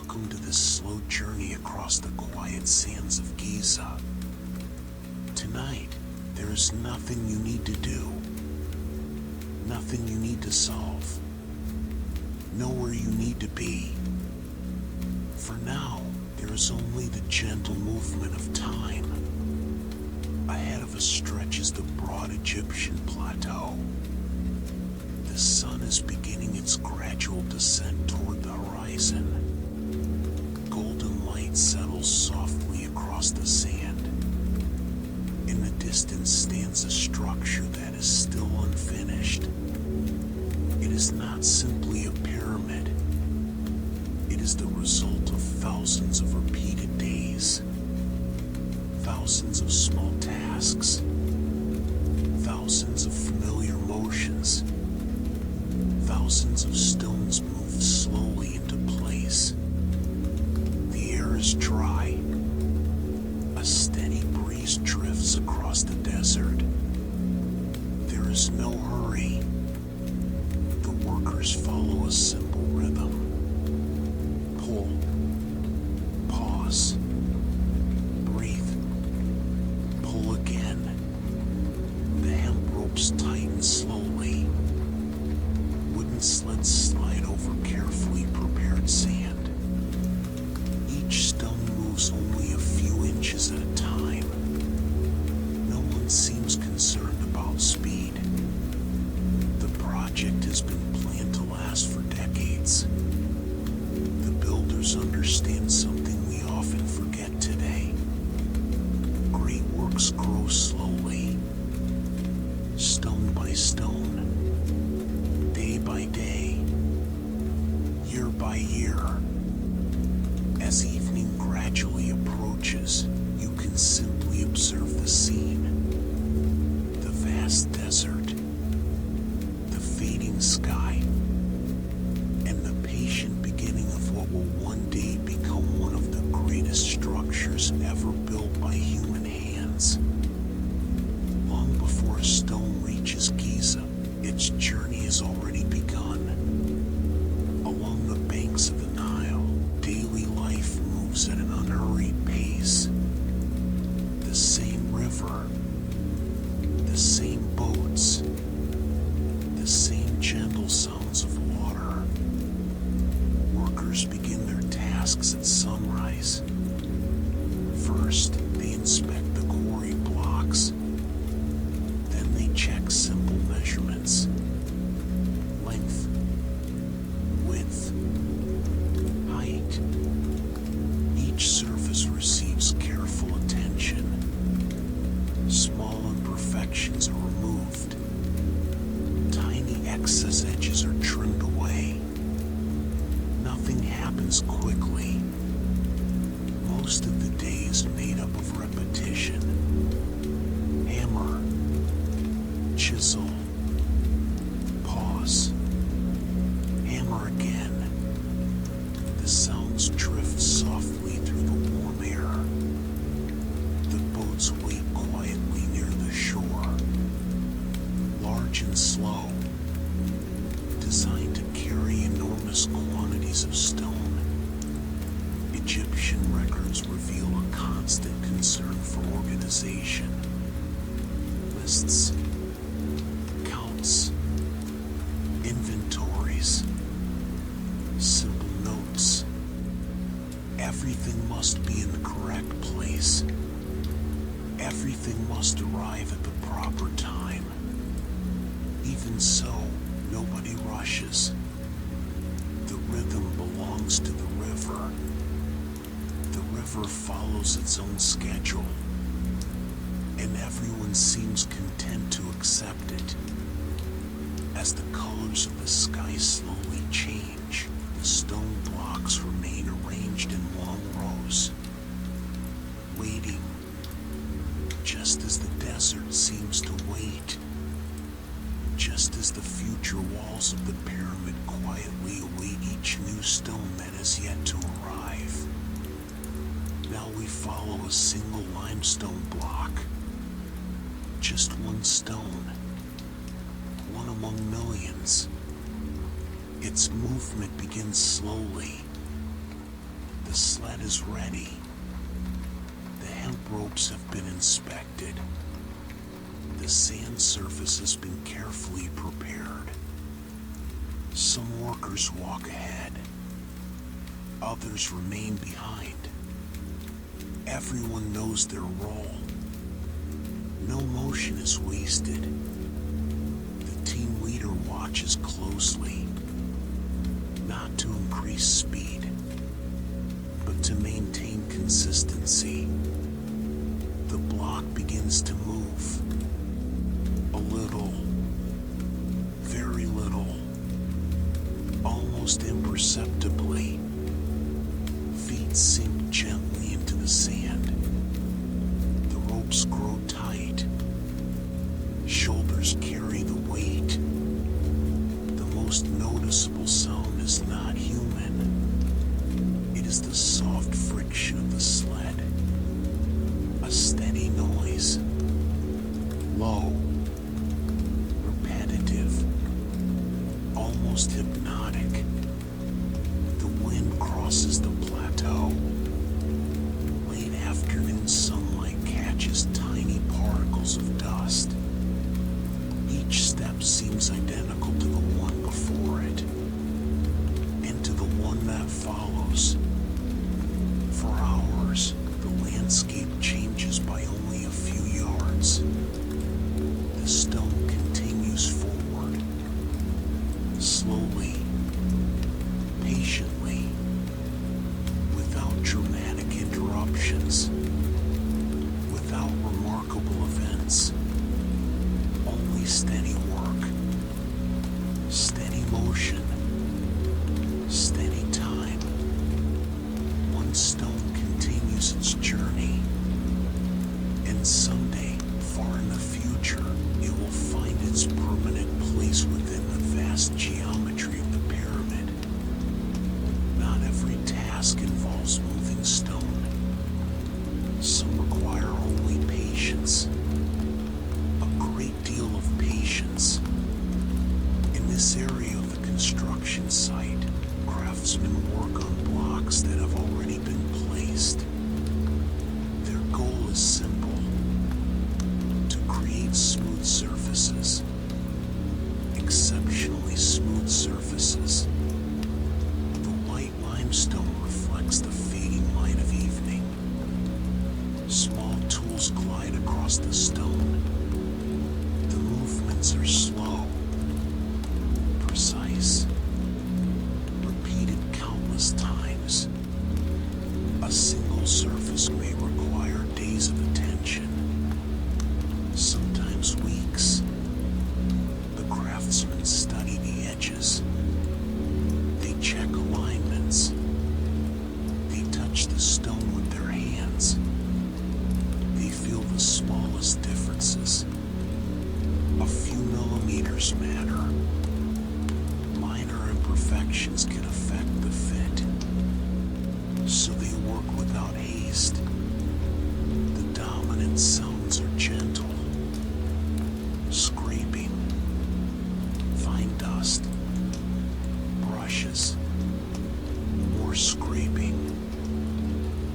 welcome to this slow journey across the quiet sands of Giza. Tonight, there is nothing you need to do, nothing you need to solve, nowhere you need to be. For now, there is only the gentle movement of time. Ahead of us stretches the broad Egyptian plateau. The sun is beginning its gradual descent toward the horizon. Golden light settles softly across the sand. In the distance stands a structure that is still unfinished. It is not simply a pyramid. It is the result of thousands of repeated days, thousands of small tasks, thousands of familiar motions, thousands of stones moved slowly into place. The air is dry. A steady breeze drifts across the desert. There is no hurry. The workers follow a simple rhythm. Pull, pause, breathe, pull again. The hemp ropes tighten slowly. Wooden sleds slide over carefully prepared sand. Each stone moves only a few inches at a time. No one seems concerned about speed. The project has been planned to last for decades. The builders understand something we often forget today. Great works grow slowly, stone by stone, day by day, year by year. As evening gradually approaches, you can simply observe the scene. The vast desert, the fading sky, and the patient beginning of what will one day become one of the greatest structures ever built by human hands. Long before a stone reaches Giza, its journey has already begun. Along the banks of the Nile, daily life moves at an unhurried pace. The same river, the same boats, the same gentle sounds of water. Workers begin their tasks at sunrise. First, they inspect the quarry blocks. Then they check simple measurements: length, width, height. Each surface receives careful attention. Small imperfections are removed. Tiny excess edges are trimmed away. Nothing happens quickly. Most of the day is made up of repetition. Hammer, chisel, pause, hammer again. The sounds drift softly through the warm air. The boats wait quietly near the shore, large and slow, designed to carry enormous quantities of stone. Egyptian records reveal a constant concern for organization. Lists, counts, inventories, simple notes. Everything must be in the correct place. Everything must arrive at the proper time. Even so, nobody rushes. The rhythm belongs to the river. The river follows its own schedule, and everyone seems content to accept it. As the colors of the sky slowly change, the stone blocks remain arranged in long rows, waiting, just as the desert seems to wait, just as the future walls of the pyramid quietly await each new stone that has yet to arrive. Now we follow a single limestone block. Just one stone. One among millions. Its movement begins slowly. The sled is ready. The hemp ropes have been inspected. The sand surface has been carefully prepared. Some workers walk ahead. Others remain behind. Everyone knows their role. No motion is wasted. The team leader watches closely, not to increase speed, but to maintain consistency. The block begins to move. A little, very little, almost imperceptibly. Feet sink gently into the sand. The ropes grow tight. Shoulders carry the weight. The most noticeable sound is not human. It is the soft friction of the sled. A steady noise. Low. Repetitive. Almost hypnotic. The wind crosses the plateau. Late afternoon sunlight catches tiny particles of dust. Each step seems identical to the one before it, and to the one that follows. For hours, the landscape changes by only a few yards. The stone continues forward, slowly, patiently, without dramatic interruptions, without remarkable events, only steady work, steady motion, steady time. One stone continues its journey, and someday, far in the future, it will find its permanent place within the vast geometry of the pyramid. Not every task involves moving stone. Some require only patience. A great deal of patience. In this area of the construction site, craftsmen work on blocks that have already been placed. Their goal is simple: to create smooth surfaces. Exceptionally smooth surfaces. The white limestone reflects the fading light of evening. Small tools glide across the stone. The movements are slow, precise, repeated countless times. A single surface may require days of attention, sometimes weeks. The craftsmen study the edges. They check alignments. They touch the stone with their hands. They feel the smallest differences. A few millimeters matter. Minor imperfections can affect the fit. So they work without haste. The dominant sounds are gentle. Scraping, fine dust, brushes, more scraping.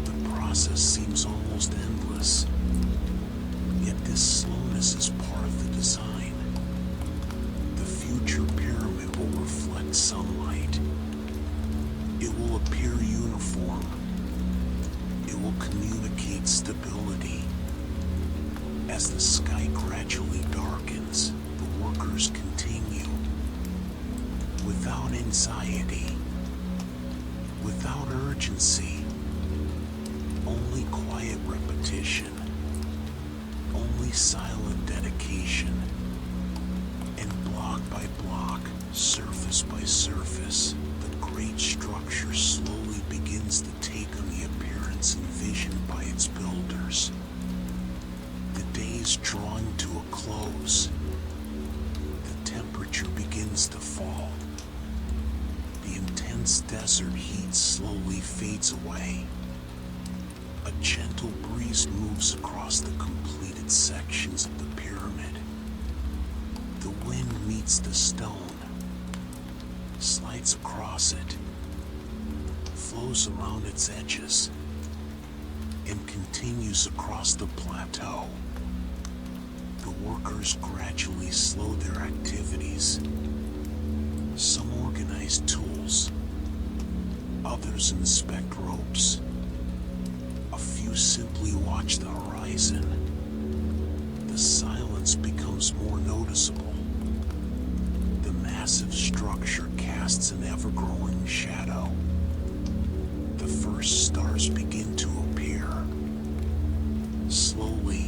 The process seems almost endless. Yet this slowness is part of the design. The future pyramid will reflect sunlight. It will appear uniform. It will communicate stability. As the sky gradually darkens, the workers continue. Without anxiety. Without urgency. Only quiet repetition. Only silent dedication. And block by block, surface by surface, the great structure slowly begins to take on the appearance envisioned by its builders. The day is drawing to a close. The temperature begins to fall. The intense desert heat slowly fades away. A gentle breeze moves across the completed sections of the pyramid. The wind meets the stone, slides across it, flows around its edges and continues across the plateau. The workers gradually slow their activities. Some organize tools, others inspect ropes. A few simply watch the horizon. The silence becomes more noticeable. The massive structure casts an ever-growing shadow. The first stars begin to appear. Slowly,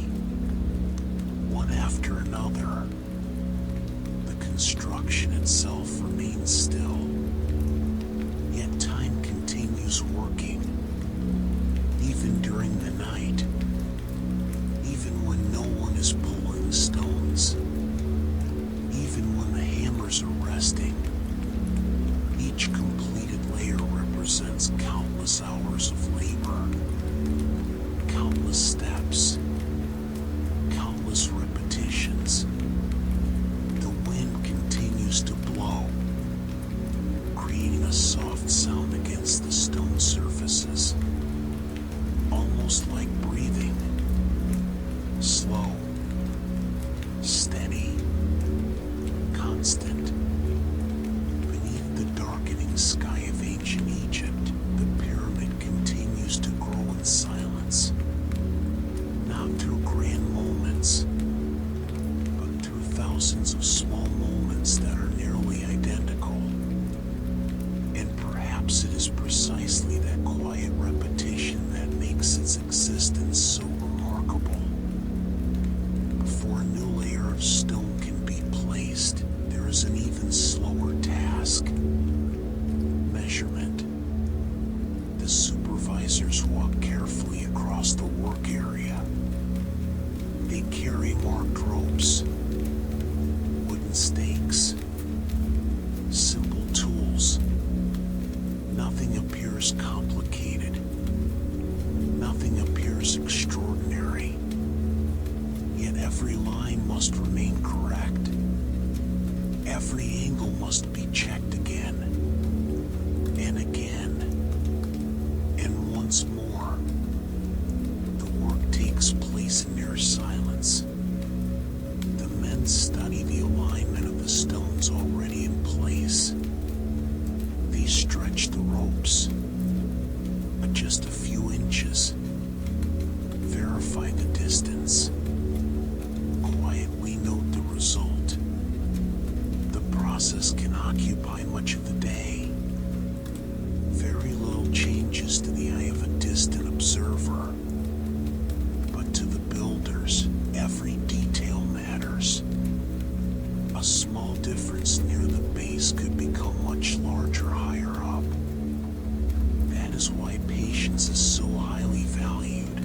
one after another, the construction itself remains still. Yet time continues working, even during the night, even when no one is pulling stones, even when the hammers are resting. Each completed layer represents countless hours of labor, countless steps, countless repetitions. The wind continues to blow, creating a soft sound against the stone surfaces, almost like breathing. Slow, steady, constant. Beneath the darkening sky of ancient Egypt, the pyramid continues to grow in silence, not through grand moments, but through thousands of small moments that are nearly identical. And perhaps it is precisely that quiet repetition that makes its existence so remarkable. Before a new layer of stone can be placed, there is an even slower task: measurement. The supervisors walk carefully across the work area. They carry marked ropes, wooden stakes, simple tools. Nothing appears complicated. Nothing appears extraordinary. Yet every line must remain correct. Every angle must be checked again, and again, and once more. The work takes place in near silence. The men study the alignment of the stones already in place. They stretch the ropes, adjust a few inches, verify the distance, quietly note the result. The process can occupy much of the day. Very little changes to the eye of a distant observer, but to the builders, every detail matters. A small difference near the base could become much larger higher up. That is why patience is so highly valued.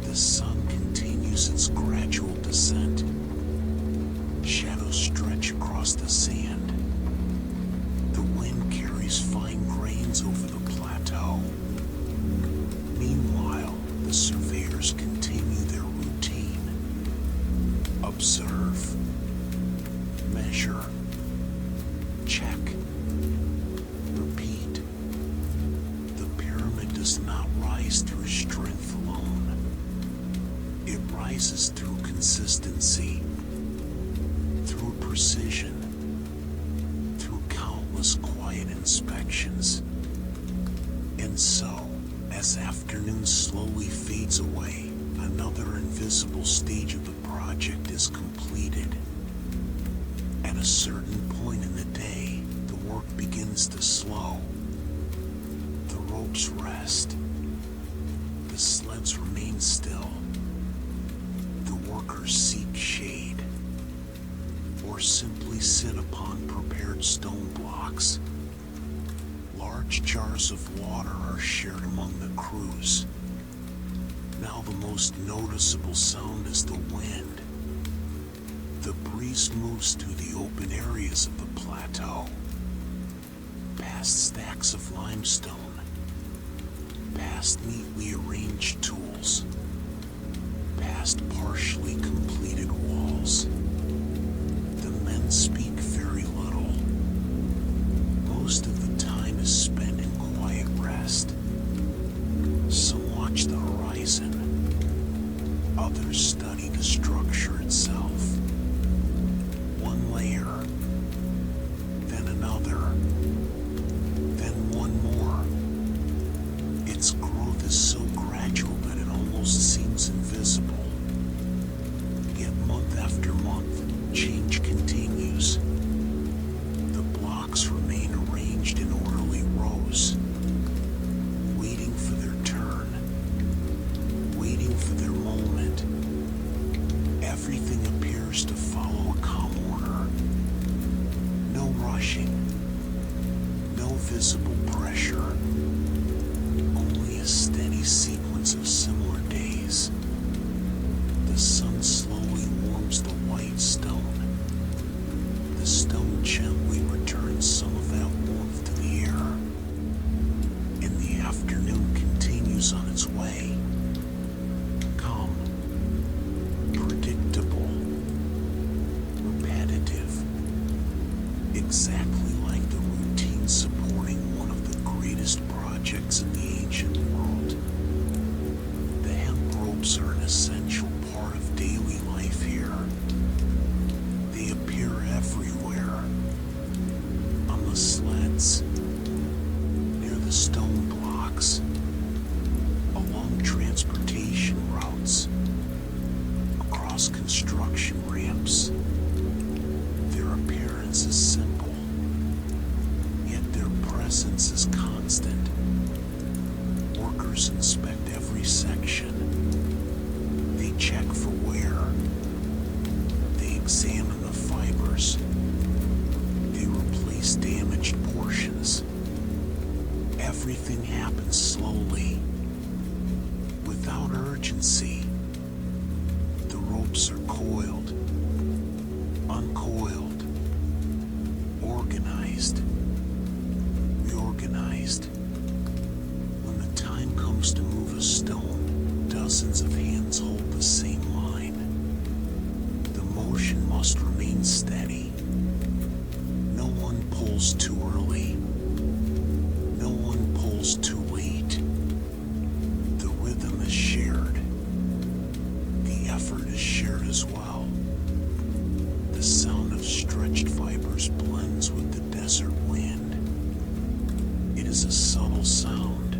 The sun continues its gradual descent. Shadows stretch across the sand. The wind carries fine grains over the plateau. Meanwhile, the surveyors continue their routine. Observe, measure, check, repeat. The pyramid does not rise through strength alone. It rises through consistency, through precision, through countless quiet inspections. And so, as afternoon slowly fades away, another invisible stage of the project is completed. At a certain point in the day, the work begins to slow. The ropes rest. The sleds remain still. The workers seek shade, or simply sit upon prepared stone blocks. Large jars of water are shared among the crews. Now the most noticeable sound is the wind. The breeze moves through the open areas of the plateau, past stacks of limestone, past neatly arranged tools, past partially completed walls. The men speak very little. Most of the time is spent in quiet Some watch the horizon. Others study the structure itself. One layer, then another, then one more. Its growth is so gradual that it almost seems invisible. Yet month after month, change continues. The blocks remain arranged in orderly rows, waiting for their turn, waiting for their moment. Everything appears to follow a calm order. No rushing, no visible pressure, only a steady sequence of similar days. The sun slowly warms the white stone. The stone gently returns some of that warmth to the air, and the afternoon continues on its way. Calm, predictable, repetitive, exactly like the routine supporting one of the greatest projects in the ancient world. The hemp ropes are an essential part of daily life here. They appear everywhere. On the sleds, near the stone blocks, along transportation routes, across construction ramps. Their appearance is simple, yet their presence is constant. Workers inspect every section. They check for wear. They examine the fibers. They replace damaged portions. Everything happens slowly, without urgency. The ropes are coiled, uncoiled, organized, reorganized. When the time comes to move a stone, dozens of hands hold the same line. The motion must remain steady. No one pulls too early. No one pulls too late. The rhythm is shared. The effort is shared as well. The sound of stretched fibers blends with the desert wind. It is a subtle sound,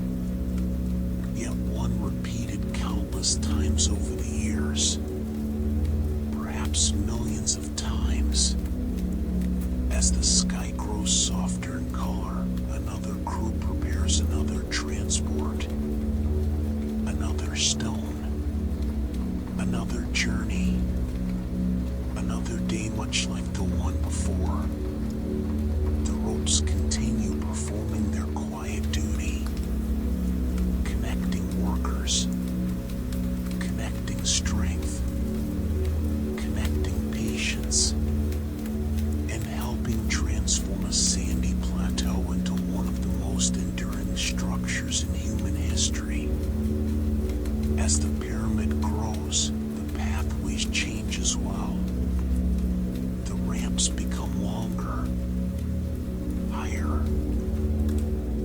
yet one repeated countless times over the years, perhaps millions of times. As the sky grows softer in color, another crew prepares another transport, another stone, another journey, another day much like the one before. The ropes continue performing their quiet duty, connecting workers, connecting strength, connecting patience, and helping transform a sandy plateau into one of the most enduring structures in human history. As the pyramid grows, the pathways change as well. The ramps become longer, higher,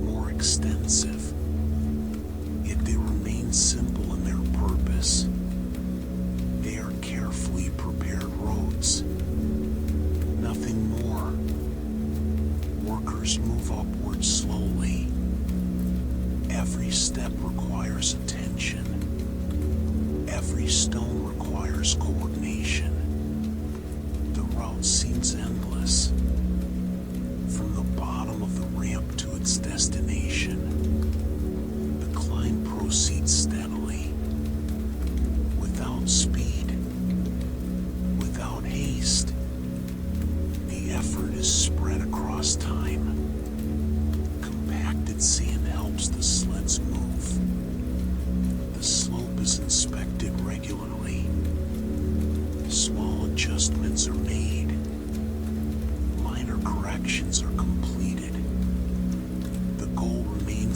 more extensive, yet they remain simple in their purpose. They are carefully prepared roads. Nothing more. Workers move upward slowly. Every step requires attention. Every stone requires coordination. The route seems endless. From the bottom of the ramp to its destination, the climb proceeds steadily, without speed, without haste. The effort is spread across time. Compacted sand helps the sleds move. The slope is inspected regularly. Small adjustments are made. Minor corrections are completed. The goal remains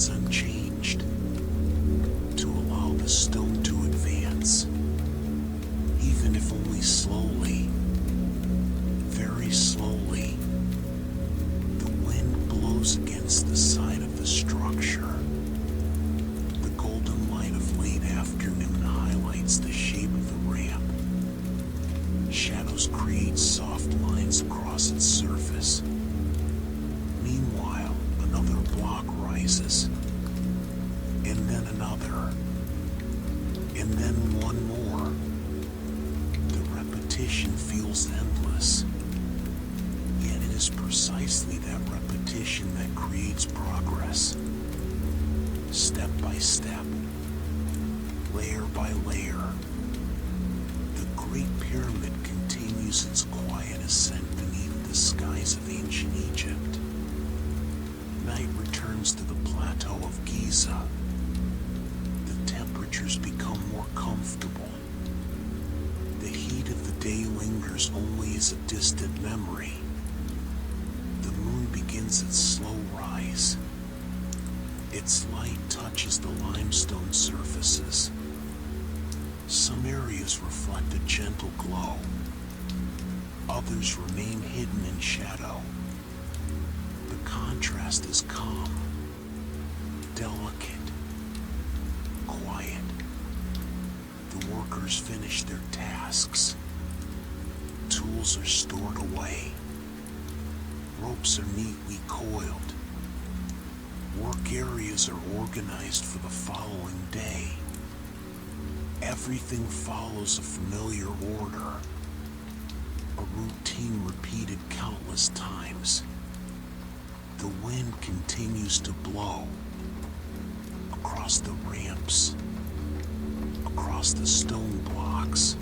shadows create soft lines across its surface. Meanwhile, another block rises, and then another, and then one more. The repetition feels endless, yet it is precisely that repetition that creates progress. Step by step, layer by layer, the Great Pyramid continues its quiet ascent beneath the skies of ancient Egypt. Night returns to the plateau of Giza. The temperatures become more comfortable. The heat of the day lingers only as a distant memory. The moon begins its slow rise. Its light touches the limestone surfaces. Some areas reflect a gentle glow. Others remain hidden in shadow. The contrast is calm, delicate, quiet. The workers finish their tasks. Tools are stored away. Ropes are neatly coiled. Work areas are organized for the following day. Everything follows a familiar order, a routine repeated countless times. The wind continues to blow across the ramps, across the stone blocks,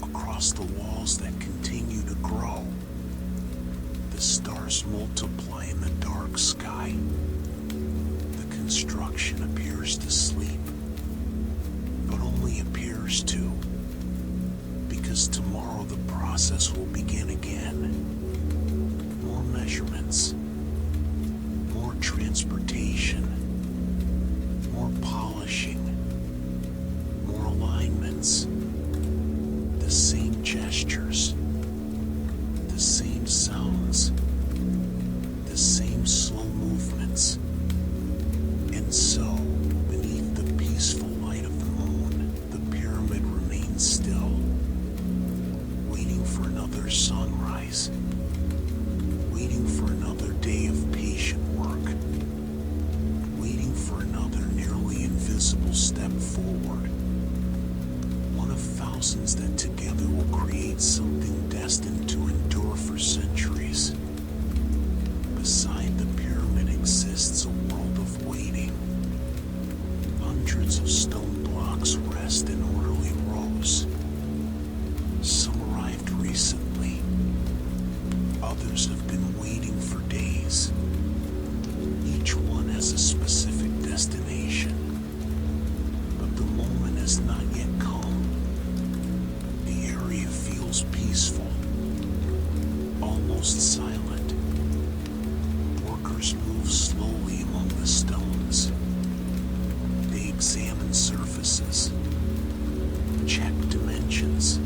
across the walls that continue to grow. The stars multiply in the dark sky. The construction appears to sleep, but only appears to, because tomorrow the process will begin again. More measurements, more transportation, more polishing, more alignments, the same gestures, the same sounds, the same slow movements. And so, beneath the peaceful light of the moon, the pyramid remains still, waiting for another sunrise, waiting for another day of patient work, waiting for another nearly invisible step forward. One of thousands that together will create something destined to endure for centuries. Beside the pyramid exists a world of waiting. Hundreds of stone blocks rest in orderly rows. Some arrived recently. Others have been waiting for days. Each one has a specific destination. But the moment has not yet come. The area feels peaceful, almost silent. Workers move slowly among the stones. They examine surfaces, check dimensions,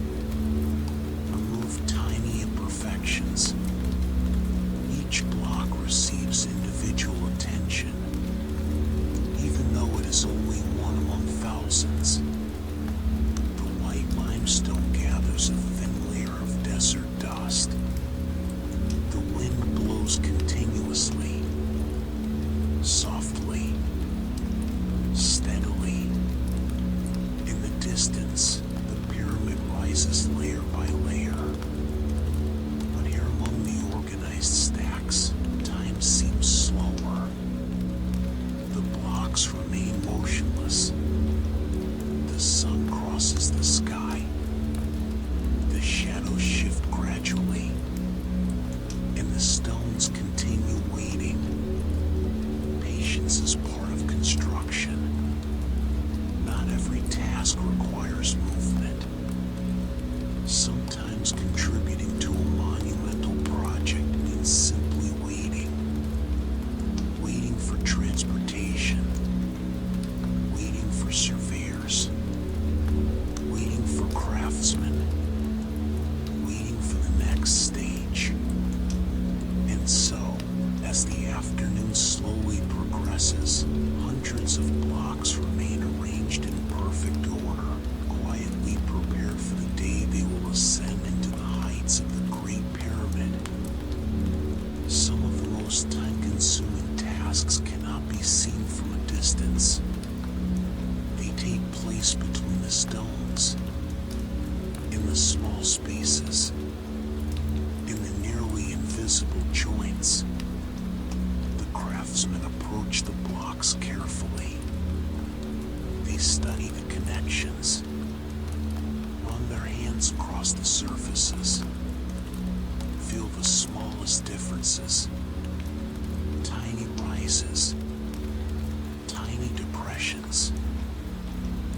remove tiny imperfections. Each block receives individual attention, even though it is only one among thousands. The white limestone gathers a thin layer of desert dust. The wind blows continuously, softly, steadily. In the distance, the pyramid rises layer by layer. But here among the organized stacks, time seems slower. The blocks remain motionless. The sun crosses the sky. The shadows shift gradually, and the stones continue waiting. Patience is part of construction. Not every task requires movement. Sometimes contributing to a monumental project means simply waiting. Waiting for transportation. Waiting for surveyors. Waiting for craftsmen. Waiting for the next stage. And so, as the afternoon slowly progresses, hundreds of blocks remain arranged in perfect order, quietly distance. They take place between the stones, in the small spaces, in the nearly invisible joints. The craftsmen approach the blocks carefully. They study the connections, run their hands across the surfaces, feel the smallest differences, tiny rises, tiny depressions,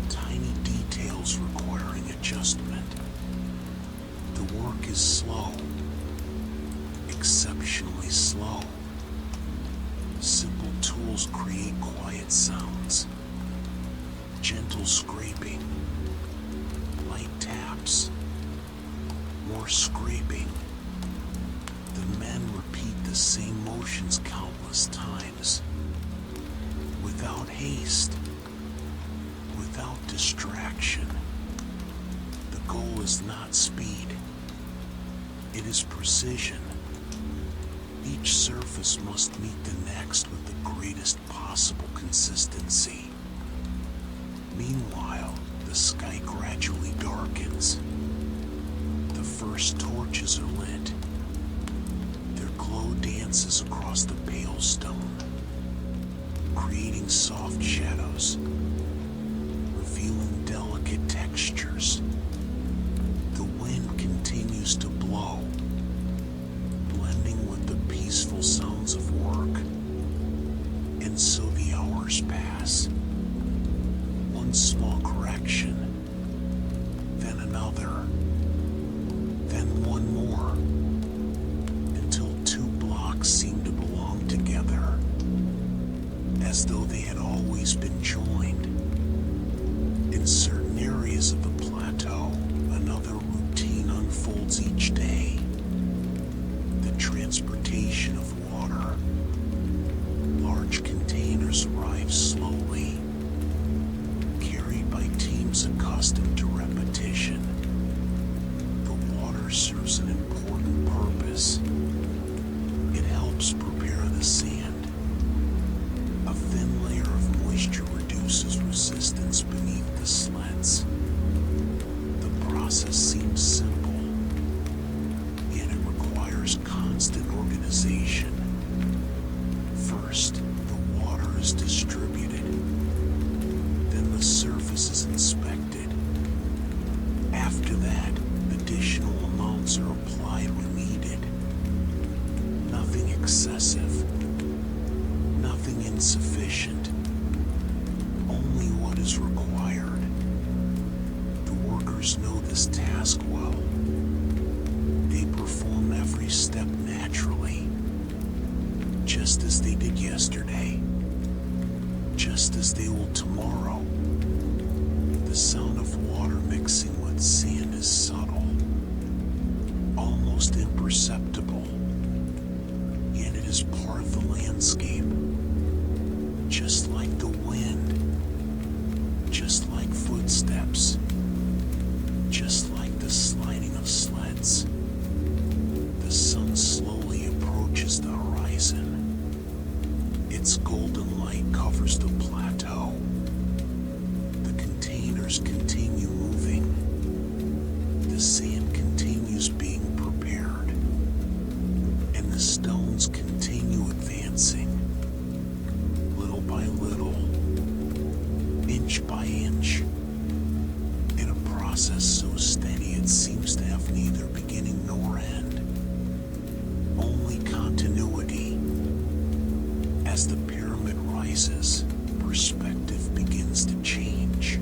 tiny details requiring adjustment. The work is slow, exceptionally slow. Simple tools create quiet sounds, gentle scraping, light taps, more scraping. The men repeat the same motions countless times, without haste, without distraction. The goal is not speed, it is precision. Each surface must meet the next with the greatest possible consistency. Meanwhile, the sky gradually darkens. The first torches are lit. Their glow dances across the pale stone, creating soft shadows, revealing delicate textures. The wind continues to blow, blending with the peaceful sounds of work. And so the hours pass. One small correction, then another, then one more, until two blocks seem to belong together, as though they had always been joined. In certain areas of the plateau, another routine unfolds each day. The transportation of water. Large containers arrive slowly, carried by teams accustomed to repetition. The water serves an important purpose. It helps prepare the sand. A thin layer of moisture reduces resistance beneath the sleds. The process seems simple, yet it requires constant organization. First, the water is distributed. Then the surface is inspected. After that, additional amounts are applied when needed. Nothing excessive, nothing insufficient, only what is required. The workers know this task well. They perform every step naturally, just as they did yesterday, just as they will tomorrow. The sound of water mixing with sand is subtle, almost imperceptible, yet it is part of the landscape. Just like the wind, just like footsteps, just like the sliding of sleds. The sun slowly approaches the horizon. Its golden light covers the plateau. The containers continue moving. The sand continues being prepared. And the stones continue advancing. Little by little, inch by inch, in a process so steady it seems to have neither beginning nor end. Only continuity. As the pyramid rises, perspective begins to change.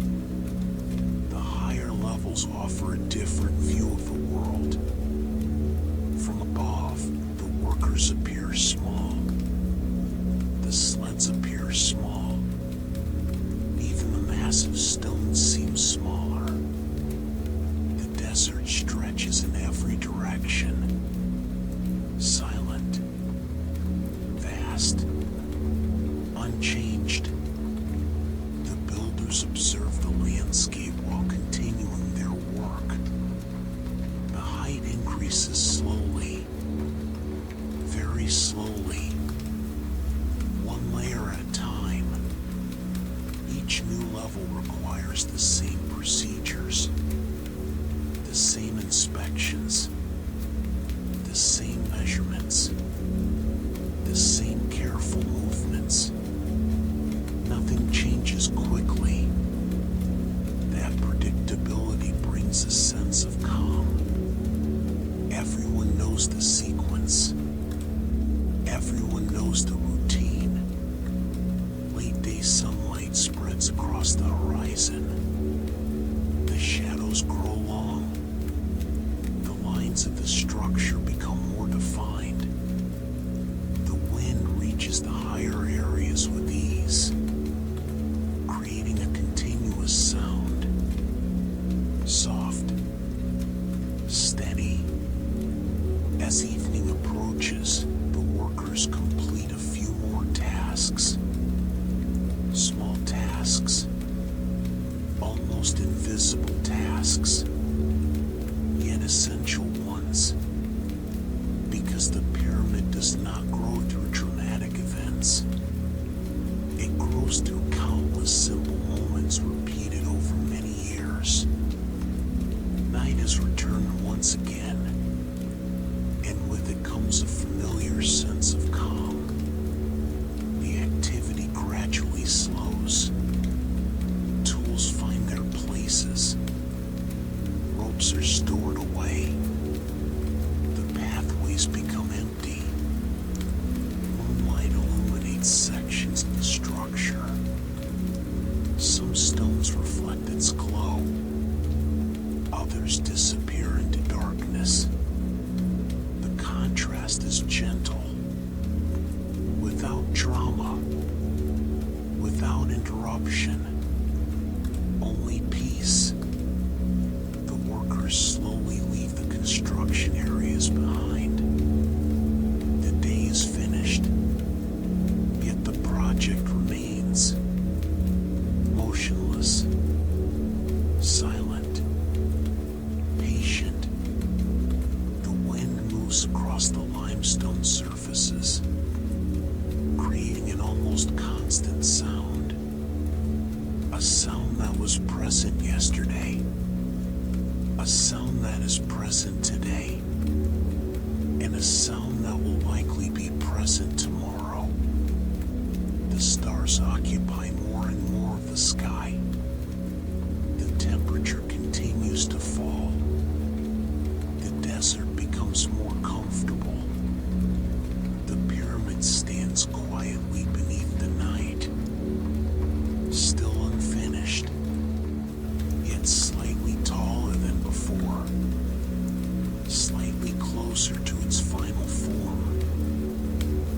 The higher levels offer a different view of the world. From above, the workers appear small. The sleds appear small. Even the massive stones seem smaller. The desert stretches in every direction. Silent, vast, unchanged. The builders observe the landscape while continuing their work. The height increases slowly, very slowly, one layer at a time. travel requires the same procedures, the same inspections, the same measurements, the same careful movements. Nothing changes quickly. That predictability brings a sense of calm. Everyone knows the sequence. Everyone knows the routine. Late day sunlight spreads across the horizon. The shadows grow long. The lines of the structure become more defined. The wind reaches the higher areas with ease, creating a continuous sound. Soft, steady. As evening approaches, the workers complete a few more tasks. Small tasks, almost invisible tasks, yet essential ones. Because the pyramid does not grow through dramatic events. It grows through countless simple moments repeated over many years. Night has returned once again, and with it comes a familiar sense of calm. The activity gradually slows. Tools find their places. Ropes are stored away. The pathways become empty. Moonlight illuminates sections of the structure. Some stones reflect its glow. Others disappear into darkness. The contrast is gentle, without drama, without interruption, only peace. The workers slowly leave the construction areas behind. The day is finished, yet the project remains, motionless, silent, patient. The wind moves across the limestone surfaces, creating an almost constant sound. A sound that was present yesterday. A sound that is present today. And a sound that will likely be present tomorrow. The stars occupy more and more of the sky. The temperature continues to fall. The desert becomes more comfortable. The pyramid stands quietly beneath the night, still unfinished, yet slightly taller than before, slightly closer to its final form.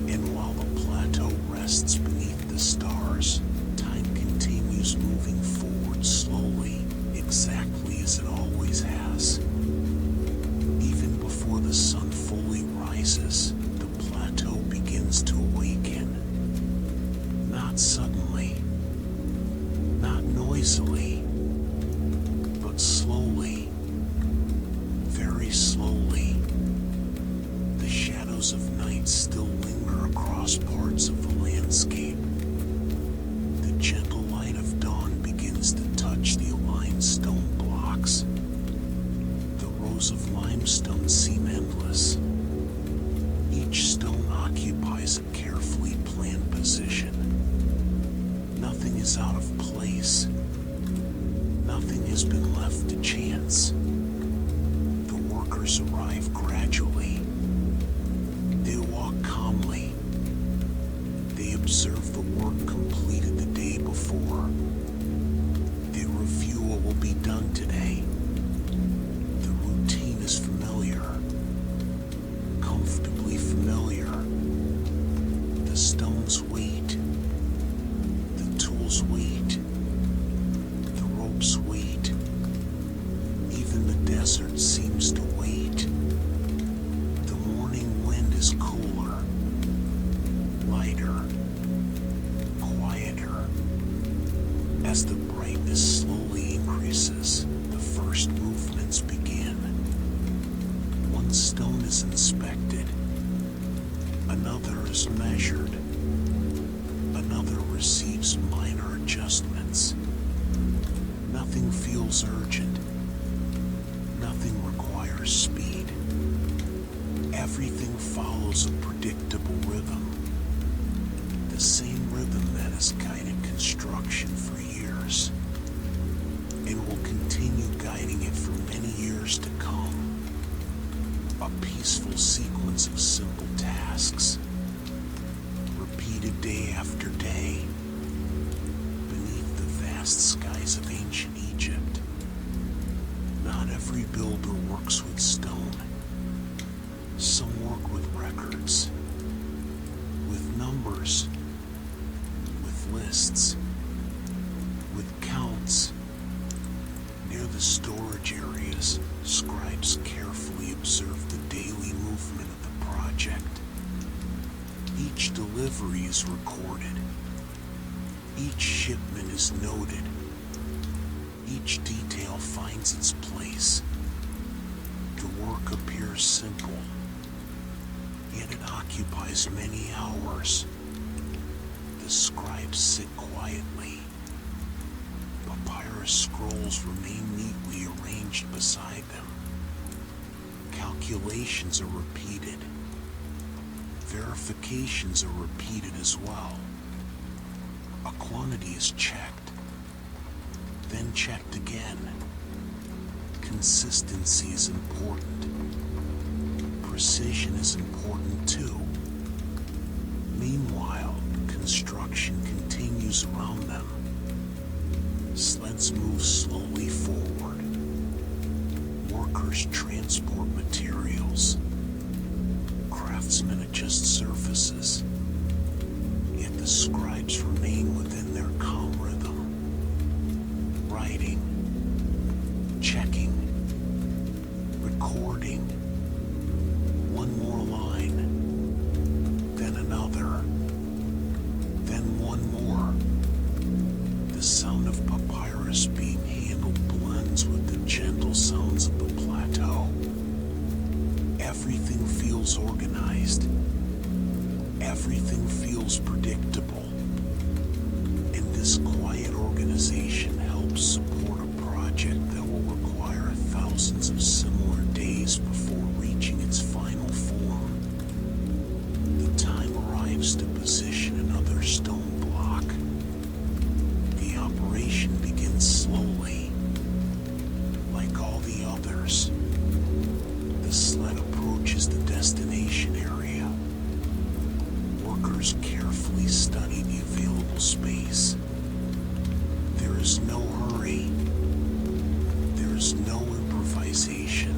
And while the plateau rests beneath the stars, time continues moving forward slowly, exactly as it always has. Even before the sun fully rises, the plateau begins to awaken. Not suddenly, not noisily, but slowly, very slowly. The shadows of night still linger across parts of the landscape. The gentle light of dawn begins to touch the aligned stone blocks. The rows of limestone seem endless. Each stone occupies a carefully planned position. Nothing is out of place. Nothing has been left to chance. The workers arrive gradually. They walk calmly. They observe the work completed the day before. They review what will be done today. The routine is familiar, comfortably familiar. The stones wait. The tools wait. The ropes wait. Even the desert seems to wait. The morning wind is cooler, lighter, quieter. As the brightness slowly increases, the first movements begin. One stone is inspected. Another is measured. Another receives minor adjustments. feels urgent. Nothing requires speed. Everything follows a predictable rhythm. The same rhythm that has guided construction for years and will continue guiding it for many years to come. A peaceful sequence of simple tasks, repeated day after day, beneath the vast skies of ancient Egypt. Not every builder works with stone. Some work with records, with numbers, with lists, with counts. Near the storage areas, scribes carefully observe the daily movement of the project. Each delivery is recorded. Each shipment is noted. Each detail finds its place. The work appears simple, yet it occupies many hours. The scribes sit quietly. Papyrus scrolls remain neatly arranged beside them. Calculations are repeated. Verifications are repeated as well. A quantity is checked, then checked again. Consistency is important. Precision is important too. Meanwhile, construction continues around them. Sleds move slowly forward. Workers transport materials. Craftsmen adjust surfaces. Yet the scribes remain within their calm rhythm. Writing, checking, recording. One more line, then another, then one more. The sound of papyrus being handled blends with the gentle sounds of the plateau. Everything feels organized. Everything feels predictable. And this quiet organization helps support a project that will require thousands of similar days before reaching its final form. The time arrives to position another stone block. The operation begins slowly. Like all the others, the sled approaches the destination area. Workers carefully study the available space. There is no hurry. There is no improvisation.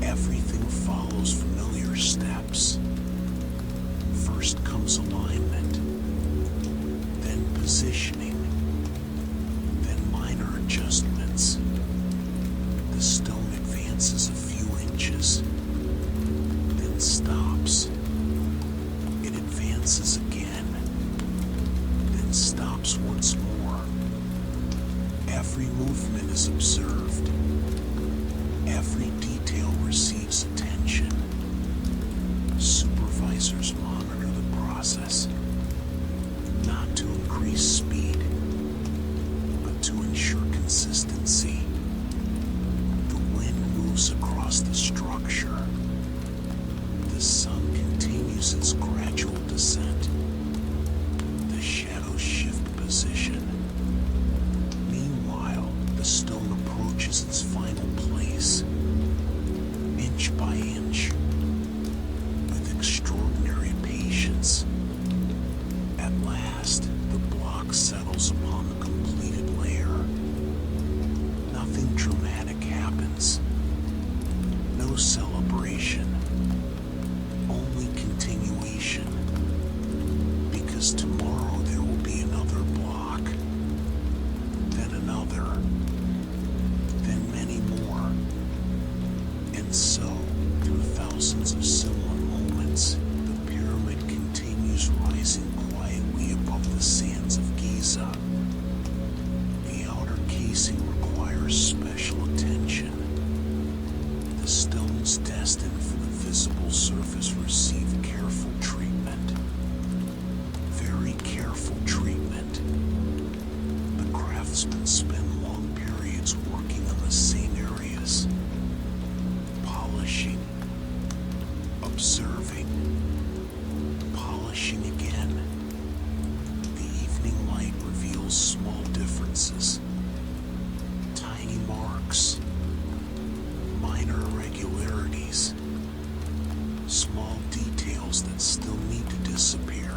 Everything follows familiar steps. First comes alignment, then positioning, then minor adjustments. The stone advances a few inches, then stops. It advances again, then stops once more. Every movement is observed. Every detail receives attention. Supervisors monitor the process, not to increase speed, but to ensure consistency. The wind moves across the structure. The sun continues its gradual descent. The shadows shift position. Meanwhile, the stone approaches its final place, inch by inch, with extraordinary patience. At last, the block settles upon the completed layer. Nothing dramatic happens. No celebration. Only continuation. Because tomorrow there will be another block. Then another. Then many more. And so, through thousands of similar moments, the pyramid continues rising quietly above the sands of Giza. The outer casing requires special attention. The stones destined for the visible surface receive careful treatment. Very careful treatment. The craftsmen spend long periods surfaces. Tiny marks, minor irregularities, small details that still need to disappear.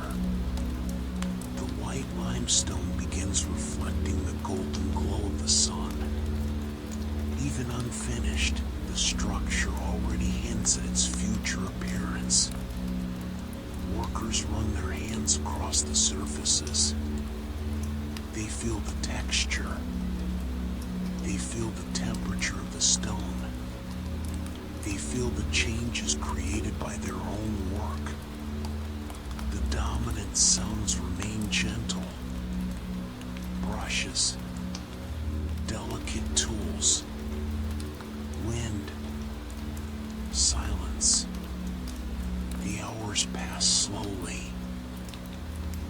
The white limestone begins reflecting the golden glow of the sun. Even unfinished, the structure already hints at its future appearance. Workers run their hands across the surfaces. They feel the texture. They feel the temperature of the stone. They feel the changes created by their own work. The dominant sounds remain gentle. Brushes, delicate tools, wind, silence. The hours pass slowly,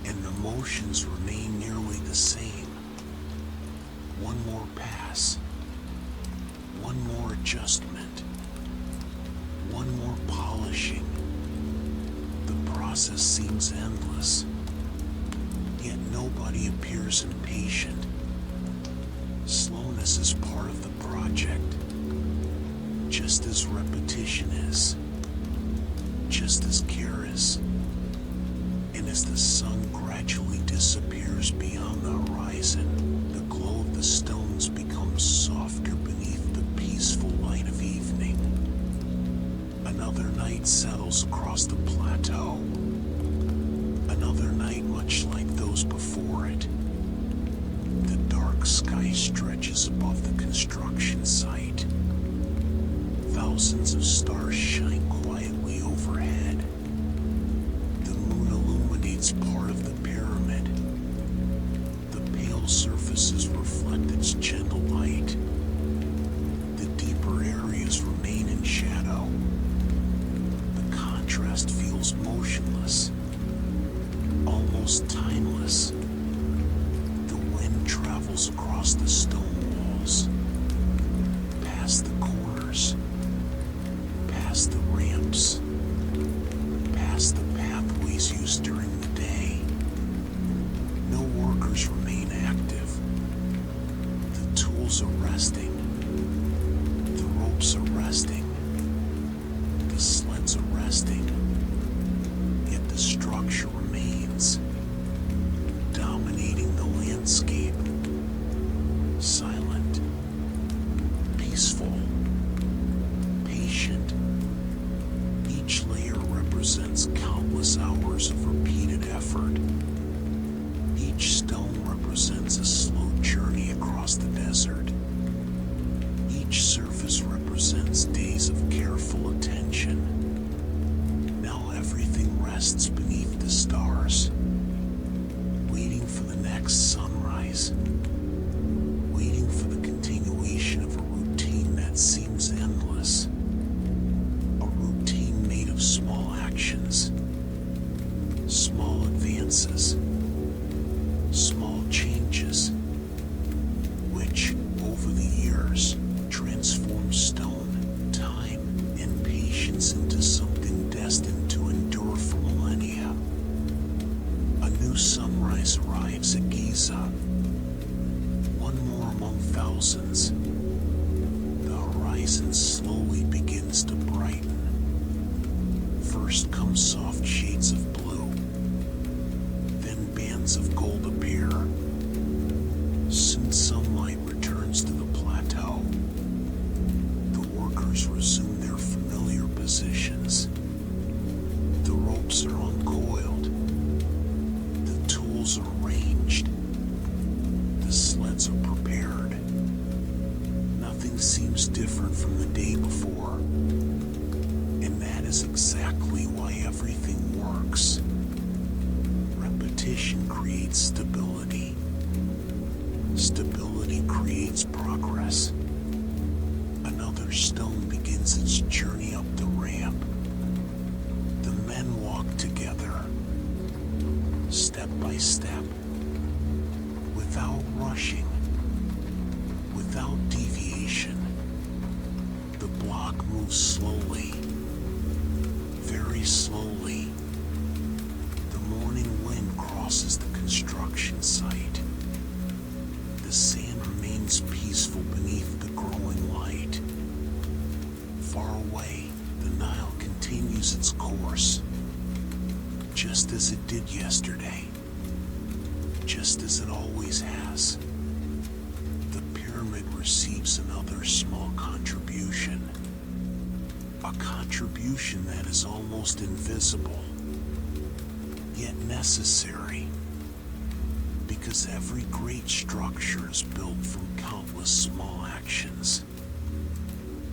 and the motions remain nearly the same. One more pass, one more adjustment, one more polishing. The process seems endless, yet nobody appears impatient. Slowness is part of the project, just as repetition is, just as care is. And as the sun gradually disappears beyond the horizon, the glow of the stones becomes softer beneath the peaceful light of evening. Another night settles across the plateau. Another night much like those before it. The dark sky stretches above the construction site. Thousands of stars shine quietly overhead. The moon illuminates part of the pyramid. The pale surfaces reflect its gentle light. The deeper areas remain in shadow. The contrast feels motionless, almost timeless. The wind travels across the stone walls, past the corners, past the ramps, past the pathways used during the day. No workers remain active. The tools are resting. The ropes are resting. The sleds are resting. Yet the structure remains, dominating the landscape. Silent, peaceful, patient. Each layer represents countless hours of repeated effort. Each stone represents a slow journey across the desert. Each surface represents days of careful attention. Now everything rests beneath the stars, waiting for the next sunrise, waiting for the continuation of a routine that seems endless. A routine made of small actions, small advances, small changes, which, over the years, transform stone, time, and patience into something destined to endure for millennia. A new sunrise arrives at Giza, one more among thousands. The horizon slowly begins to brighten. First come soft shades of blue, then bands of gold appear. Soon sunlight returns to the plateau. The workers resume their familiar positions. The ropes are uncoiled. The tools are arranged. The sleds are prepared. Nothing seems different from the day before. And that is exactly why everything works. Repetition creates stability. Stability creates progress. Another stone begins its journey up the ramp. The men walk together, step by step, without rushing, without deviation. The block moves slowly, very slowly. The morning wind crosses the construction site. The as it did yesterday, just as it always has. The pyramid receives another small contribution, a contribution that is almost invisible, yet necessary, because every great structure is built from countless small actions.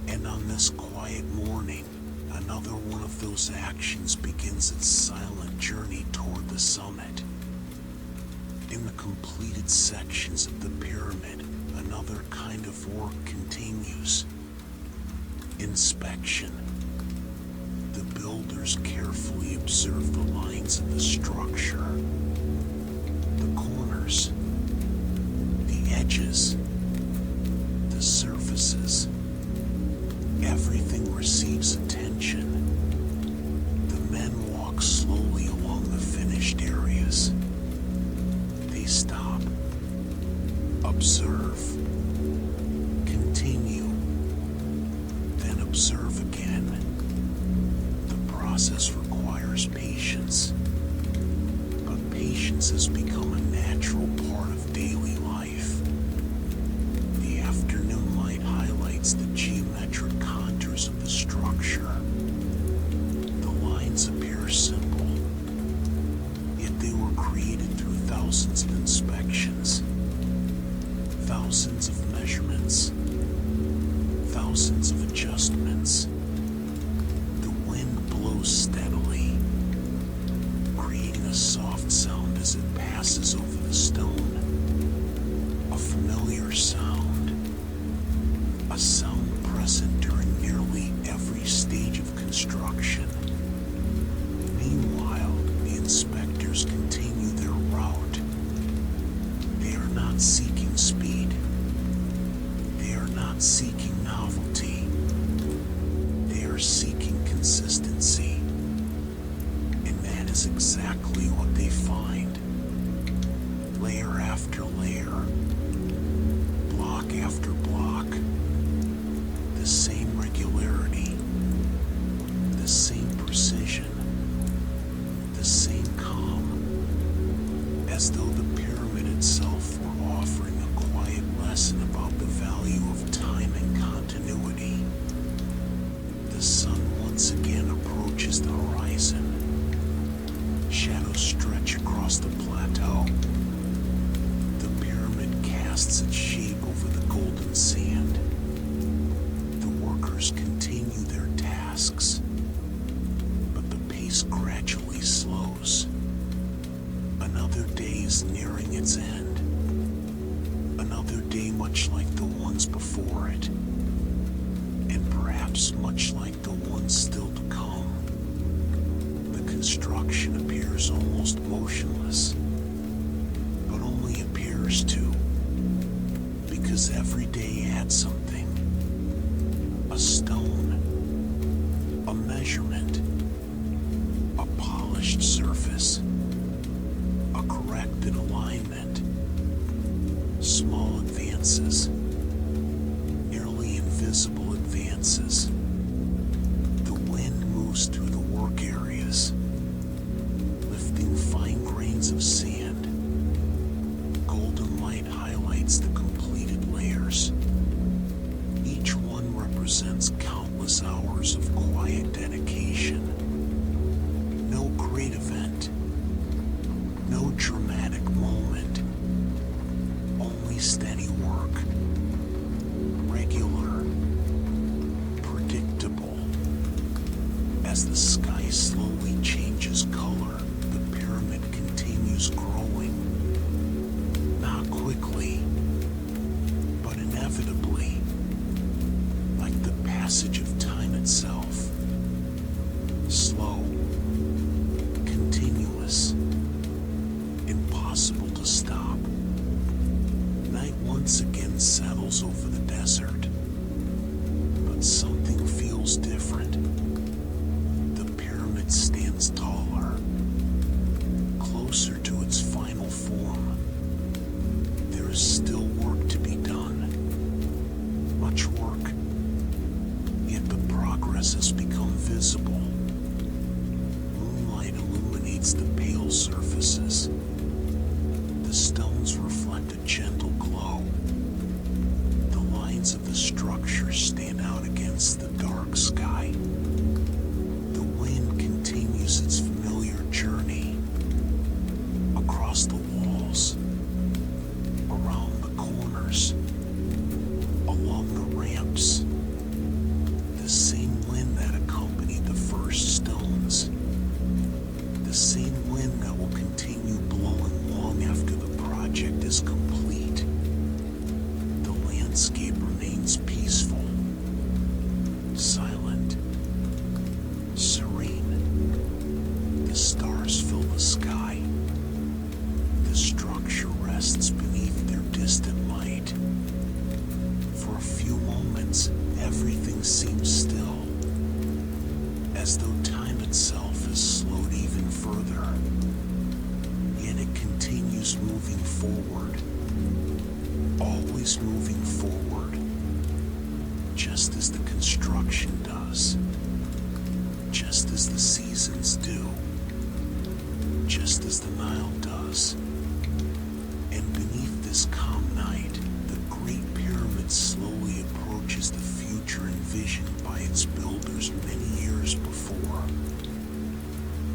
And on this quiet morning, another one of those actions begins its silent journey toward the summit. In the completed sections of the pyramid, another kind of work continues. Inspection. The builders carefully observe the lines of the structure, the corners, the edges, the surfaces. Everything receives attention. The men walk slowly along the finished areas. They stop, observe, continue, then observe again. The process requires patience, but patience has become a natural part of daily life. The afternoon light highlights the geometric contours of the structure. The lines appear simple, yet they were created through thousands of inspections, thousands of measurements, thousands of adjustments. The wind blows steadily, creating a soft sound as it passes over the stone. A familiar sound, a sound present during nearly every stage of construction. Meanwhile, the inspectors continue their route. They are not seeking speed. They are not seeking novelty. They are seeking consistency. And that is exactly what they find. Layer after layer, block after block, the same regularity, the same precision, the same calm, as though the pyramid itself were offering a quiet lesson about the value of time and continuity. The sun once again approaches the horizon. Shadows stretch across the plateau. The pyramid casts its shape over the golden sand. The workers continue their tasks, but the pace gradually slows. Another day is nearing its end. Another day much like the ones before it, and perhaps much like the ones still to come. The construction appears almost motionless, but only appears to, because every day adds something. A stone, a measurement, a polished surface, a corrected alignment, small advances, nearly invisible advances. The wind moves through the work areas, lifting fine grains of sand. Golden light highlights the completed layers. Each one represents countless hours of quiet dedication. No great event, no dramatic moment, only steady work, regular, predictable. As the sky slowly changes color, the pyramid continues growing. Not quickly, but inevitably, like the passage of time itself. Slow, continuous, impossible to stop. Night once again settles over the desert, but something feels different. The pyramid stands taller, closer to its final form. There is still work to be done, much work, yet the progress has become visible. Moonlight illuminates the pale stars. Along the ramps, the same wind that accompanied the first stones. The same wind that will continue blowing long after the project is complete. The landscape remains peaceful, silent, serene. The stars fill the sky. The structure rests beneath their distant light. For a few moments, everything seems still, as though time itself has slowed even further. Yet it continues moving forward, always moving forward, just as the construction does, just as the seasons do, just as the Nile does. And beneath this calm night, the Great Pyramid slowly approaches the future envisioned by its builders many years before.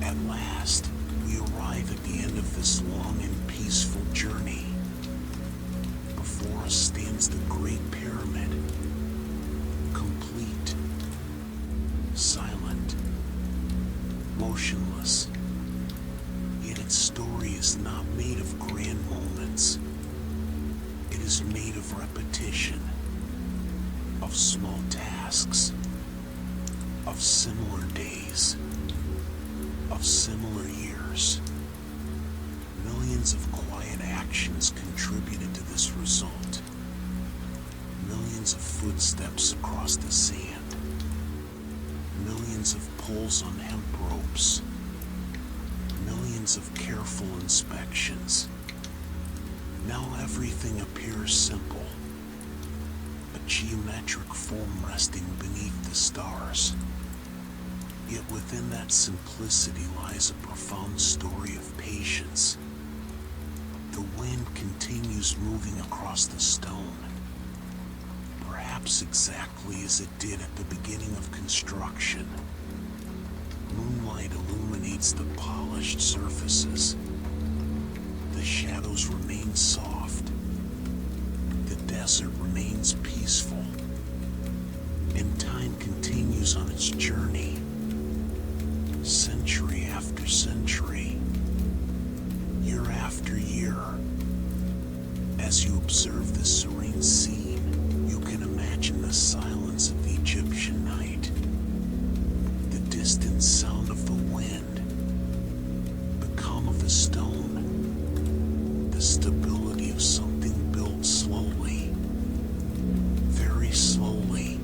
At last, we arrive at the end of this long and peaceful journey. Before us stands the Great Pyramid, complete, silent, motionless. Yet its story is not made of grand moments. It is made of repetition, of small tasks, of similar days, of similar years. Millions of quiet actions contributed to this result. Millions of footsteps across the sand. Millions of pulls on hemp ropes. Millions of careful inspections. Now everything appears simple. A geometric form resting beneath the stars. Yet within that simplicity lies a profound story of patience. The wind continues moving across the stone, perhaps exactly as it did at the beginning of construction. Moonlight illuminates the polished surfaces. The shadows remain soft. The desert remains peaceful. And time continues on its journey. Century after century, year after year. As you observe this serene scene, you can imagine the silence of the Egyptian night, the distant sound of the wind, the calm of the stone, the stability of something built slowly, very slowly.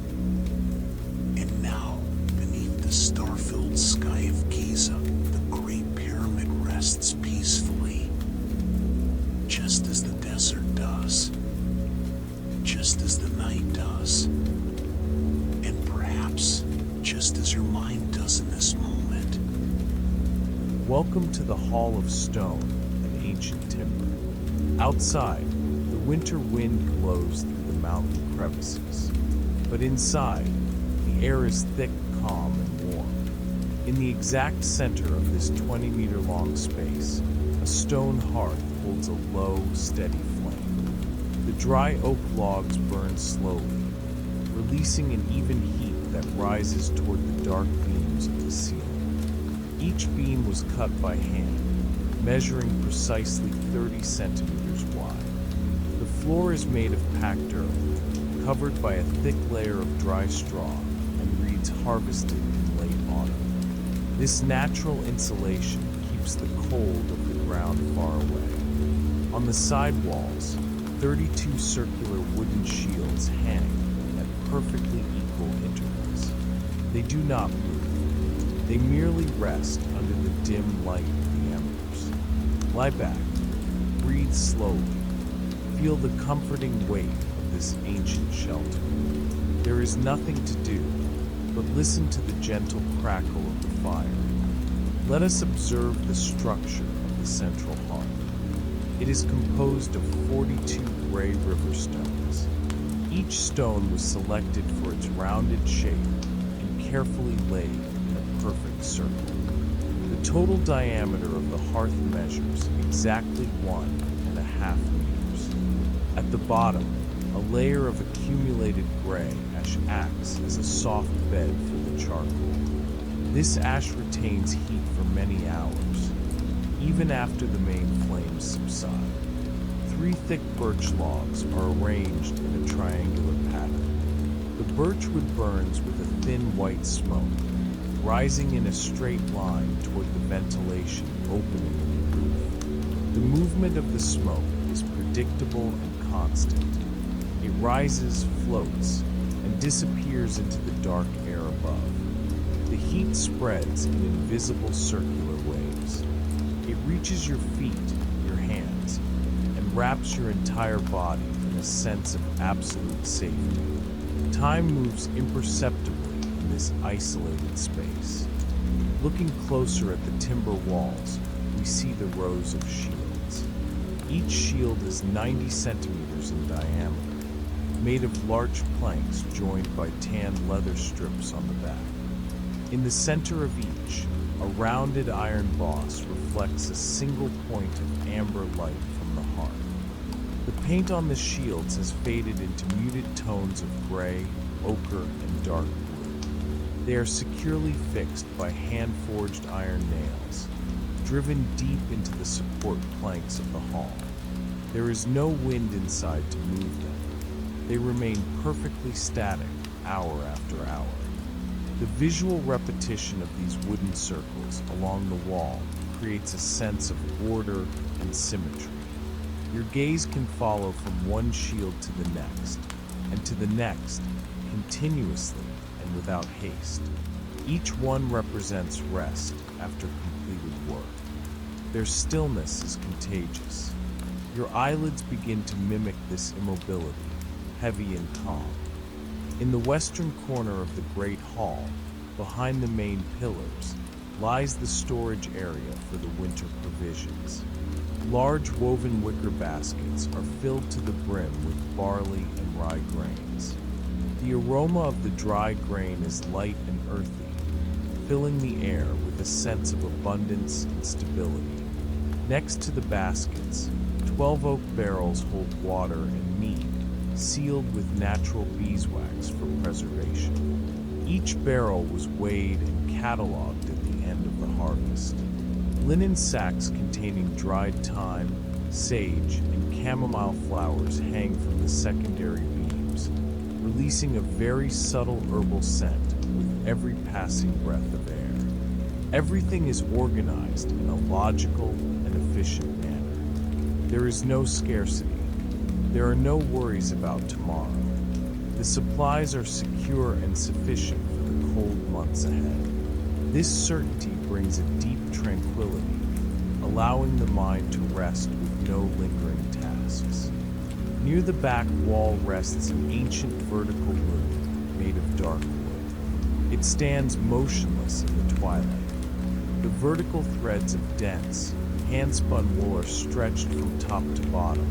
And now, beneath the star-filled sky of Giza, the Great Pyramid rests peacefully, just as the desert does, just as the night does, and perhaps just as your mind does in this moment. Welcome to the Hall of Stone and Ancient Timber. Outside, the winter wind blows through the mountain crevices, but inside, the air is thick, calm, and warm. In the exact center of this 20-meter-long space, a stone hearth holds a low, steady flame. The dry oak logs burn slowly, releasing an even heat that rises toward the dark beams of the ceiling. Each beam was cut by hand, measuring precisely 30 centimeters wide. The floor is made of packed earth, covered by a thick layer of dry straw and reeds harvested in late autumn. This natural insulation keeps the cold of the ground far away. On the side walls, 32 circular wooden shields hang at perfectly equal intervals. They do not move. They merely rest under the dim light of the embers. Lie back, breathe slowly, feel the comforting weight of this ancient shelter. There is nothing to do but listen to the gentle crackle of the fire. Let us observe the structure of the central hearth. It is composed of 42 gray river stones. Each stone was selected for its rounded shape and carefully laid in a perfect circle. The total diameter of the hearth measures exactly 1.5 meters. At the bottom, a layer of accumulated gray ash acts as a soft bed for the charcoal. This ash retains heat for many hours, even after the main flames subside. 3 thick birch logs are arranged in a triangular pattern. The birchwood burns with a thin white smoke, rising in a straight line toward the ventilation opening in the roof. The movement of the smoke is predictable and constant. It rises, floats, and disappears into the dark air above. The heat spreads in invisible circular waves. It reaches your feet, your hands, and wraps your entire body in a sense of absolute safety. Time moves imperceptibly in this isolated space. Looking closer at the timber walls, we see the rows of shields. Each shield is 90 centimeters in diameter, made of large planks joined by tanned leather strips on the back. In the center of each, a rounded iron boss reflects a single point of amber light from the hearth. The paint on the shields has faded into muted tones of gray, ochre, and dark blue. They are securely fixed by hand-forged iron nails, driven deep into the support planks of the hall. There is no wind inside to move them. They remain perfectly static, hour after hour. The visual repetition of these wooden circles along the wall creates a sense of order and symmetry. Your gaze can follow from one shield to the next, and to the next, continuously and without haste. Each one represents rest after completed work. Their stillness is contagious. Your eyelids begin to mimic this immobility, heavy and calm. In the western corner of the Great Hall, behind the main pillars, lies the storage area for the winter provisions. Large woven wicker baskets are filled to the brim with barley and rye grains. The aroma of the dry grain is light and earthy, filling the air with a sense of abundance and stability. Next to the baskets, 12 oak barrels hold water and mead, sealed with natural beeswax for preservation. Each barrel was weighed and cataloged at the end of the harvest. Linen sacks containing dried thyme, sage, and chamomile flowers hang from the secondary beams, releasing a very subtle herbal scent with every passing breath of air. Everything is organized in a logical and efficient manner. There is no scarcity. There are no worries about tomorrow. The supplies are secure and sufficient for the cold months ahead. This certainty brings a deep tranquility, allowing the mind to rest with no lingering tasks. Near the back wall rests an ancient vertical loom made of dark wood. It stands motionless in the twilight. The vertical threads of dense, hand-spun wool are stretched from top to bottom,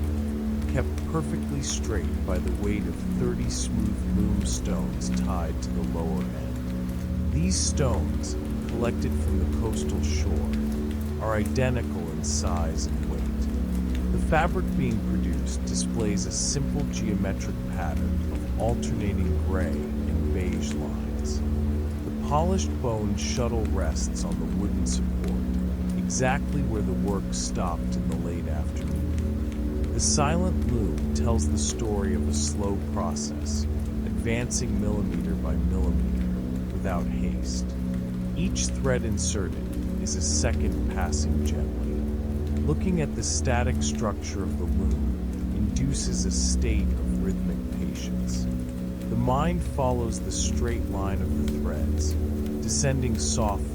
kept perfectly straight by the weight of 30 smooth loom stones tied to the lower end. These stones, collected from the coastal shore, are identical in size and weight. The fabric being produced displays a simple geometric pattern of alternating gray and beige lines. The polished bone shuttle rests on the wooden support, exactly where the work stopped in the late afternoon. The silent loom tells the story of a slow process, advancing millimeter by millimeter, without haste. Each thread inserted is a second passing gently. Looking at the static structure of the loom induces a state of rhythmic patience. The mind follows the straight line of the threads, descending softly,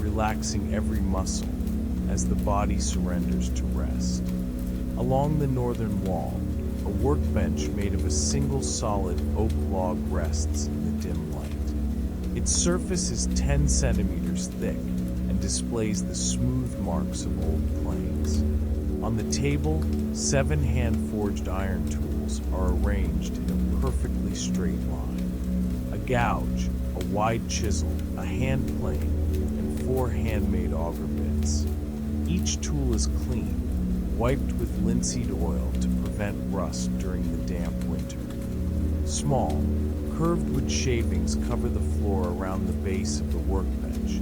relaxing every muscle as the body surrenders to rest. Along the northern wall, a workbench made of a single solid oak log rests in the dim light. Its surface is 10 centimeters thick and displays the smooth marks of old planes. On the table, 7 hand-forged iron tools are arranged in a perfectly straight line. A gouge, a wide chisel, a hand plane, and 4 handmade auger bits. Each tool is clean, wiped with linseed oil to prevent prevent rust during the damp winter. Small, curved wood shavings cover the floor around the base of the workbench,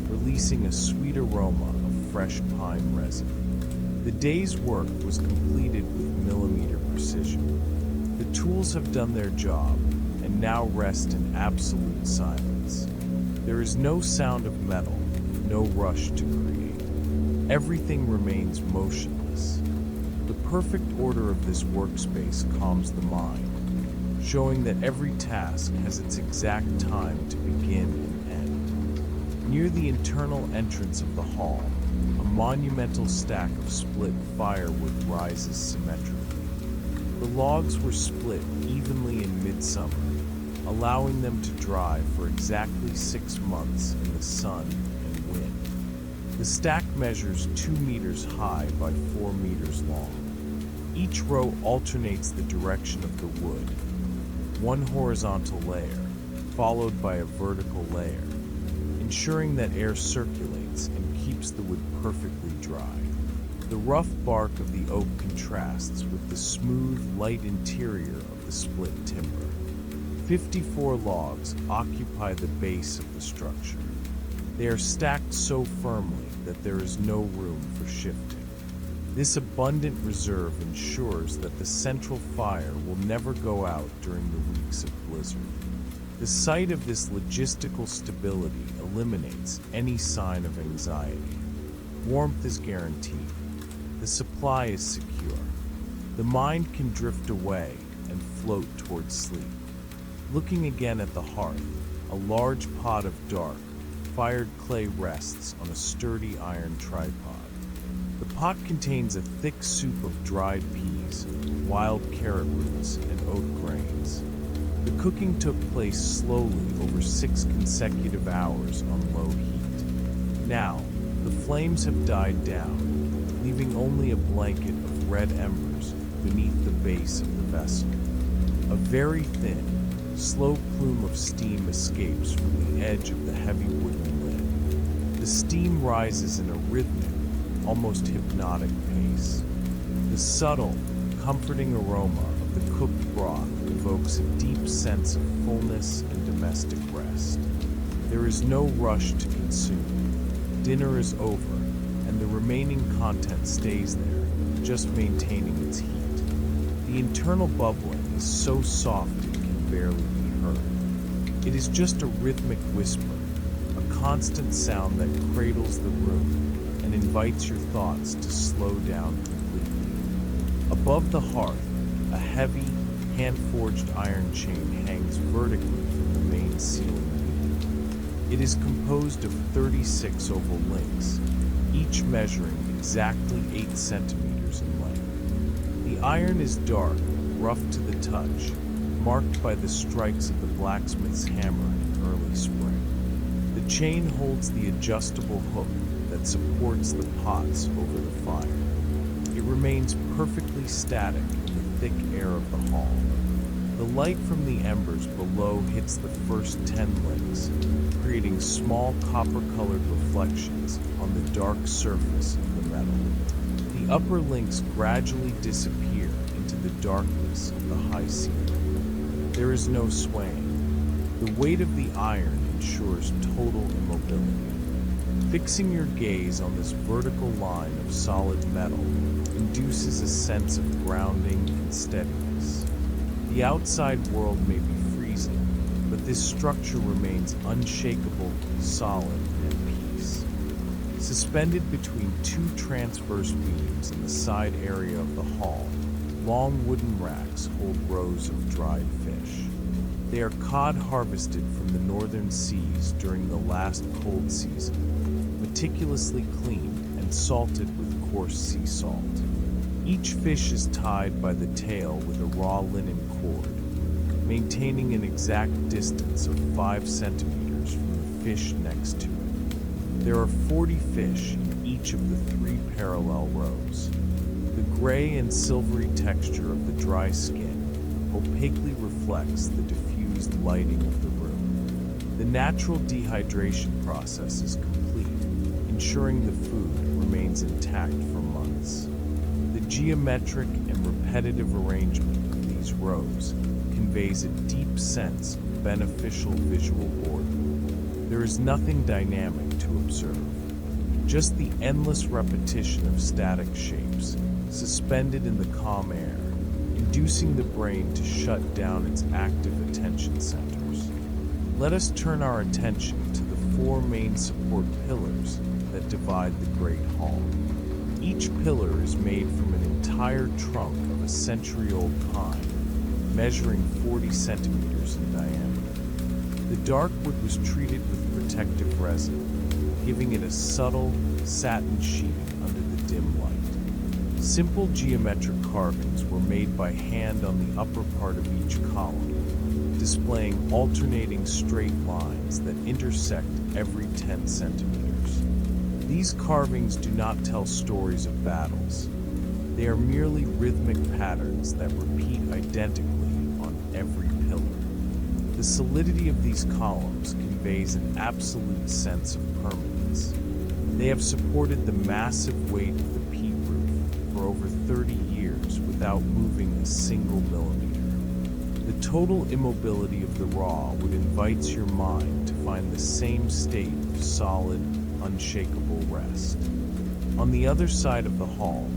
releasing a sweet aroma of fresh pine resin. The day's work was completed with millimeter precision. The tools have done their job and now rest in absolute silence. There is no sound of metal, no rush to create. Everything remains motionless. The perfect order of this workspace calms the mind, showing that every task has its exact time to begin and end. Near the internal entrance of the hall, a monumental stack of split firewood rises symmetrically. The logs were split evenly in midsummer, allowing them to dry for exactly 6 months in the sun and wind. The stack measures 2 meters high by 4 meters long. Each row alternates the direction of the wood, one horizontal layer, followed by a vertical layer, ensuring that air circulates and keeps the wood perfectly dry. The rough bark of the oak contrasts with the smooth, light interior of the split timber. 54 logs occupy the base of the structure. They are stacked so firmly that there is no room for shifting. This abundant reserve ensures that the central fire will never go out during the weeks of blizzard. The sight of this logistical stability eliminates any sign of anxiety. Warmth is guaranteed. The supply is secure. The mind can drift away and float towards sleep. Looking again at the hearth, a large pot of dark, fired clay rests on a sturdy iron tripod. The pot contains a thick soup of dried peas, wild carrot roots, and oat grains. The cooking took place slowly over 6 consecutive hours on low heat. Now, the flames have died down, leaving only a blanket of red embers beneath the base of the vessel. A very thin, slow plume of steam escapes from the edge of the heavy wooden lid. The steam rises in a rhythmic, almost hypnotic pace. The subtle, comforting aroma of the cooked broth evokes a deep sense of fullness and domestic rest. There is no rush to consume. Dinner is over, and the remaining content stays there, just maintaining its heat. The internal bubbling is so soft it can barely be heard. It is just a rhythmic whisper, a constant sound that cradles the room and invites your thoughts to slow down completely. Above the hearth, a heavy, hand-forged iron chain hangs vertically from the main ceiling beam. It is composed of 36 oval links, each measuring exactly 8 centimeters in length. The iron is dark, rough to the touch, marked by the strikes of the blacksmith's hammer in early spring. The chain holds the adjustable hook that supports the pots over the fire. It remains perfectly static in the thick air of the hall. The light from the embers below hits the first 10 links, creating small copper-colored reflections on the dark surface of the metal. The upper links gradually disappear into the darkness of the high ceiling. There is no swaying. The weight of the iron ensures total immobility. Fixing your gaze on this vertical line of solid metal induces a sense of grounding and steadiness. The outside world may be freezing, but this structure remains unshakable, solid, and at peace. Suspended between 2 transverse beams in the side area of the hall, long wooden racks hold rows of dried fish. They are cod harvested from the northern seas during the last cold season, meticulously cleaned and salted with coarse sea salt. Each fish is tied by the tail with a raw linen cord, maintaining an exact distance of 5 centimeters from the fish next to it. There are 40 fish in each of the 3 parallel rows. The gray and silvery texture of the dry skin opaquely reflects the diffused lighting of the room. The natural dehydration process is complete, ensuring the food remains intact for months. The geometric and repetitive arrangement of these rows conveys a deep sense of beneficial visual order. There is nothing dynamic to observe, just the endless repetition of static shapes suspended in the calm air, inducing the brain to shut down its active attention centers. Let us turn our attention to the four main support pillars that divide the Great Hall. Each pillar is made from an entire trunk of a century-old pine, measuring 40 centimeters in diameter. The dark wood was treated with protective resin, giving it a subtle, satin sheeting under the dim light. Simple geometric carvings were made by hand on the upper part of each column, displaying alternating straight lines that intersect every 10 centimeters. These carvings do not tell stories of battles. They are merely rhythmic patterns that repeat identically on every pillar. The solidity of these columns conveys an absolute sense of permanence. They have supported the massive weight of the peat roof for over 30 years without moving a single millimeter. The total immobility of the raw wood invites your mind to find the same state of solid, unshakable rest. On the other side of the hall,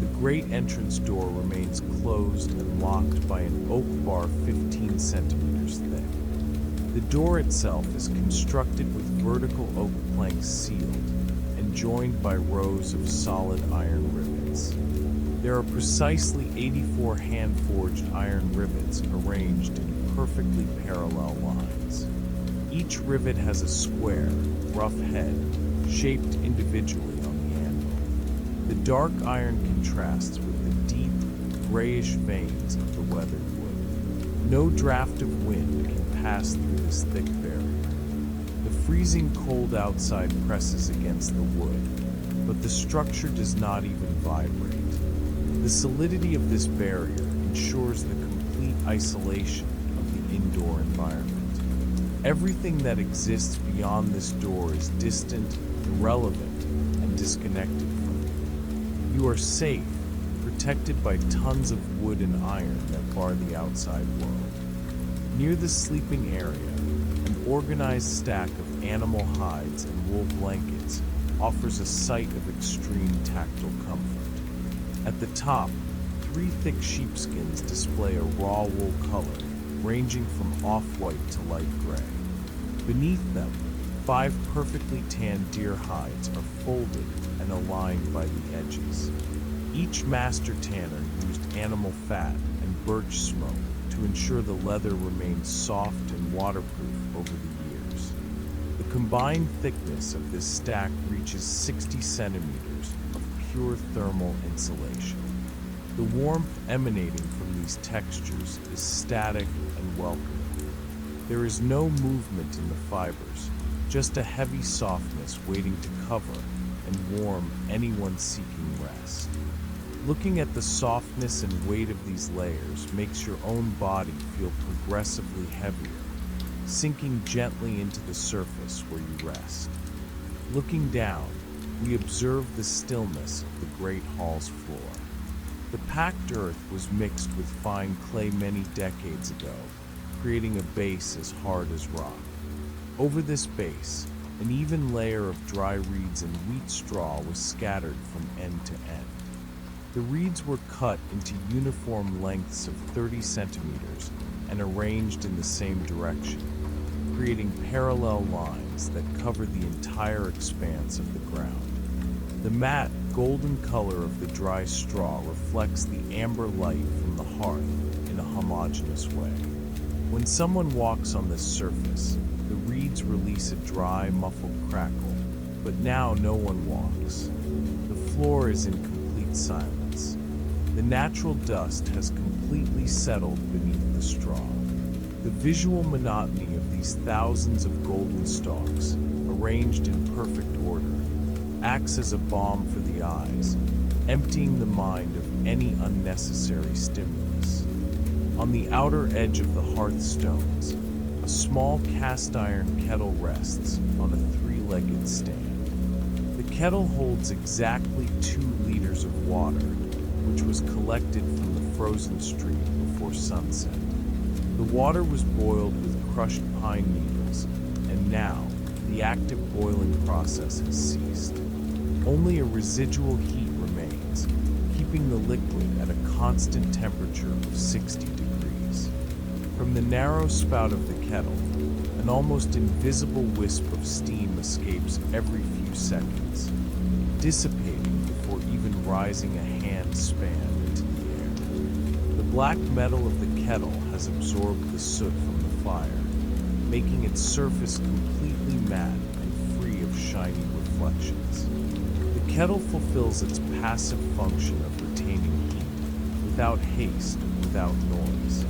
the great entrance door remains closed and locked by an oak bar 15 centimeters thick. The door itself is constructed with vertical oak planks sealed and joined by rows of solid iron rivets. There are precisely 84 hand-forged iron rivets arranged in perfectly parallel lines. Each rivet has a square, rough head, shaped individually on the anvil. The dark iron contrasts with the deep, grayish veins of the weathered wood. No draft of wind can pass through this thick barrier. The freezing cold outside presses against the wood, but the structure does not even vibrate. The solidity of this barrier ensures the complete isolation of the indoor environment. Everything that exists beyond this door is distant, irrelevant, and disconnected from you. You are safe, protected by tons of wood and iron that bar the outside world. Near the sleeping area, an organized stack of animal hides and wool blankets offers a sight of extreme tactile comfort. At the top, 3 thick sheepskins display a raw wool color, ranging from off-white to light gray. Beneath them, 5 perfectly tanned deer hides are folded and aligned by the edges. Each master tanner used animal fat and birch smoke to ensure the leather remains soft and waterproof over the years. The combined thickness of this stack reaches 60 centimeters of pure thermal insulation. The warmth emanating from these textures is static and welcoming. There is no movement in the fibers, just a heavy softness waiting to cover and warm anyone seeking rest. Looking at the softness and weight of these layers makes your own body feel progressively heavier, sinking gently into the surface where you rest. Looking down, we observe the stillness of the Great Hall's floor. The packed earth was mixed with fine clay many decades ago, creating a base as hard as rock. Over this base, an even layer of dry reeds and wheat straw was scattered from end to end. The reeds were cut into uniform lengths of 30 centimeters and arranged in the same direction, creating parallel lines that cover the entire expanse of the ground. The matte, golden color of the dry straw reflects the amber light from the hearth in a homogeneous way. When someone walks on this surface, the reeds release a dry, muffled crackle, but now no one walks. The floor is in complete silence. The natural dust has completely settled beneath the straw. The visual monotony of these thousands of golden stalks, arranged in perfect order, acts as a balm for the eyes, emptying the mind of any unnecessary stimulus. On the outer edge of the hearthstones, a small cast-iron kettle rests on a 3-legged stand. The kettle holds exactly 2 liters of water, which was collected from the frozen stream before sunset. The water was boiled with crushed pine needles, and now the active boiling process has ceased. Only a residual heat remains, keeping the liquid at a constant temperature of 60 degrees. From the narrow spout of the kettle, an almost invisible wisp of steam escapes every few seconds, dissipating before even rising a hand span into the air. The black metal of the kettle has absorbed the soot from the fire, making its surface completely matte and free of shiny reflections. The kettle fulfills its passive function of retaining heat, without haste, without noise.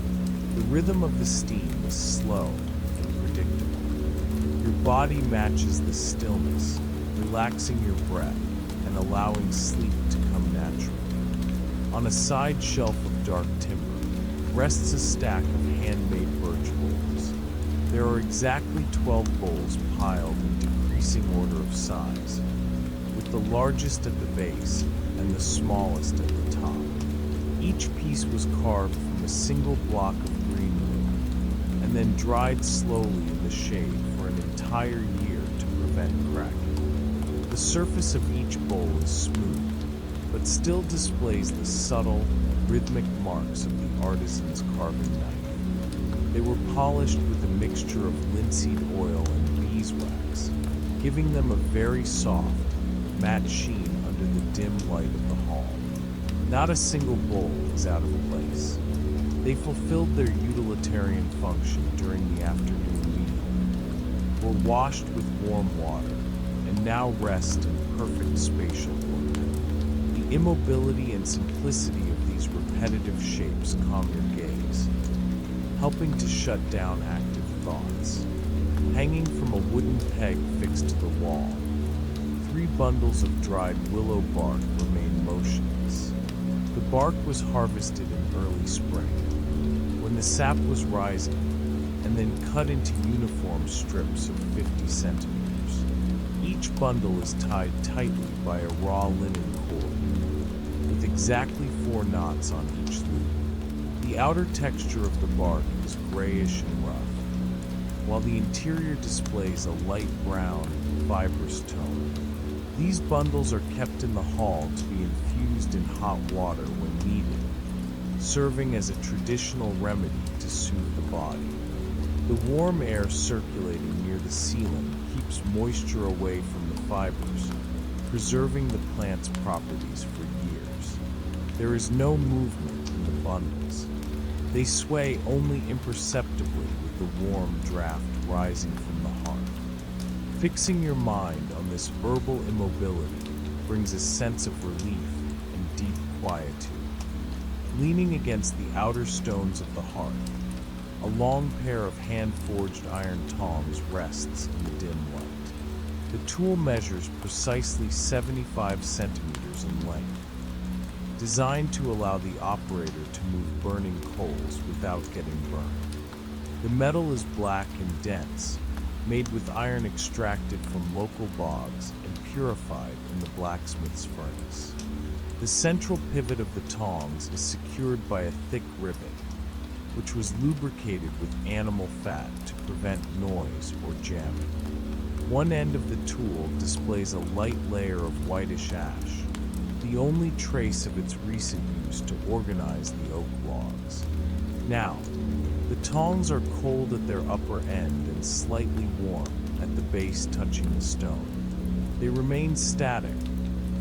The rhythm of the steam is slow and predictable. Your body matches the stillness, relaxing your breath and allowing sleep to come naturally. On a side shelf of dark timber rests a stack of handmade birch bowls. There are exactly 12 bowls piled in decreasing order of size, with the largest at the base and the smallest at the top. Each piece was carved from a single block of green wood, and then dried slowly in the shade for an entire year to prevent cracking. The surface of each bowl is smooth, but still displays the subtle, rhythmic marks of the artisan's carving knife. They were polished with a mixture of linseed oil and beeswax, giving them a very soft, matte sheen under the dim light of the hall. Not a single bowl is out of place. They fulfilled their utilitarian function during the afternoon meal, were washed with warm water, and now rest in perfect spatial order. The immobility and simplicity of these repetitive shapes calm your gaze, helping to shut down active thoughts. Hanging from a wooden peg fixed to the wall, 3 bundles of dried willow bark remain motionless. The bark was harvested in early spring, when the sap was rising, and then cut into uniform strips of 50 centimeters. Each bundle is tied tightly by a raw linen cord, with exactly 4 knots on each loop. The outer texture of the bark is grayish and rough, while the interior displays a light brown, fibrous tone. These bundles are kept in the hall to be infused in hot water when needed, serving as a traditional remedy to soothe the body. The warm air circulating near the ceiling keeps moisture away from the fibers, preserving the plant's properties for years. There is no movement in the bundles. They sway only imperceptibly with the warm draft rising from the hearth. Fixing your mind on this herbal immobility brings a sense of relief and deep quietude. Leaning against the outer stones of the hearth, a long pair of hand-forged iron tongs rests in the dim light. The tool measures precisely 75 centimeters in length, designed to allow the operator to move burning coals without getting burned. The metal is black and dense, made with iron extracted from local bogs and purified in the blacksmith's furnace. The central pivot of the tongs is secured by a thick rivet, which was lubricated with animal fat to prevent noise or jamming. One end of the tool displays a light layer of whitish ash, the only trace of its recent use to organize the oak logs. Now, the tongs are cold at their upper end and slightly warm at the base touching the stone. They remain static,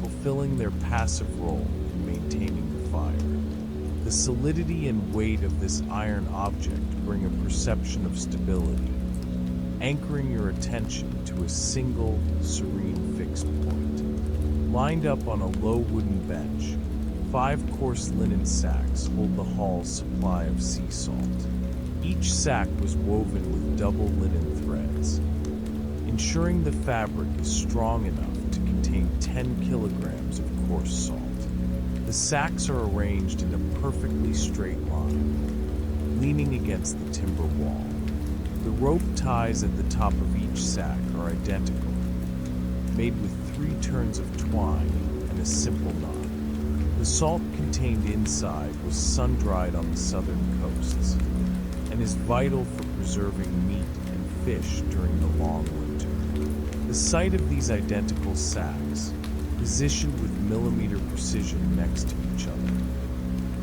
fulfilling their passive role in maintaining the fire. The solidity and weight of this iron object bring a perception of stability, anchoring your attention to a single, serene fixed point. Lined up on a low wooden bench, 5 coarse linen sacks hold the hall's supply of sea salt. Each sack was woven with double linen threads, ensuring the fabric is strong enough to contain 10 kilograms of coarse salt. The sacks are arranged in a perfectly straight line, leaning against the timber wall. The rope ties at the top of each sack are identical, made with 3 turns of twine and a simple knot. The salt contained inside was sun-dried on the southern coasts and is vital for preserving meat and fish during the long winter. The sight of these identical sacks, positioned with millimeter precision next to each other,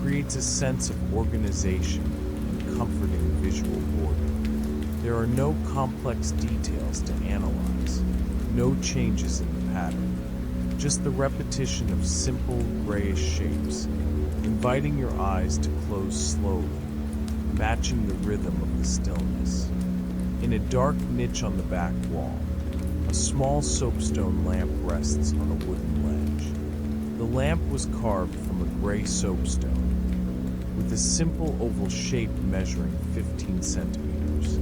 creates a sense of organization and comforting visual boredom. There are no complex details to analyze, no changes in the pattern, just the repetition of simple grayish shapes, inviting your eyes to close slowly, matching the rhythm of the stillness. In a dark niche on the back wall, a small soapstone lamp rests on a wooden ledge. The lamp was carved from a gray soapstone, with a simple oval shape measuring 15 centimeters.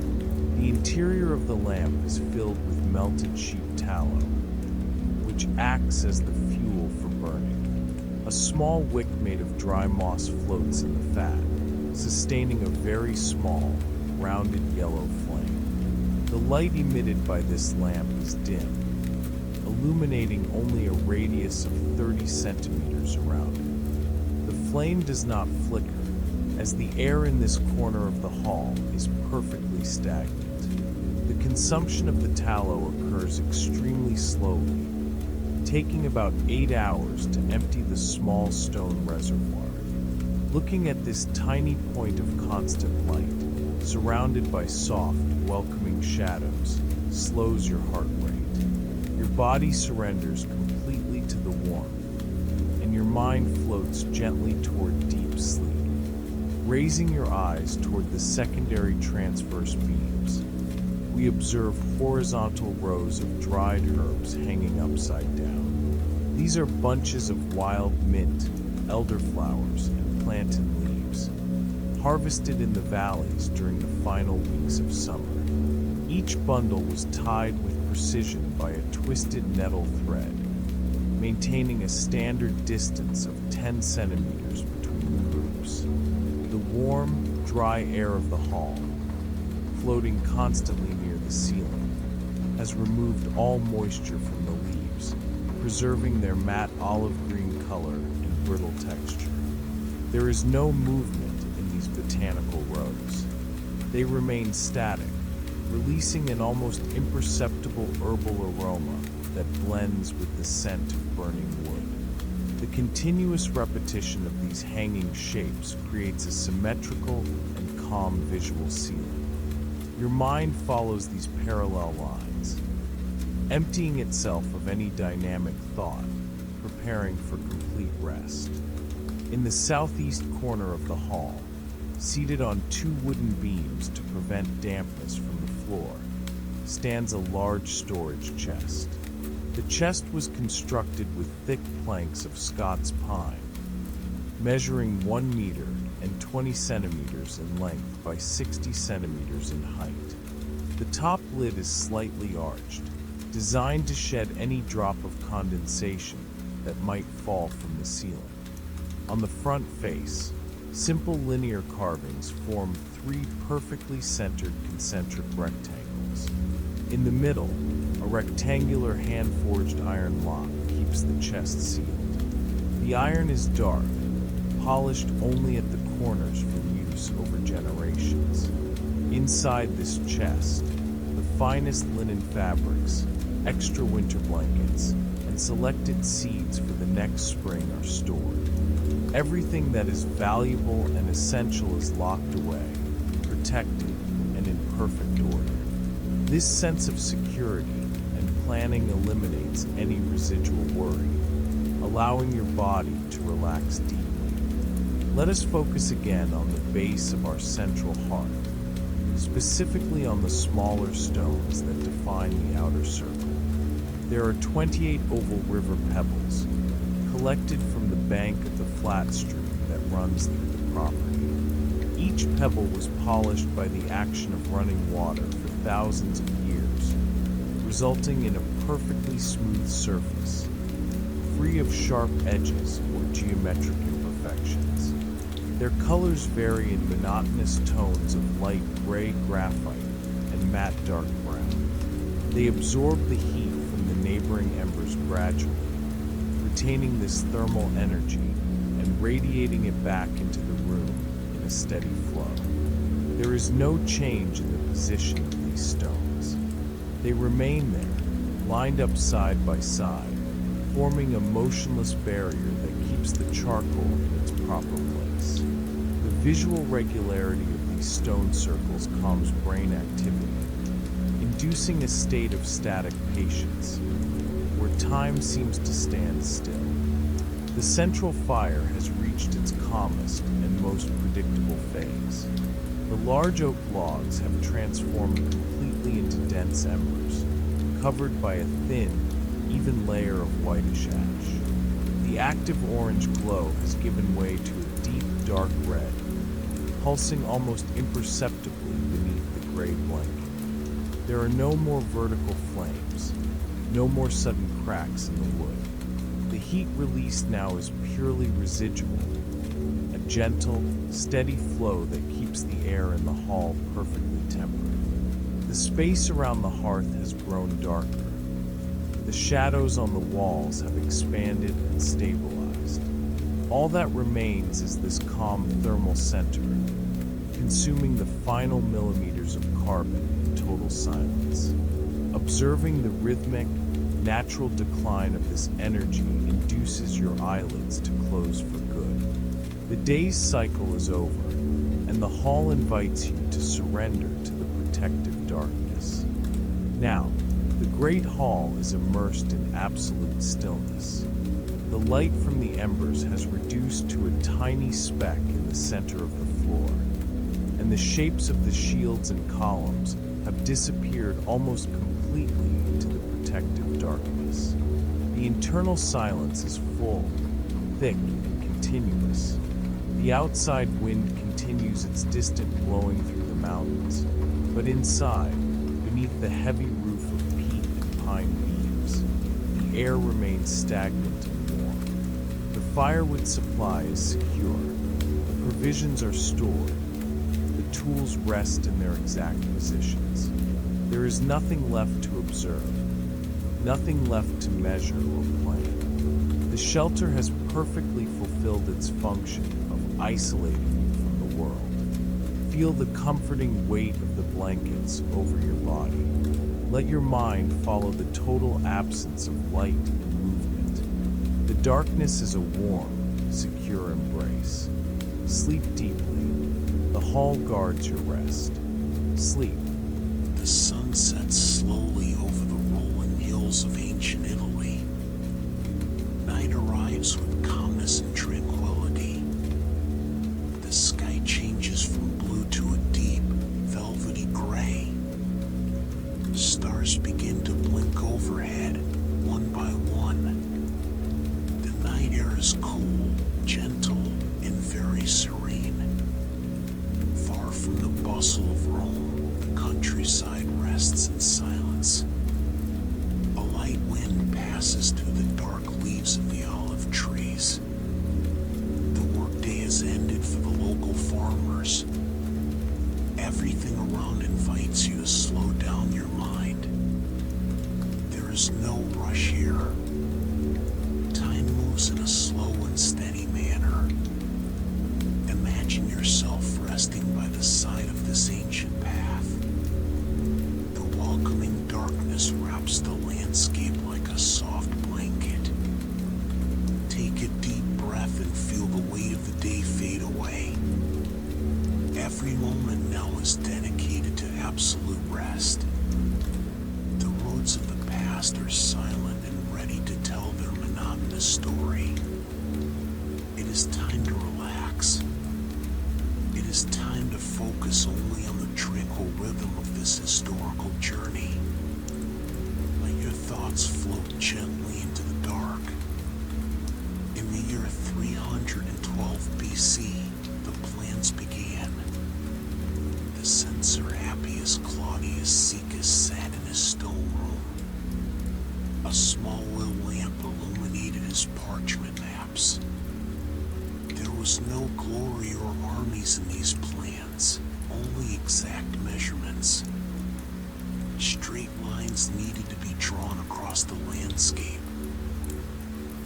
The interior of the lamp is filled with melted sheep tallow, which acts as the fuel for burning. A small wick made of dry moss floats in the fat, sustaining a very small, rounded yellow flame. The light emitted by this lamp is dim, illuminating only a radius of 30 centimeters around it. The flame does not flicker, as the air in this corner of the hall is perfectly stagnant. The consumption of the tallow occurs extremely slowly, taking about 8 hours to empty the small stone reservoir. Looking at this tiny point of constant light, surrounded by soft, welcoming shadows, slows your heart rate. Your body surrenders completely to the warmth, and your mind floats gently toward deep sleep. Raising your eyes toward the secondary transverse beams, we observe horizontal rows of dried herbs hanging upside down. These are bunches of wild mint, elderflowers, and plantain leaves, harvested in the valleys during the final weeks of summer. Each bundle was tied with precision by a twisted nettle thread, maintaining a standard distance of 10 centimeters between the groups. The warm, dry air of the hall, floating constantly near the ceiling, has removed all moisture from the leaves, preserving their matte olive green color and brittle texture. There is no movement in these botanical rows. They remain static, releasing an almost imperceptible herbal aroma that blends with the scent of burning wood. The continuous repetition of these hanging shapes creates a symmetrical and calm visual ceiling. Your mind follows these parallel lines, emptying itself of any dynamic thought, preparing for complete rest. In the southeast corner of the hall, seated on 2 wooden beams to prevent dampness from the floor, stands a large storage chest. The chest was constructed with thick planks of Scots pine, measuring 1 meter and 20 centimeters in length by 60 centimeters in height. The top lid is slightly arched, designed to shed any drop of condensation that might fall from the ceiling. On the front face, simple linear carvings form 3 perfectly centered concentric rectangles. In the middle, a rectangular hand-forged iron lock keeps the chest sealed. The iron is dark, polished only at the corners from use over generations. Inside this chest, the finest linen fabrics, extra winter blankets, and selected seeds for the next spring are stored. Everything that is valuable and essential is locked away, protected, and in perfect order. This sense of security and planning eliminates any residual worry, allowing your body to relax deeply. Let us focus again on the base of our central heart, specifically on the smaller stones that define the outer circle. There are 28 oval river pebbles, collected from the bank of the flat stream that runs through the property. Each pebble was polished by the action of running water for thousands of years, resulting in a perfectly smooth surface, free of sharp edges or geometric imperfections. Their colors vary in monotonous tones of light gray graphite and matte dark brown. They absorb the heat from the neighboring embers gradually, retaining this thermal energy and radiating it back into the room in a steady flow. There is no change in the position of these stones. They remain there, lined up side by side, forming a motionless barrier that keeps the charcoal in its proper place. The visual regularity of these stone circles calms brain activity, inducing a state of static patience, where time seems to stand still. The central fire has reached its calmest and most predictable phase. The large oak logs have transformed completely into dense embers, covered by a thin, even layer of whitish ash. The active orange glow has given way to a deep, dark red, pulsing almost imperceptibly beneath the gray blanket. There are no more vertical flames, no more sudden cracks in the wood. The heat released now is purely residual, a gentle, steady flow that keeps the air in the hall perfectly tempered. The space around the hearth has grown darker. The shadows on the walls have expanded and stabilized. All that remains is this calm thermal center, consuming the final millimeters of carbon in total silence. Observing the rhythmic, natural decline of this energy induces your eyelids to close for good. The day's cycle is over, and the hall invites you to surrender to the protective darkness. Now, the Great Hall is immersed in absolute stillness. The light from the embers has reduced to a tiny speck in the center of the floor, and the shapes of the shields and columns have disappeared almost completely into the protective darkness. The internal silence is full, thick, and continuous. The outside wind continues its distant blowing through the mountains, but inside, beneath the heavy roof of peat and pine beams, the air remains stagnant and warm. The firewood supply is secure, the provisions are stored, the tools rest in their exact positions. There is nothing left to observe, nothing left to measure or plan. The shelter has perfectly fulfilled its function of isolating you from the world. Feel the comforting weight of the blankets over your body. Let your mind follow the total absence of light and movement. The darkness is a warm, secure embrace. Sleep deeply. The hall guards your rest. Sleep. The sun sets slowly over the rolling hills of ancient Italy. Night arrives with calmness and tranquility. The sky changes from blue to a deep, velvety gray. Stars begin to blink overhead, one by one. The night air is cool, gentle, and very serene. Far from the bustle of Rome, the countryside rests in silence. A light wind passes through the dark leaves of the olive trees. The workday has ended for the local farmers. Everything around invites you to slow down your mind. There is no rush here. Time moves in a slow and steady manner. Imagine yourself resting by the side of this ancient path. The welcoming darkness wraps the landscape like a soft blanket. Take a deep breath and feel the weight of the day fade away. Every moment now is dedicated to absolute rest. The roads of the past are silent and ready to tell their monotonous story. It is time to relax. It is time to focus only on the tranquil rhythm of this historical journey. Let your thoughts float gently into the dark. In the year 312 BC, the plans began. The censor Appius Claudius Caecus sat in his stone room. A small oil lamp illuminated his parchment maps. There was no glory or armies in these plans, only exact measurements. Straight lines needed to be drawn across the landscape.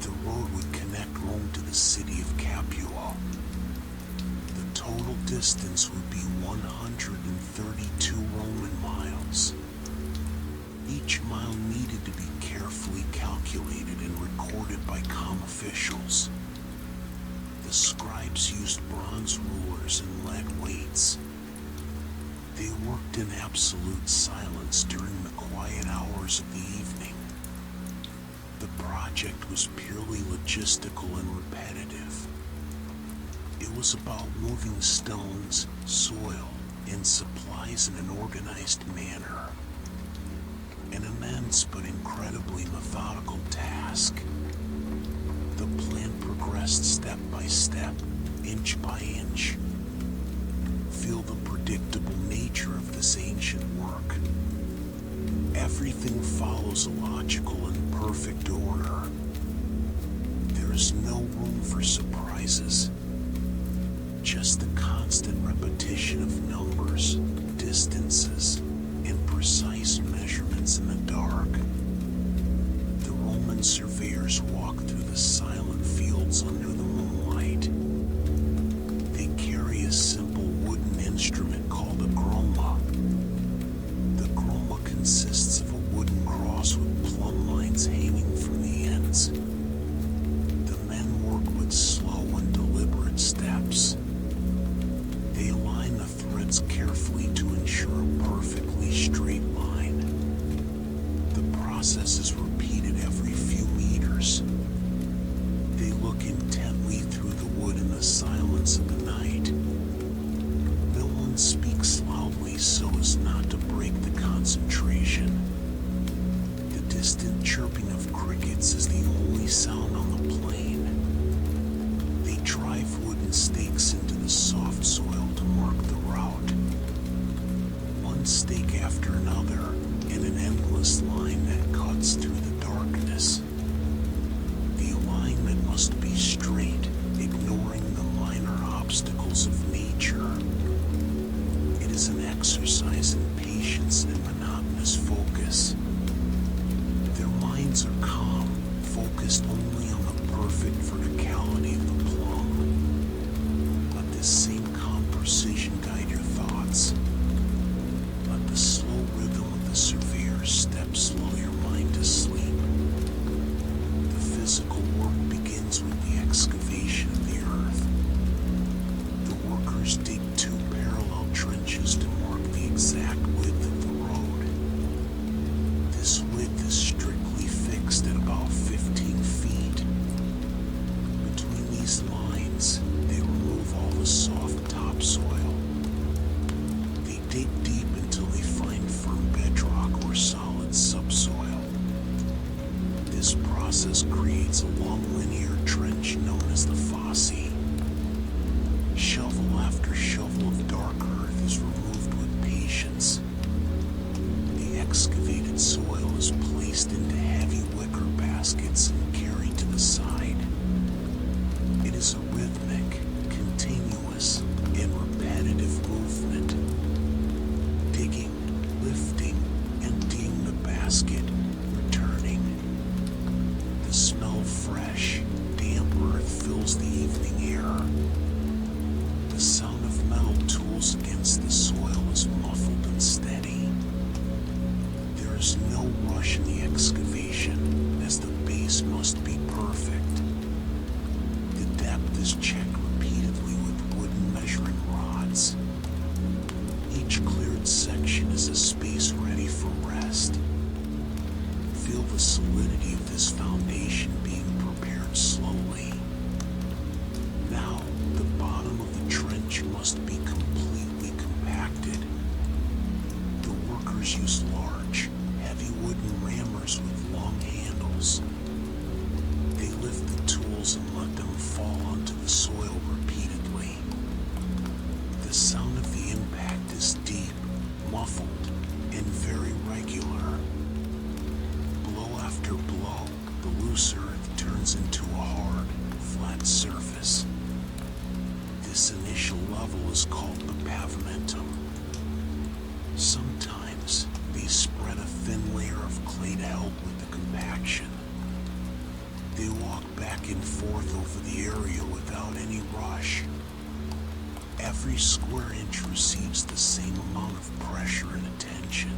The road would connect Rome to the city of Capuan. distance would be 132 Roman miles. Each mile needed to be carefully calculated and recorded by com officials. The scribes used bronze rulers and lead weights. They worked in absolute silence during the quiet hours of the evening. The project was purely logistical and repetitive. It was about moving stones, soil, and supplies in an organized manner. An immense but incredibly methodical task. The plan progressed step by step, inch by inch. Feel the predictable nature of this ancient work. Everything follows a logical and perfect order. There is no room for surprises. Just the constant repetition of numbers, distances, and precise measurements in the dark. The Roman surveyors walk through the silent fields under the moonlight. They carry a simple wooden instrument called a groma. The groma consists of a wooden cross with plumb lines hanging from the ends. The men work with slow and deliberate steps. They align the threads carefully to ensure a perfectly straight line. The process is repeated every few meters. They look intently through the wood in the silence of the night. No one speaks loudly so as not to break the concentration. The distant chirping of crickets is the only sound on the plain. They drive wooden stakes into the soft soil to mark the route. One stake after another in an endless line that cuts through the darkness. The alignment must be straight, ignoring the minor obstacles of nature. It is an exercise in patience and monotonous focus. Their minds are calm, focused only on the perfect verticality of the plumb. Let this same calm precision guide your thoughts. Let the slow rhythm of the surveyor's steps slow your mind to sleep. The physical work begins with the excavation of the earth. The workers dig 2 parallel trenches to mark the exact width of the road. This width is strictly fixed at about 15 feet. Between these lines, they remove all the soft topsoil. They dig deep until they find firm bedrock or solid subsoil. This process creates a long linear trench known as the fosse. Shovel after shovel of dark earth is removed with patience. The excavated soil is placed into heavy wicker baskets and carried to the side. It is a rhythmic, continuous, and repetitive movement. Digging, lifting, emptying the basket, returning. The smell of fresh, damp earth fills the evening air. The sound of metal tools against the soil is muffled and steady. There is no rush in the excavation, as the base must be perfect. The depth is checked repeatedly with wooden measuring rods. Each cleared section is a space ready for rest. Feel the solidity of this foundation being prepared slowly. Now, the bottom of the trench must be completely compacted. The workers use large, heavy wooden rammers with long handles. They lift the tools and let them fall onto the soil repeatedly. The sound of the impact is deep, muffled, and very regular. Blow after blow, the loose earth turns into a hard, flat surface. This initial level is called the pavimentum. Sometimes they spread a thin layer of clay to help with the compaction. They walk back and forth over the area without any rush. Every square inch receives the same amount of pressure and attention.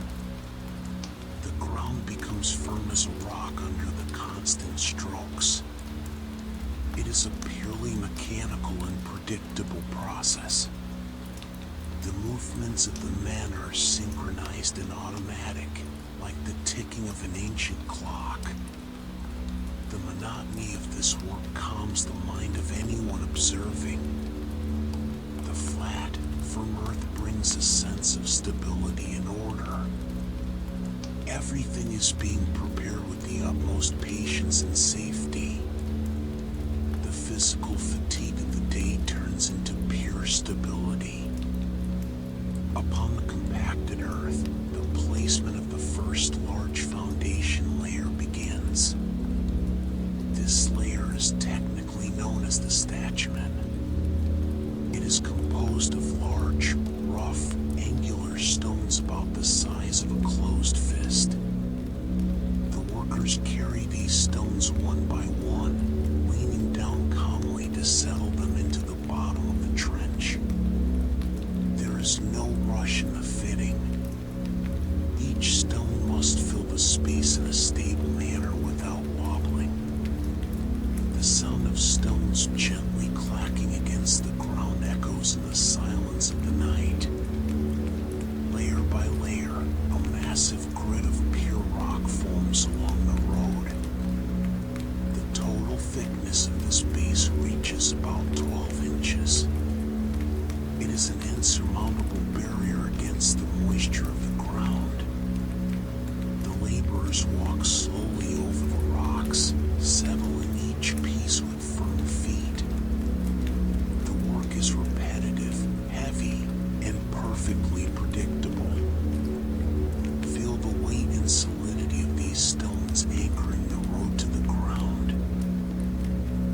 The ground becomes firm as a rock under the constant strokes. It is a purely mechanical and predictable process. The movements of the men are synchronized and automatic, like the ticking of an ancient clock. The monotony of this work calms the mind of anyone observing. The flat, firm earth brings a sense of stability and order. Everything is being prepared with the utmost patience and safety. The physical fatigue of the day turns into pure stability. Upon the compacted earth, the placement of the first large foundation layer begins. This layer is technically known as the statumen. It is composed of large, rough, angular stones about the size of a closed fist. The workers carry these stones one by one, leaning down calmly to settle them into the bottom of the trench. There is no rush in the fitting. Each stone must fill the space in a stable manner without wobbling. The sound of stones gently clacking against the ground echoes in the silence of the night. Layer by layer, a massive grid of pure rock forms along the road. The total thickness of this base reaches about 12 inches. It is an insurmountable barrier against the moisture of the ground. The laborers walk slowly over the rocks, settling each piece with firm feet. The work is repetitive, heavy, and perfectly predictable. Feel the weight and solidity of these stones anchoring the road to the ground.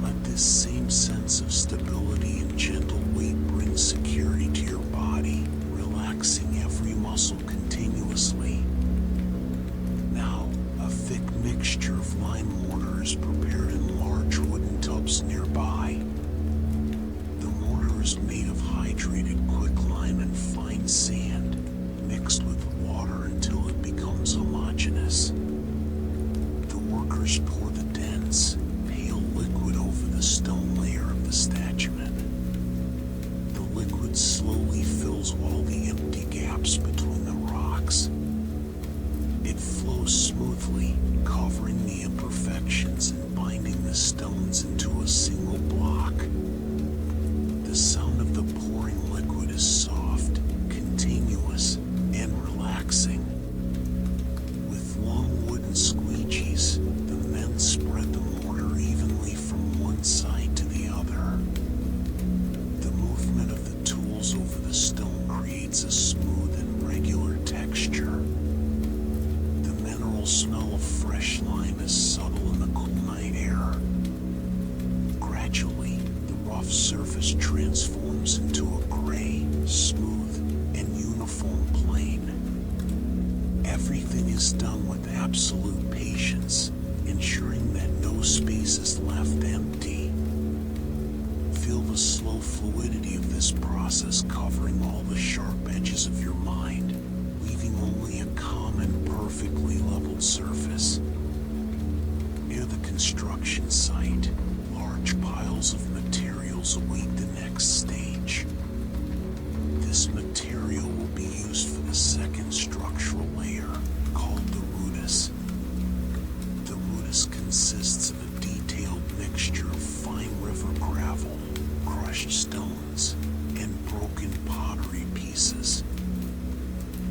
Let this same sense of stability and gentle weight bring security to your body, relaxing every muscle continuously. Now, a thick mixture of lime mortar is prepared in large wooden tubs nearby. The mortar is made of hydrated quicklime and fine sand, mixed with water until it becomes homogeneous. The workers pour the dense, pale liquid over the stone layer of the statumen. The liquid slowly fills all the empty gaps between the rocks. It flows smoothly, covering the imperfections and binding the stones into a single block. The sound of the pouring liquid is soft, continuous, and relaxing. With long wooden squeegees, the men spread the mortar evenly from one side to the other. The movement of the tools over the stone creates a smooth and regular texture. The mineral smell of fresh lime is subtle in the cool night air. Gradually, the rough surface transforms into a gray, smooth, and uniform plane. Everything is done with absolute patience, ensuring that no space is left empty. Feel the slow fluidity of this process covering all the sharp edges of your mind, leaving only a calm and perfectly leveled surface. Near the construction site, large piles of materials await the next stage. This material will be used for the second structural layer, called the rudis. The rudis consists of a detailed mixture of fine river gravel, crushed stones, and broken pottery pieces.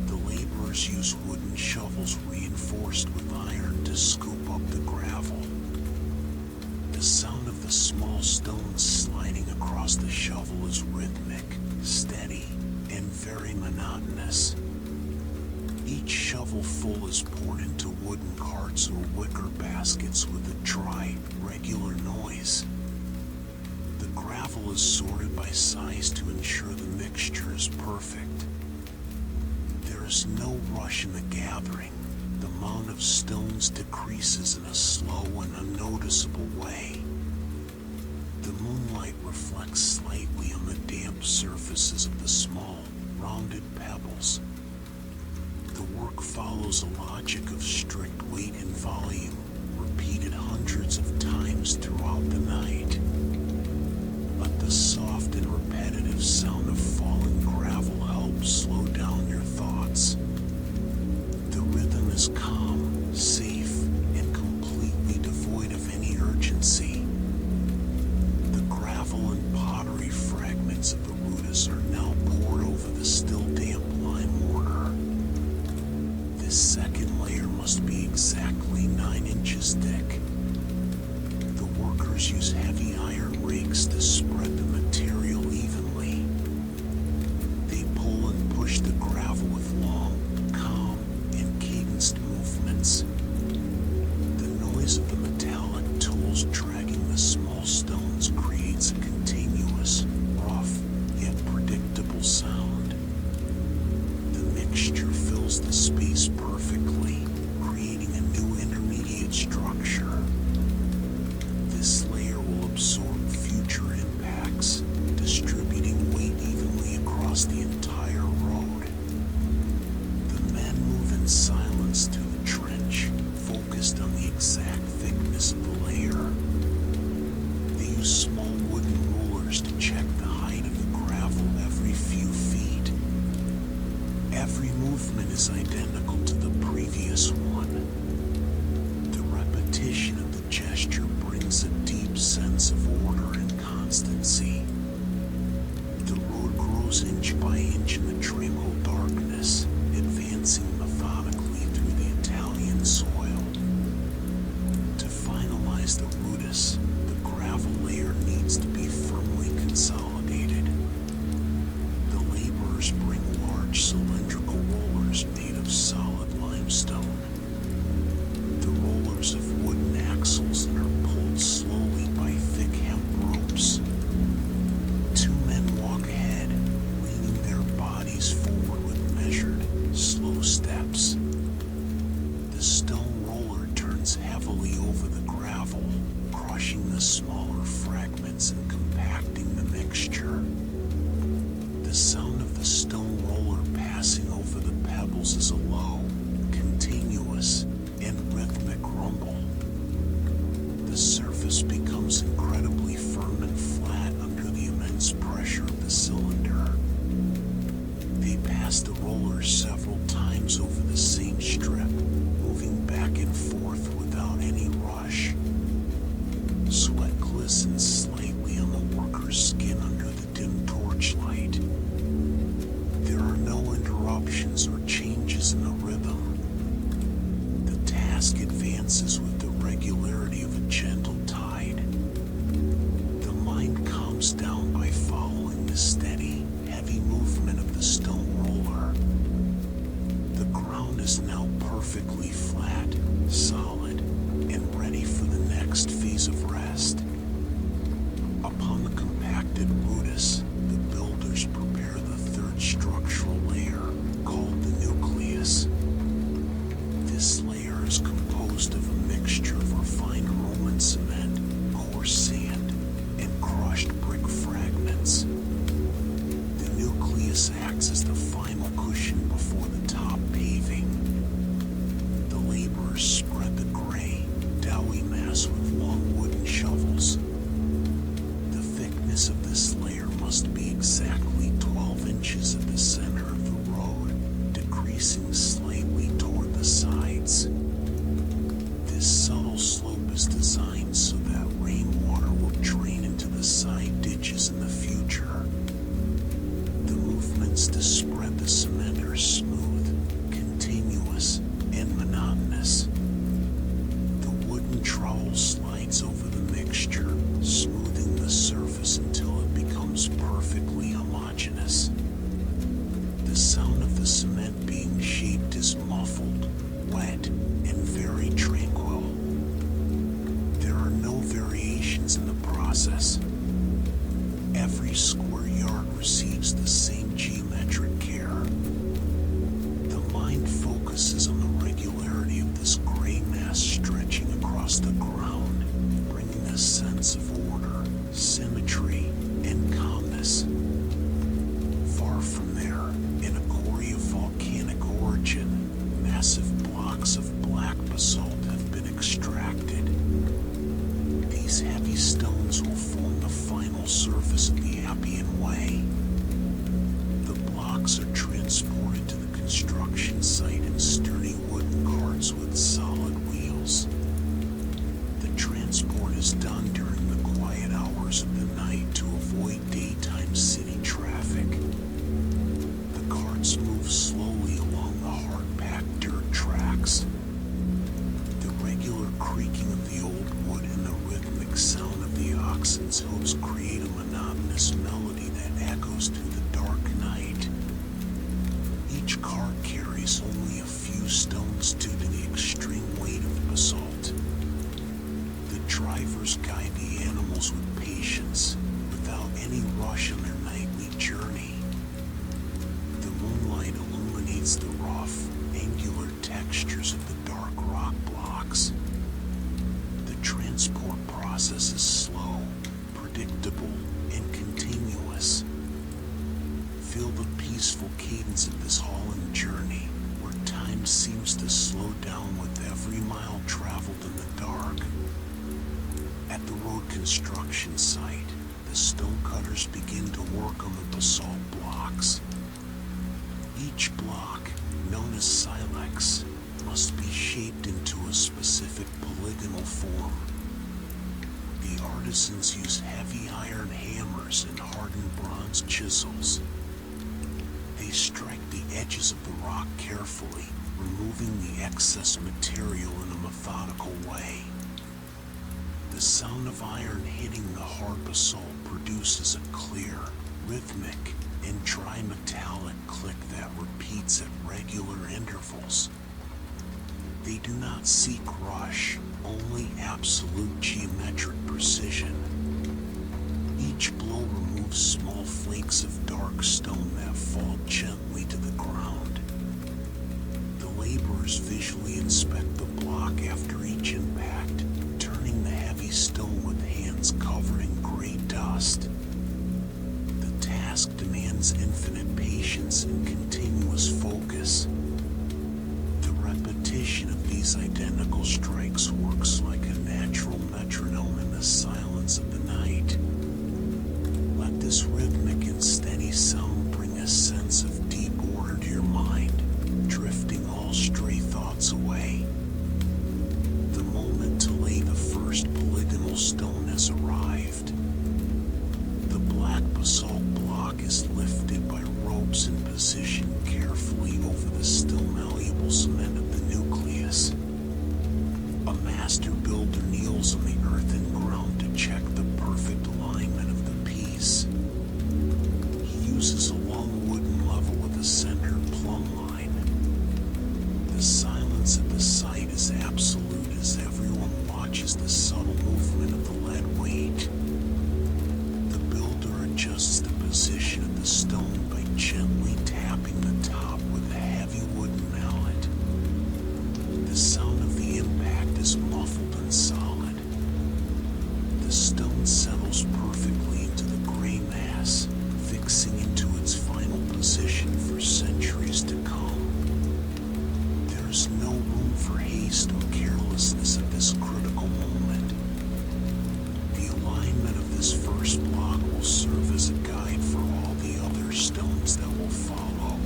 The laborers use wooden shovels reinforced with iron to scoop up the gravel. The sound of the small stones sliding across the shovel is rhythmic, steady, and very monotonous. Each shovelful is poured into wooden carts or wicker baskets with a dry, regular noise. The gravel is sorted by size to ensure the mixture is perfect. There is no rush in the gathering. The amount of stones decreases in a slow and unnoticeable way. The moonlight sunlight reflects slightly on the damp surfaces of the small, rounded pebbles. The work follows a logic of strict weight and volume, repeated hundreds of times throughout the night. But the soft and repetitive sound of falling gravel helps slow down your thoughts. The rhythm is calm, safe, and completely devoid of any urgency. The gravel and pottery fragments of the rudis are now poured over the still damp lime mortar. This second layer must be exactly 9 inches thick. The workers use heavy iron rakes to spread the material evenly. They pull and push the gravel with long, calm, and cadenced movements. The noise of the metallic tools dragging the small stones creates a continuous, rough, yet predictable sound. The mixture fills the space perfectly, creating a new intermediate structure. This layer will absorb future impacts, distributing weight evenly across the entire road. The men move in silence through the trench, focused on the exact thickness of the layer. They use small wooden rulers to check the height of the gravel every few feet. Every movement is identical to the previous one. The repetition of the gesture brings a deep sense of order and constancy. The road grows inch by inch in the tranquil darkness, advancing methodically through the Italian soil. To finalize the rudis, the gravel layer needs to be firmly consolidated. The laborers bring large cylindrical rollers made of solid limestone. The rollers have wooden axles and are pulled slowly by thick hemp ropes. 2 men walk ahead, leaning their bodies forward with measured, slow steps. The stone roller turns heavily over the gravel, crushing the smaller fragments and compacting the mixture. The sound of the stone roller passing over the pebbles is a low, continuous, and rhythmic rumble. The surface becomes incredibly firm and flat under the immense pressure of the cylinder. They pass the roller several times over the same strip, moving back and forth without any rush. Sweat glistens slightly on the worker's skin under the dim torchlight. There are no interruptions or changes in the rhythm. The task advances with the regularity of a gentle tide. The mind calms down by following the steady, heavy movement of the stone roller. The ground is now perfectly flat, solid, and ready for the next phase of rest. Upon the compacted rudis, the builders prepare the third structural layer, called the nucleus. This layer is composed of a mixture of refined Roman cement, coarse sand, and crushed brick fragments. The nucleus acts as the final cushion before the top paving. The laborers spread the gray, doughy mass with long wooden shovels. The thickness of this layer must be exactly 12 inches at the center of the road, decreasing slightly toward the sides. This subtle slope is designed so that rainwater will drain into the side ditches in the future. The movements to spread the cement are smooth, continuous, and monotonous. The wooden trowel slides over the mixture, smoothing the surface until it becomes perfectly homogeneous. The sound of the cement being shaped is muffled, wet, and very tranquil. There are no variations in the process. Every square yard receives the same geometric care. The mind focuses on the regularity of this gray mass stretching across the ground, bringing a sense of order, symmetry, construction site in sturdy wooden carts with solid wheels. The transport is done during the quiet hours of the night to avoid daytime city traffic. The carts move slowly along the hard-packed dirt tracks. The regular creaking of the old wood and the rhythmic sound of the oxen's hooves create a monotonous melody that echoes through the dark night. Each cart carries only a few stones due to the extreme weight of basalt. The drivers guide the animals with patience, without any rush on their nightly journey. The moonlight illuminates the rough, angular textures of the dark rock blocks. The transport process is slow, predictable, and continuous. Feel the peaceful cadence of this hauling journey, where time seems to slow down with every mile traveled in the dark. At the road construction site, the stonecutters begin to work on the basalt blocks. Each block, known as silex, must be shaped into a specific polygonal form. The artisans use heavy iron hammers and hardened bronze chisels. They strike the edges of the rock carefully, removing the excess material in a methodical way. The sound of iron hitting the hard basalt produces a clear, rhythmic, and dry metallic click that repeats at regular intervals. They do not seek rush, only absolute geometric precision. Each blow removes small flakes of dark stone that fall gently to the ground. The laborers visually inspect the block after each impact, turning the heavy stone with hands covered in gray dust. The task demands infinite patience and continuous focus. The repetition of these identical strikes works like a natural metronome in the silence of the night. Let this rhythmic and steady sound bring a sense of deep order to your mind, drifting all stray thoughts away. The moment to lay the first polygonal stone has arrived. The black basalt block is lifted by ropes and positioned carefully over the still malleable cement of the nucleus. A master builder kneels on the earthen ground to check the perfect alignment of the piece. He uses a long wooden level with a centered plumb line. The silence at the site is absolute as everyone watches the subtle movement of the lead weight. The builder adjusts the position of the stone by gently tapping the top with a heavy wooden mallet. The sound of the impact is muffled and solid. The stone settles perfectly into the gray mass, fixing into its final position for centuries to come. There is no room for haste or carelessness at this critical moment. The alignment of this first block will serve as a guide for all the other stones that will follow.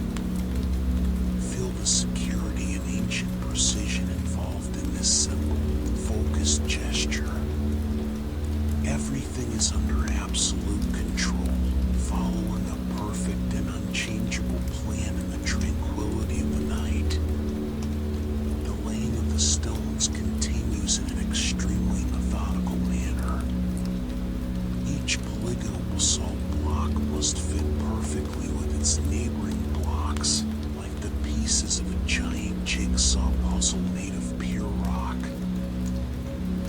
Feel the security and ancient precision involved in this simple, focused gesture. Everything is under absolute control, following a perfect and unchangeable plan in the tranquility of the night. The laying of the stones continues in an extremely methodical manner. Each polygonal basalt block must fit perfectly with its neighboring blocks, like the pieces of a giant jigsaw puzzle made of pure rock.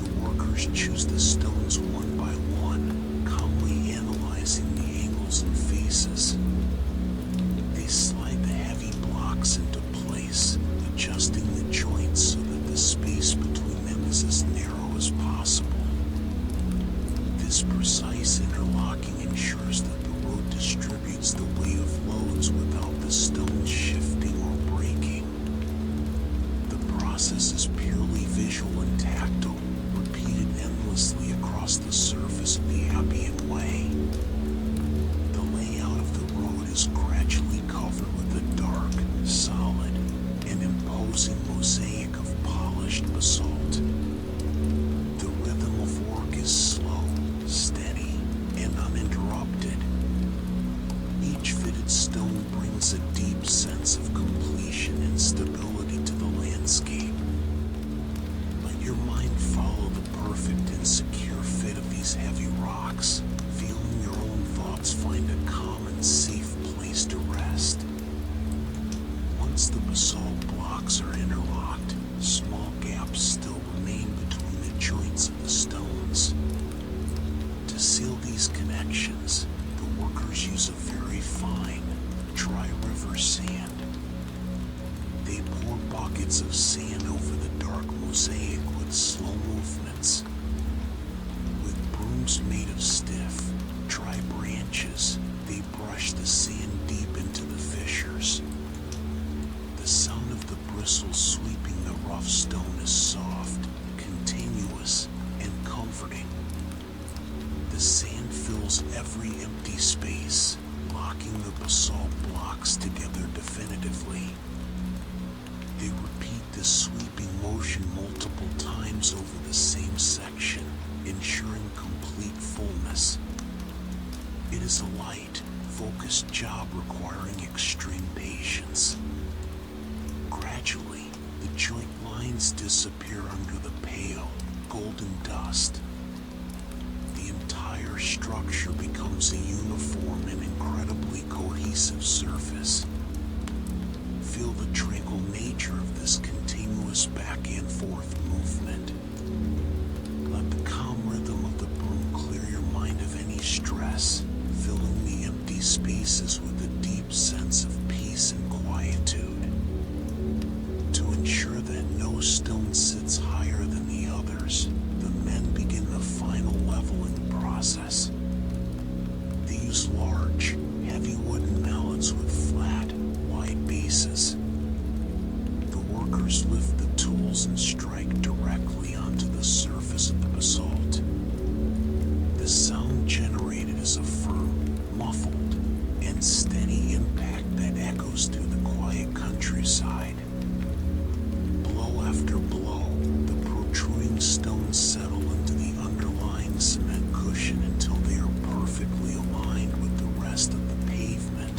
The workers choose the stones one by one, calmly analyzing the angles and faces. They slide the heavy blocks into place, adjusting the joints so that the space between them is as narrow as possible. This precise interlocking ensures that the road distributes the weight of loads without the stones shifting or breaking. The process is purely visual and tactile, repeated endlessly across the surface stability to the landscape. Let your mind follow the perfect and secure fit of these heavy rocks, feeling your own thoughts find a calm and safe place to rest. Once the basalt blocks are interlocked, small gaps still remain between the joints of the stones. To seal these connections, the workers use a very fine, dry river sand. They pour buckets of sand over the dark mosaic with slow movements. With brooms made of stiff, dry branches, they brush the sand deep into the fissures. The sound of the bristles sweeping the rough stone is soft, continuous, and comforting. The sand fills every empty space, locking the basalt blocks together definitively. They repeat this sweeping motion multiple times over the same section, ensuring complete fullness. It is a light, focused job requiring extreme patience. Gradually, the joint lines disappear under the pale, golden dust. The entire structure becomes a uniform and incredibly cohesive surface. Feel the tranquil nature of this continuous back and forth movement. Let the calm rhythm of the broom clear your mind of any stress, filling the empty spaces with a deep sense of peace and quietude. To ensure that no stone sits higher than the others, the men begin the final leveling process. They use large, heavy wooden mallets with flat, wide bases. The workers lift the tools and strike directly onto the surface of the basalt. The sound generated is a firm, muffled, and steady impact that echoes through the quiet countryside. Blow after blow, the protruding stones settle into the underlying cement cushion until they are perfectly aligned with the rest of the pavement.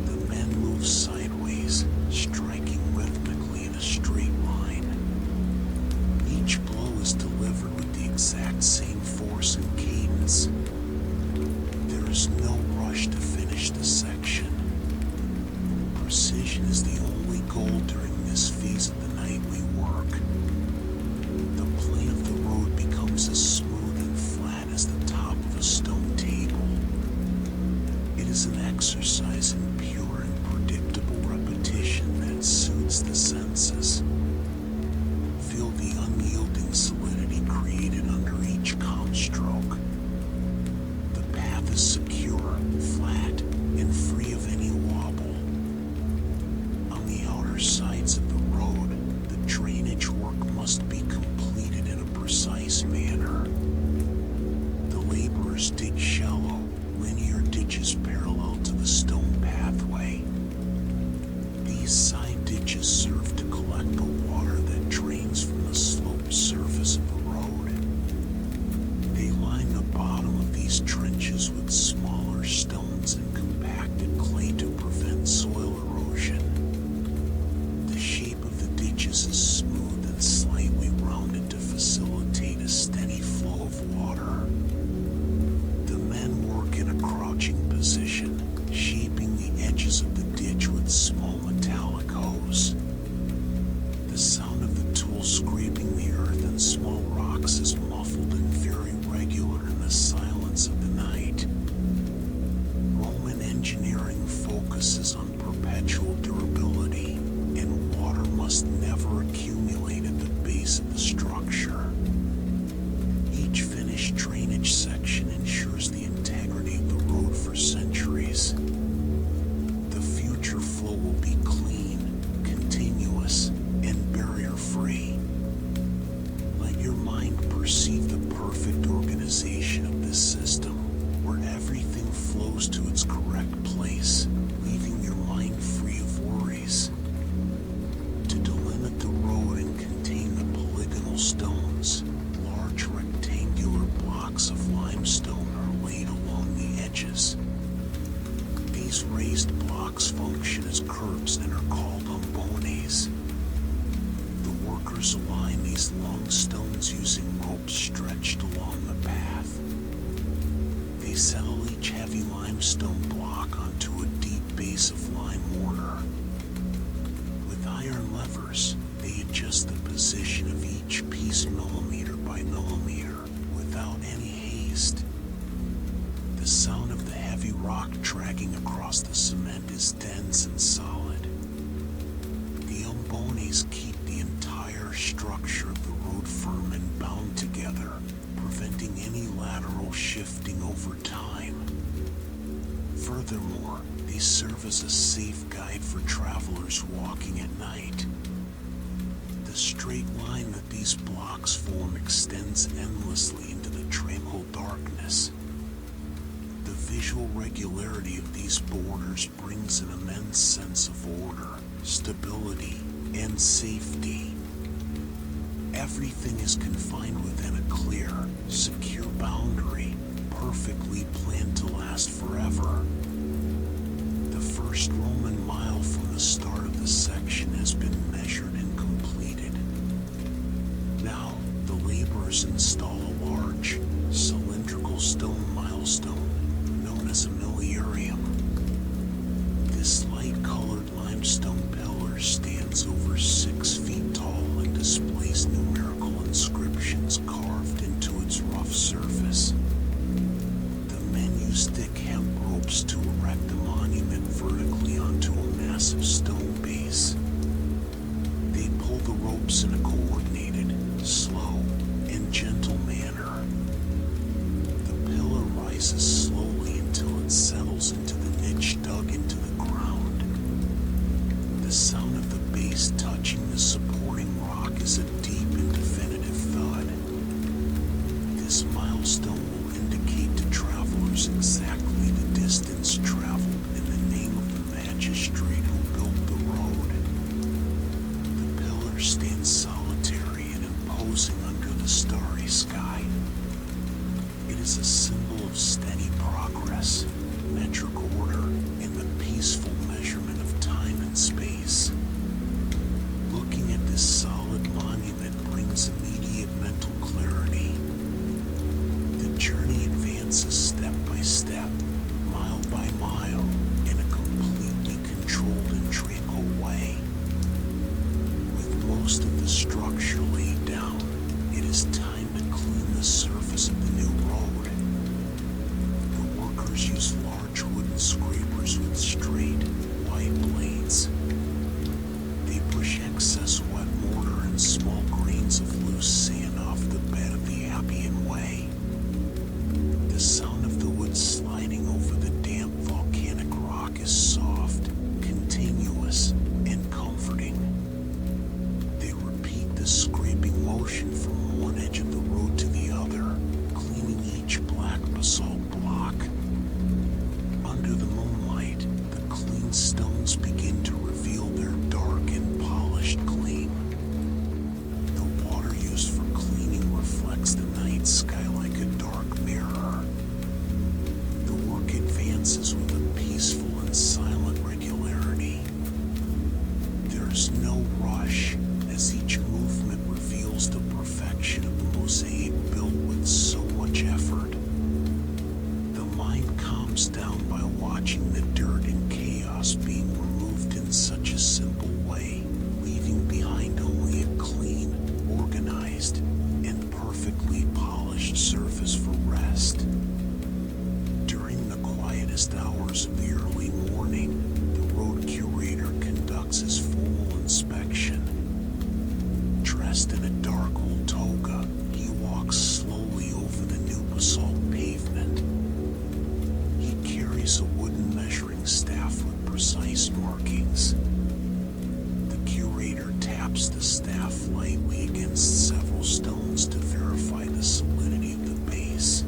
The men move sideways, striking rhythmically in a straight line. Each blow is delivered with the exact same force and cadence. There is no rush to finish the section. Precision is the only goal during this phase of the nightly work. The plane of the road becomes as smooth and flat as the top of a stone table. It is an exercise in pure and predictable repetition that soothes the senses. Feel the unyielding solidity created under each calm stroke. The path is secure, flat, and free of any wobble. On the outer sides of the road, the drainage work must be completed in a precise manner. The laborers dig shallow, linear ditches parallel to the stone pathway. These side ditches serve to collect the water that drains from the sloped surface of the road. They line the bottom of these trenches with smaller stones and compacted clay to prevent soil erosion. The shape of the ditches is smooth and slightly rounded to facilitate a steady flow of water. The men work in a crouching position, shaping the edges of the ditch with small metallic hose. The sound of the tools scraping the earth and small rocks is muffled and very regular in the silence of the night. Roman engineering focuses on perpetual durability, and water must never accumulate at the base of the structure. Each finished drainage section ensures the integrity of the road for centuries. The future flow will be clean, continuous, and barrier-free. Let your mind perceive the perfect organization of this system, where everything flows to its correct place, leaving your mind free of worries. To delimit the road and contain the polygonal stones, large rectangular blocks of limestone are laid along the edges. These raised blocks function as curbs and are called unwind. travelers align these long stones using ropes stretched along the path. They settle each heavy limestone block onto a deep base of lime mortar. With iron levers, they adjust the position of each piece millimeter by millimeter without any haste. The sound of the heavy rock dragging across the cement is dense and solid. The umbones keep the entire structure of the road firm and bound together, preventing any lateral shifting over time. Furthermore, they serve as a safe guide for travelers walking at night. The straight line that these blocks form extends endlessly into the tranquil darkness. The visual regularity of these borders brings an immense sense of order, stability, and safety. Everything is confined within a clear, secure boundary, perfectly planned to last forever. The first Roman mile from the start of the section has been measured and completed. Now, the laborers install a large, cylindrical stone milestone known as a miliarium. This light-colored limestone pillar stands over 6 feet tall and displays numerical inscriptions carved into its rough surface. The men use thick hemp ropes to erect the monument vertically onto a massive stone base. They pull the ropes in a coordinated, slow, and gentle manner. The pillar rises slowly until it settles into the niche dug into the ground. The sound of the base touching the supporting rock is a deep and definitive thud. This milestone will indicate to travelers exactly the distance traveled and the name of the magistrate who built the road. The pillar stands solitary and imposing under the starry sky. It is a symbol of steady progress, metric order, and the peaceful measurement of time and space. Looking at this solid monument brings immediate mental clarity. The journey advances step by step, mile by mile, in a completely controlled and tranquil way. With most of the structure laid down, it is time to clean the surface of the new road. The workers use large wooden scrapers with straight, wide blades. They push excess wet mortar and small grains of loose sand off the bed of the Appian Way. The sound of the wood sliding over the damp volcanic rock is soft, continuous, and comforting. They repeat the scraping motion from one edge of the road to the other, cleaning each black basalt block. Under the moonlight, the clean stones begin to reveal their dark and polished gleam. The water used for cleaning reflects the night sky like a dark mirror. The work advances with a peaceful and silent regularity. There is no rush, as each movement reveals the perfection of the mosaic built with so much effort. The mind calms down by watching the dirt and chaos being removed in such a simple way, leaving behind only a clean, organized, and perfectly polished surface for rest. During the quietest hours of the early morning, the road curator conducts his formal inspection. Dressed in a dark wool toga, he walks slowly over the new basalt pavement. He carries a wooden measuring staff with precise markings. The curator taps the staff lightly against several stones to verify the solidity of the base.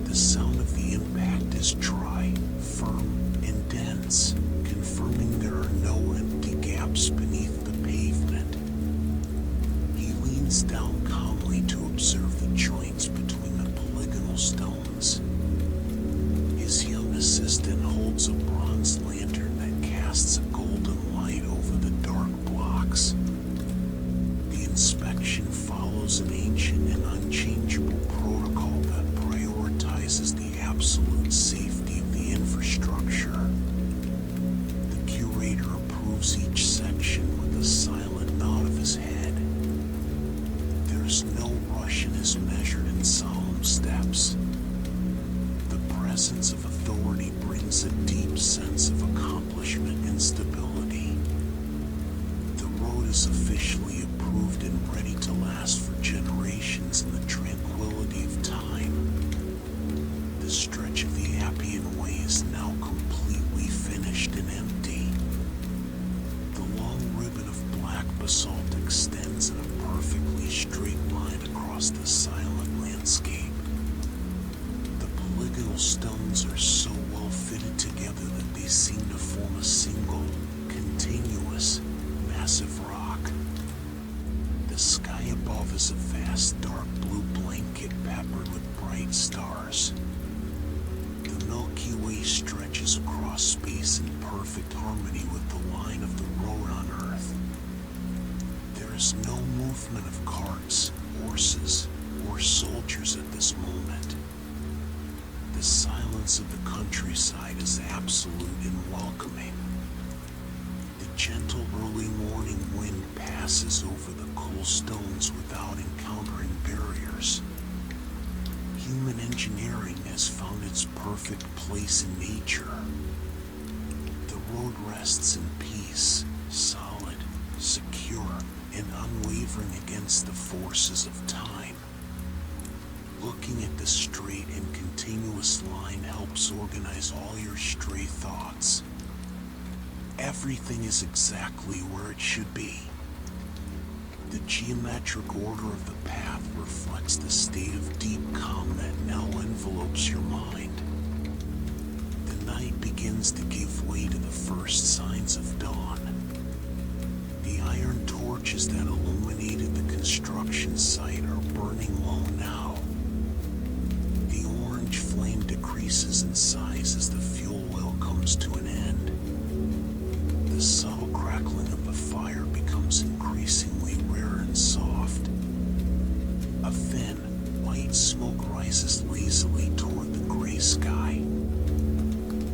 The sound of the impact is dry, firm, and dense, confirming there are no empty gaps beneath the pavement. He leans down calmly to observe the joints between the polygonal stones. His young assistant holds a bronze lantern that casts a golden light over the dark blocks. is officially approved and ready to last for generations in the tranquility of time. The stretch of the Appian Way is now completely finished and empty. The long ribbon of black basalt extends in a perfectly straight line across the silent landscape. The polygonal stones are so well fitted together that they seem to form a single, continuous, massive rock. The sky above is a vast dark blue blanket peppered with bright stars. The Milky Way stretches across space in perfect harmony with the line of the road on Earth. There is no movement of carts, horses, or soldiers at this moment. The silence of the countryside is absolute and welcoming. The gentle early morning wind passes over the cool stones without encountering barriers. Human engineering has found its perfect place in nature. The road rests in peace, solid, secure, and unwavering against the forces of time. Looking at the straight and continuous line helps organize all your stray thoughts. Everything is exactly where it should be. The geometric order of the path reflects the state of deep calm that now envelopes your mind. The night begins to give way to the first signs of dawn. The iron torches that illuminated the construction site are burning low now. The orange flame decreases in size as the fuel oil comes to an end. The subtle crackling of the fire becomes increasingly rare and soft. A thin, white smoke rises lazily toward the gray sky.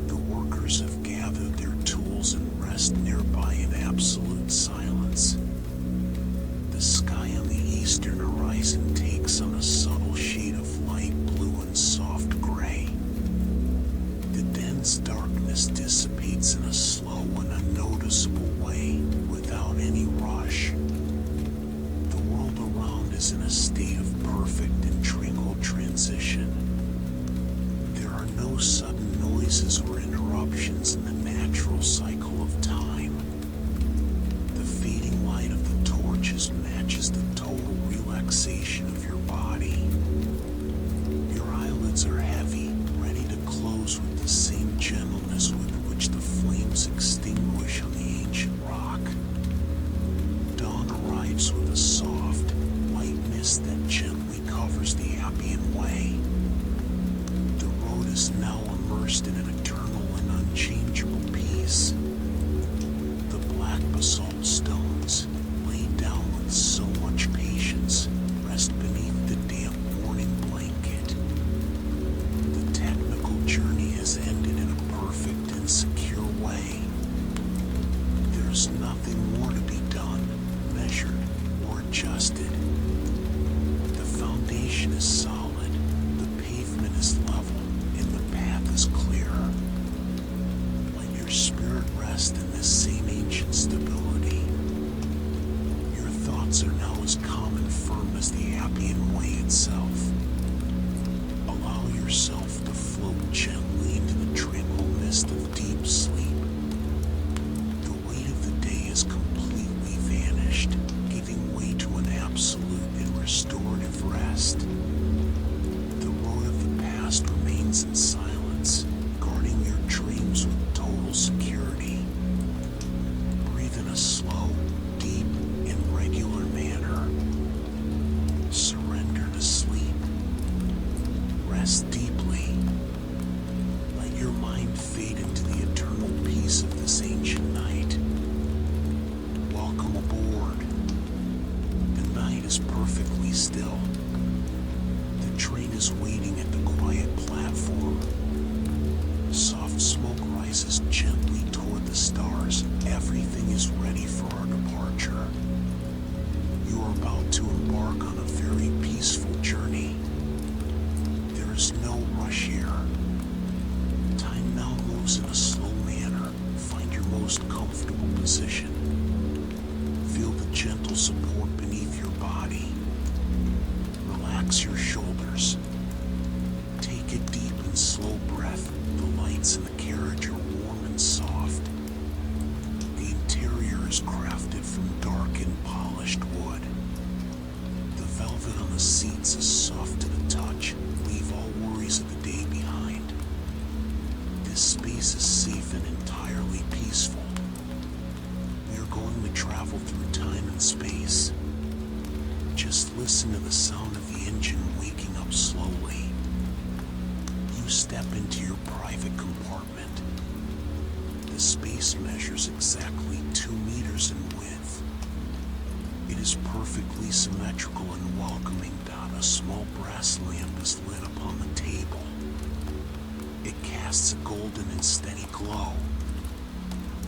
The workers have gathered their tools and rest nearby in absolute silence. The sky on the eastern horizon takes on a subtle shade of light blue and soft gray. The dense darkness dissipates in a slow and unnoticeable way without any rush. The world around is in a state of perfect and tranquil transition. There are no sudden noises or interruptions in the natural cycle of time. The fading light of the torches matches the total relaxation of your body. Your eyelids are heavy, ready to close with the same gentleness with which the flames extinguish on the ancient rock. Dawn arrives with a soft, white mist that gently covers the Appian Way. The road is now immersed in an eternal and unchangeable peace. The black basalt stones, laid down with so much patience, rest beneath the damp morning blanket. The technical journey has ended in a perfect and secure way. There's nothing more to be done, measured, or adjusted. The foundation is solid, the pavement is level, and the path is clear. Let your spirit rest in this same ancient stability. Your thoughts are now as calm and firm as the Appian Way itself. Allow yourself to float gently into the tranquil mist of deep sleep. The weight of the day has completely vanished, giving way to an absolute and restorative rest. The road of the past remains in silence, guarding your dreams with total security. Breathe in a slow, deep, and regular manner. Surrender to sleep. Rest deeply. Let your mind fade into the eternal peace of this ancient night. Welcome aboard. The night is perfectly still. The train is waiting at the quiet platform. Soft smoke rises gently toward the stars. Everything is ready for our departure. You are about to embark on a very peaceful journey. There is no rush here. Time now moves in a slow manner. Find your most comfortable position. Feel the gentle support beneath your body. Relax your shoulders. Take a deep and slow breath. The lights in the carriage are warm and soft. The interior is crafted from dark and polished wood. The velvet on the seats is soft to the touch. Leave all worries of the day behind. This space is safe and entirely peaceful. We are going to travel through time and space. Just listen to the sound of the engine waking up slowly. You step into your private compartment. The space measures exactly 2 meters in width. It is perfectly symmetrical and welcoming. A small brass lamp is lit upon the table. It casts a golden and steady glow.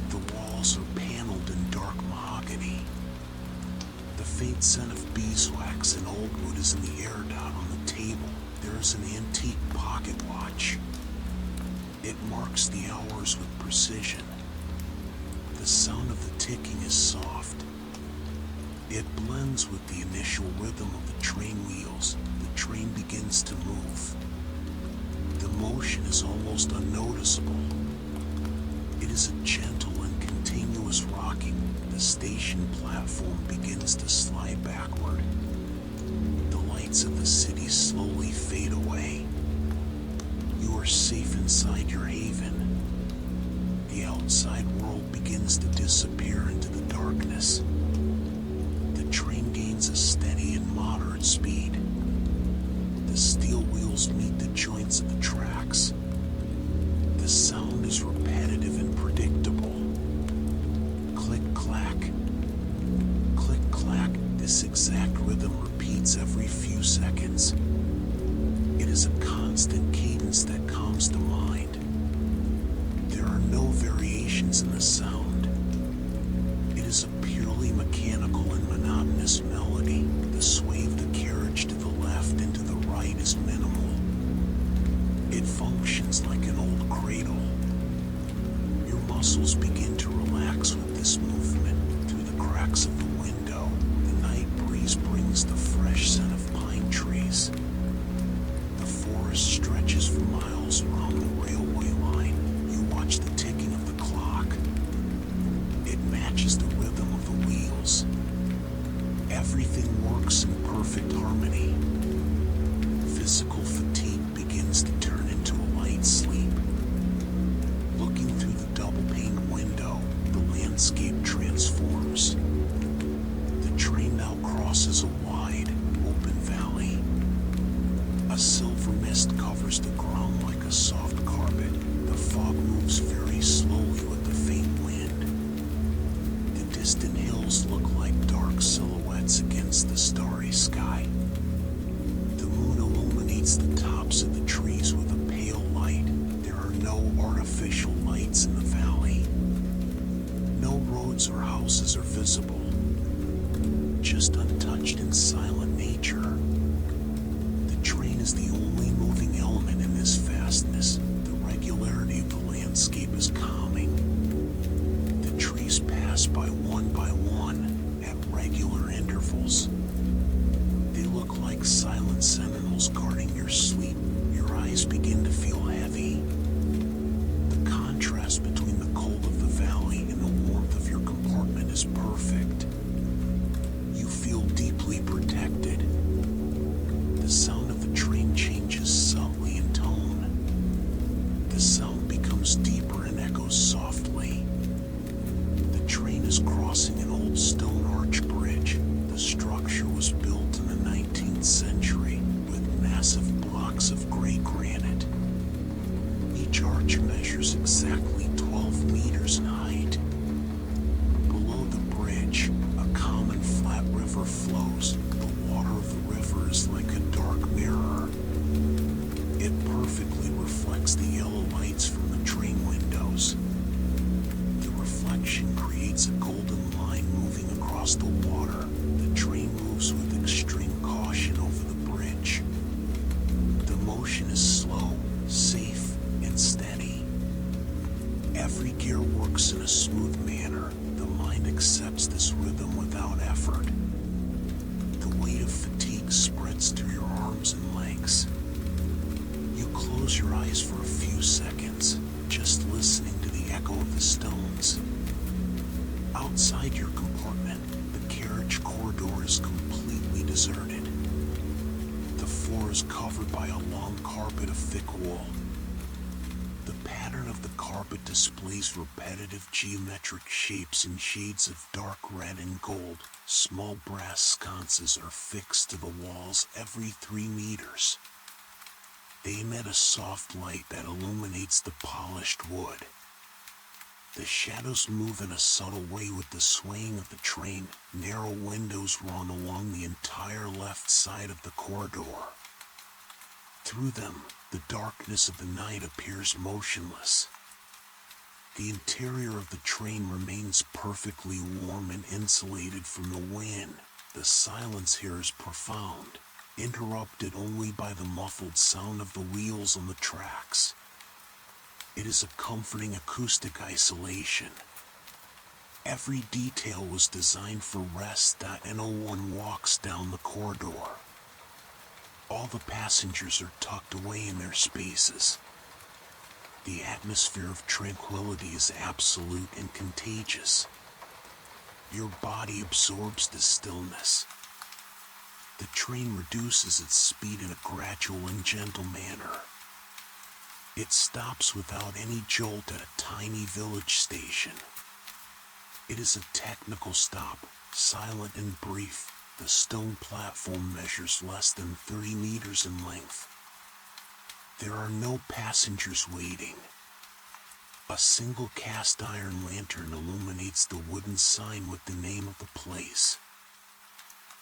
The walls are paneled in dark mahogany. The faint scent of beeswax and old wood is in the air down on the table. There is an antique pocket watch. It marks the hours with precision. The sound of the ticking is soft. It blends with the initial rhythm of the train wheels. The train begins to move. The motion is almost unnoticeable. It is a gentle and continuous rocking. The station platform begins to slide backward. The lights of the city slowly fade away. You are safe inside your haven. The outside world begins to disappear into the darkness. The train gains a steady and moderate speed. The steel wheels meet the joints of the tracks. The sound is repetitive and predictable. Click-clack, click-clack. This exact rhythm repeats every few seconds. It is a constant cadence that calms the mind. There are no variations in the sound. It is a purely mechanical and monotonous melody. The sway of the carriage to the left and to the right is minimal. It functions like an old cradle. Your muscles begin to relax with this movement. Through the cracks of the window, the night breeze brings the fresh scent of pine trees. The forest stretches for miles around the railway line. You watch the ticking of the clock. It matches the rhythm of the wheels. Everything works in perfect harmony. Physical fatigue begins to turn into a light sleep. Looking through the double-paned window, the landscape transforms. The train now crosses a wide, open valley. A silver mist covers the ground like a soft carpet. The fog moves very slowly with the faint wind. The distant hills look like dark silhouettes against the starry sky. The moon illuminates the tops of the trees with a pale light. There are no artificial lights in the valley. No roads or houses are visible. Just untouched and silent nature. The train is the only moving element in this vastness. The regularity of the landscape is calming. The trees pass by one at regular intervals. They look like silent sentinels guarding your sleep. Your eyes begin to feel heavy. The contrast between the cold of the valley and the warmth of your compartment is perfect. You feel deeply protected. The sound of the train changes subtly in tone. The sound becomes deeper and echoes softly. The train is crossing an old stone arch bridge. The structure was built in the 19th century with massive blocks of gray granite. Each arch measures exactly 12 meters in height. Below the bridge, a common flat river flows. The water of the river is like a dark mirror. It perfectly reflects the yellow lights from the train windows. The reflection creates a golden line moving across the water. The train moves with extreme caution over the bridge. The motion is slow, safe, and steady. Every gear works in a smooth manner. The mind accepts this rhythm without effort. The weight of fatigue spreads through your arms and legs. You close your eyes for a few seconds, just listening to the echo of the stones. Outside your compartment, the carriage corridor is completely deserted. The floor is covered by a long carpet of thick wool. The pattern of the carpet displays repetitive geometric shapes in shades of dark red and gold. Small brass sconces are fixed to the walls every 3 meters. They emit a soft light that illuminates the polished wood. The shadows move in a subtle way with the swaying of the train. Narrow windows run along the entire left side of the corridor. Through them, the darkness of the night appears motionless. The interior of the train remains perfectly warm and insulated from the wind. The silence here is profound, interrupted only by the muffled sound of the wheels on the tracks. It is a comforting acoustic isolation. Every detail was designed for rest, and no one walks down the corridor. All the passengers are tucked away in their spaces. The atmosphere of tranquility is absolute and contagious. Your body absorbs the stillness. The train reduces its speed in a gradual and gentle manner. It stops without any jolt at a tiny village station. It is a technical stop, silent and brief. The stone platform measures less than 30 meters in length. There are no passengers waiting. A single cast iron lantern illuminates the wooden sign with the name of the place.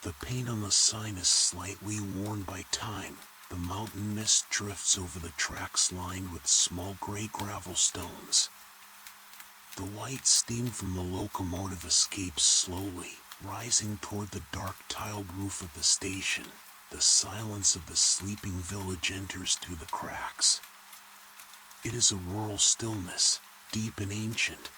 The paint on the sign is slightly worn by time. The mountain mist drifts over the tracks lined with small gray gravel stones. The white steam from the locomotive escapes slowly, rising toward the dark tiled roof of the station. The silence of the sleeping village enters through the cracks. It is a rural stillness, deep and ancient.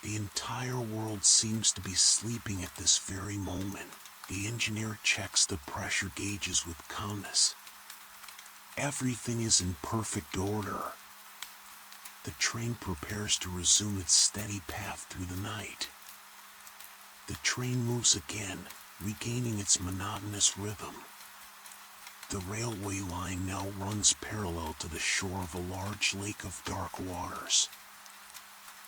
The entire world seems to be sleeping at this very moment. The engineer checks the pressure gauges with calmness. Everything is in perfect order. The train prepares to resume its steady path through the night. The train moves again, regaining its monotonous rhythm. The railway line now runs parallel to the shore of a large lake of dark waters.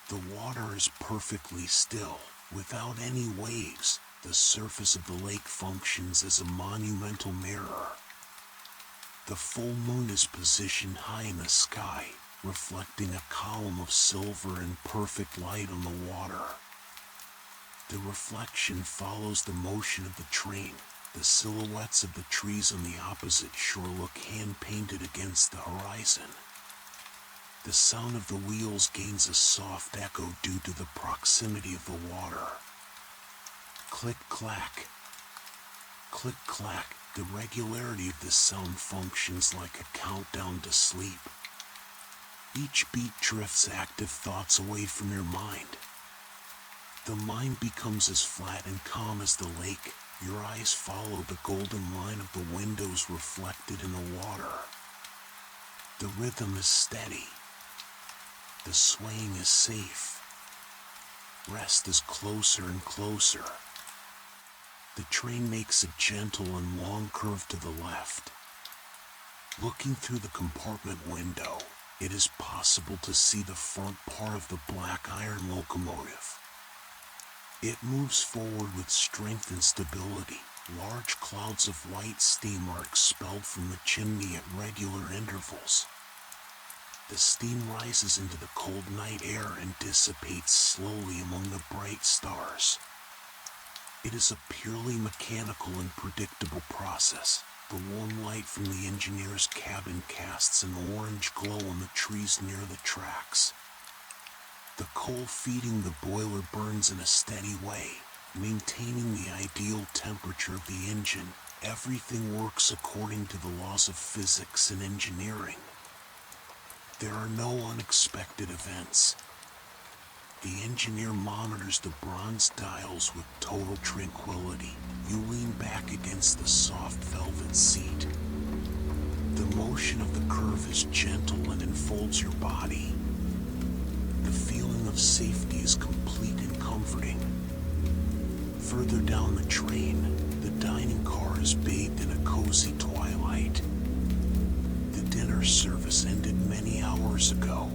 The water is perfectly still, without any waves. The surface of the lake functions as a monumental mirror. The full moon is positioned high in the sky, reflecting a column of silver and perfect light on the water. The reflection follows the motion of the train. The silhouettes of the trees on the opposite shore look hand-painted against the horizon. The sound of the wheels gains a soft echo due to the proximity of the water. Click-clack. Click-clack. The regularity of this sound functions like a countdown to sleep. Each beat drifts active thoughts away from your mind. The mind becomes as flat and calm as the lake. Your eyes follow the golden line of the windows reflected in the water. The rhythm is steady. The swaying is safe. Rest is closer and closer. The train makes a gentle and long curve to the left. Looking through the compartment window, it is possible to see the front part of the black iron locomotive. It moves forward with strength and stability. Large clouds of white steam are expelled from the chimney at regular intervals. The steam rises into the cold night air and dissipates slowly among the bright stars. It is a purely mechanical and predictable process. The warm light from the engineer's cabin casts an orange glow on the trees near the tracks. The coal feeding the boiler burns in a steady way, maintaining the ideal temperature of the engine. Everything works according to the laws of physics and engineering. There are no unexpected events. The engineer monitors the bronze dials with total tranquility. You lean back against the soft velvet seat. The motion of the curve is gentle and enfolds your body. The feeling of safety is complete and comforting. Further down the train, the dining car is bathed in a cozy twilight. The dinner service ended many hours ago.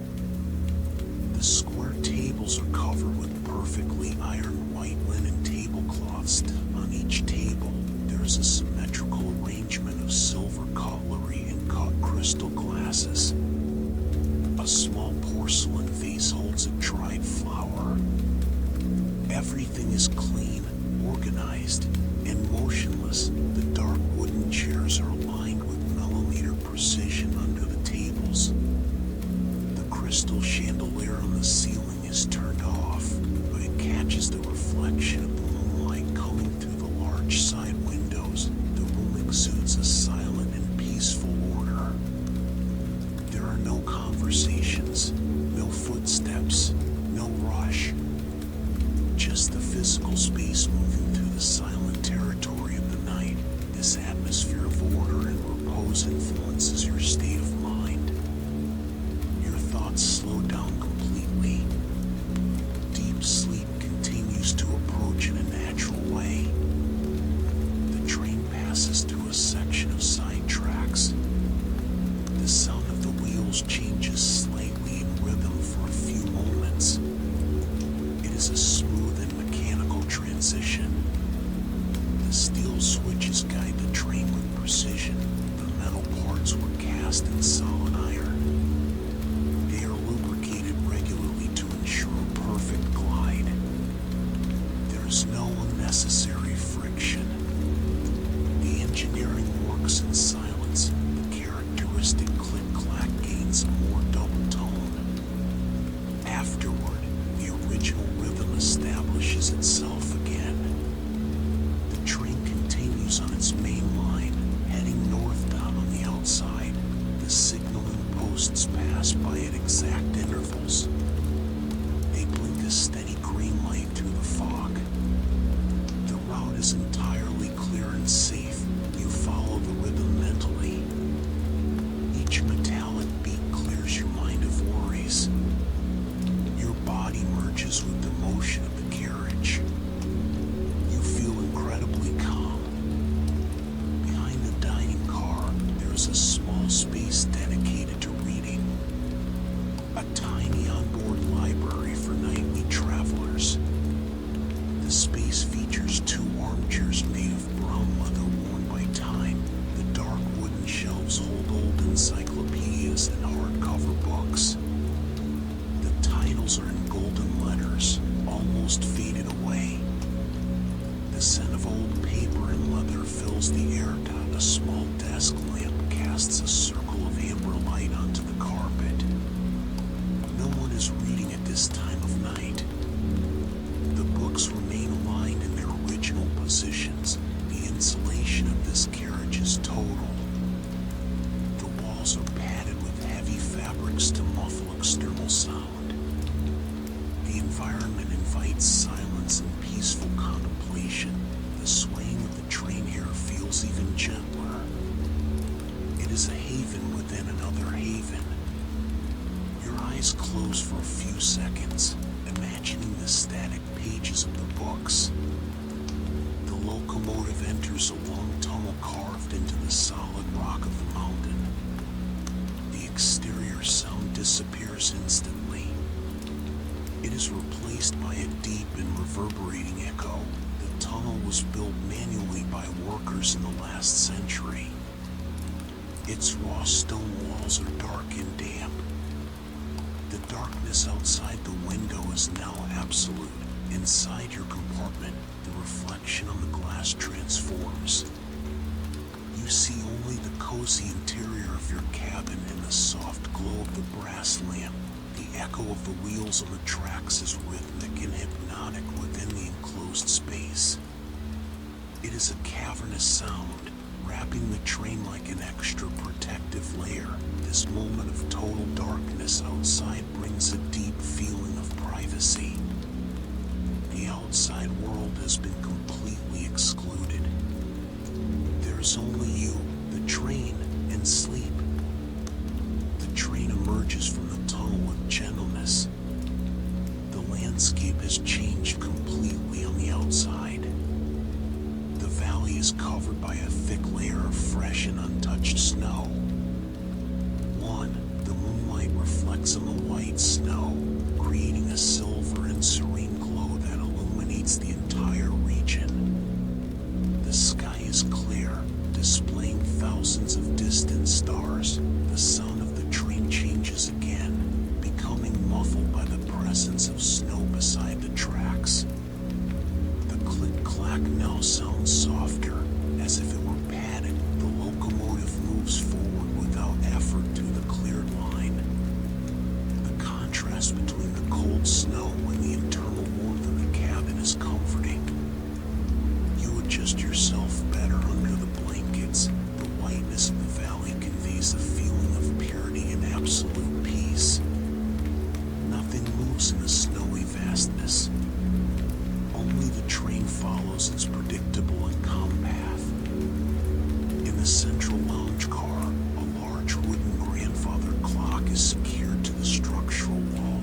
The square tables are covered with perfectly ironed white linen tablecloths. On each table, there is a symmetrical arrangement of silver cutlery and cut crystal glasses. A small porcelain vase holds a dried flower. Everything is clean, organized, and motionless. The dark wooden chairs are aligned with millimeter precision under the tables. The crystal chandelier on the ceiling is turned off, but it catches the reflection of the moonlight coming through the large side windows. The room exudes a silent and peaceful order. There are no conversations, no footsteps, no rush. Just the physical space moving through the silent territory of the night. This atmosphere of order and repose influences your state of mind. Your thoughts slow down completely. Deep sleep continues to approach in a natural way. The train passes through a section of side tracks. The sound of the wheels changes slightly in rhythm for a few moments. It is a smooth and mechanical transition. The steel switches guide the train with precision. The metal parts were cast in solid iron. They are lubricated regularly to ensure a perfect glide. There is no unnecessary friction. The engineering works in silence. The characteristic click-clack gains a more double tone. Afterward, the original rhythm establishes itself again. The train continues on its main line, heading northbound on the outside. The signaling posts pass by at exact intervals. They blink a steady green light through the fog. The route is entirely clear and safe. You follow the rhythm mentally. Each metallic beat clears your mind of worries. Your body merges with the motion of the carriage. You feel incredibly calm. Behind the dining car, there is a small space dedicated to reading. A tiny onboard library for nightly travelers. The space features 2 armchairs made of brown leather worn by time. The dark wooden shelves hold old encyclopedias and hardcover books. The titles are in golden letters, almost faded away. The scent of old paper and leather fills the air. A small desk lamp casts a circle of amber light onto the carpet. No one is reading at this time of night. The books remain aligned in their original positions. The insulation of this carriage is total. The walls are padded with heavy fabrics to muffle external sound. The environment invites silence and peaceful contemplation. The swaying of the train here feels even gentler. It is a haven within another haven. Your eyes close for a few seconds, imagining the static pages of the books. The locomotive enters a long tunnel carved into the solid rock of the mountain. The exterior sound disappears instantly. It is replaced by a deep and reverberating echo. The tunnel was built manually by workers in the last century. Its raw stone walls are dark and damp. The darkness outside the window is now absolute. Inside your compartment, the reflection on the glass transforms. You see only the cozy interior of your cabin and the soft glow of the brass lamp. The echo of the wheels on the tracks is rhythmic and hypnotic within the enclosed space. It is a cavernous sound, wrapping the train like an extra protective layer. This moment of total darkness outside brings a deep feeling of privacy. outside world has been completely excluded. There's only you, the train, and sleep. The train emerges from the tunnel with gentleness. The landscape has changed completely on the outside. The valley is covered by a thick layer of fresh and untouched snow. The moonlight reflects on the white snow, creating a silver and serene glow that illuminates the entire region. The sky is clear, displaying thousands of distant stars. The sound of the train changes again, becoming muffled by the presence of snow beside the tracks. The click-clack now sounds softer, as if it were padded. The locomotive moves forward without effort to the cleared line. The contrast between the cold snow and the internal warmth of the cabin is comforting. You adjust yourself better under the blankets. The whiteness of the valley conveys a feeling of purity and absolute peace. Nothing moves in the snowy vastness. Only the train follows its predictable and calm path. In the central lounge car, a large wooden grandfather clock is secured to the structural wall.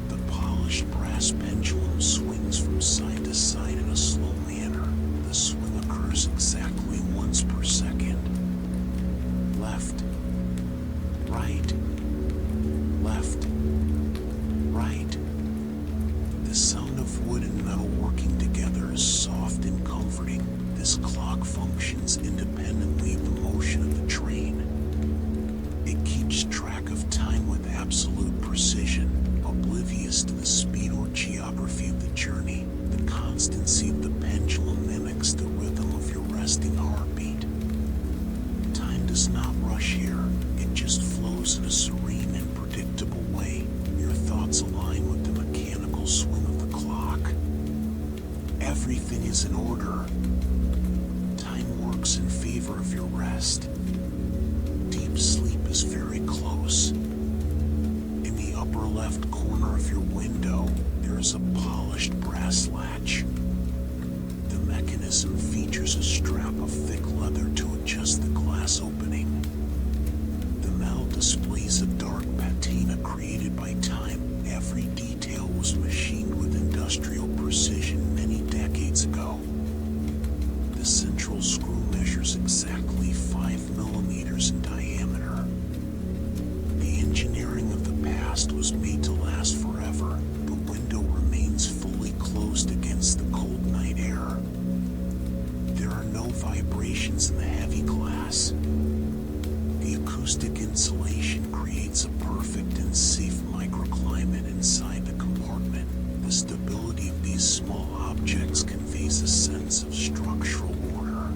The polished brass pendulum swings from side to side in a slow manner. The swing occurs exactly once per second. Left, right, left, right. The sound of wood and metal working together is soft and comforting. This clock functions independently of the motion of the train. It keeps track of time with absolute precision, oblivious to the speed or geography of the journey. The constancy of the pendulum mimics the rhythm of your resting heartbeat. Time does not rush here. It just flows in a serene and predictable way. Your thoughts align with the mechanical swing of the clock. Everything is in order. Time works in favor of your rest. Deep sleep is very close. In the upper left corner of your window, there is a polished brass latch. The mechanism features a strap of thick leather to adjust the glass opening. The metal displays a dark patina created by time. Every detail was machined with industrial precision many decades ago. The central screw measures exactly 5 millimeters in diameter. The engineering of the past was made to last forever. The window remains fully closed against the cold night air. There are no vibrations in the heavy glass. The acoustic insulation creates a perfect and safe microclimate inside the compartment. The stability of these small objects conveys a sense of structural order.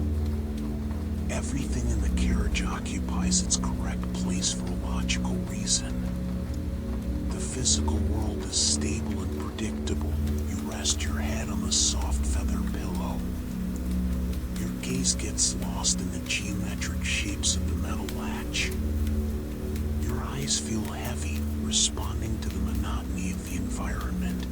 Everything in the carriage occupies its correct place for a logical reason. The physical world is stable and predictable. You rest your head on the soft feather pillow. Your gaze gets lost in the geometric shapes of the metal latch. Your eyes feel heavy, responding to the monotony of the environment.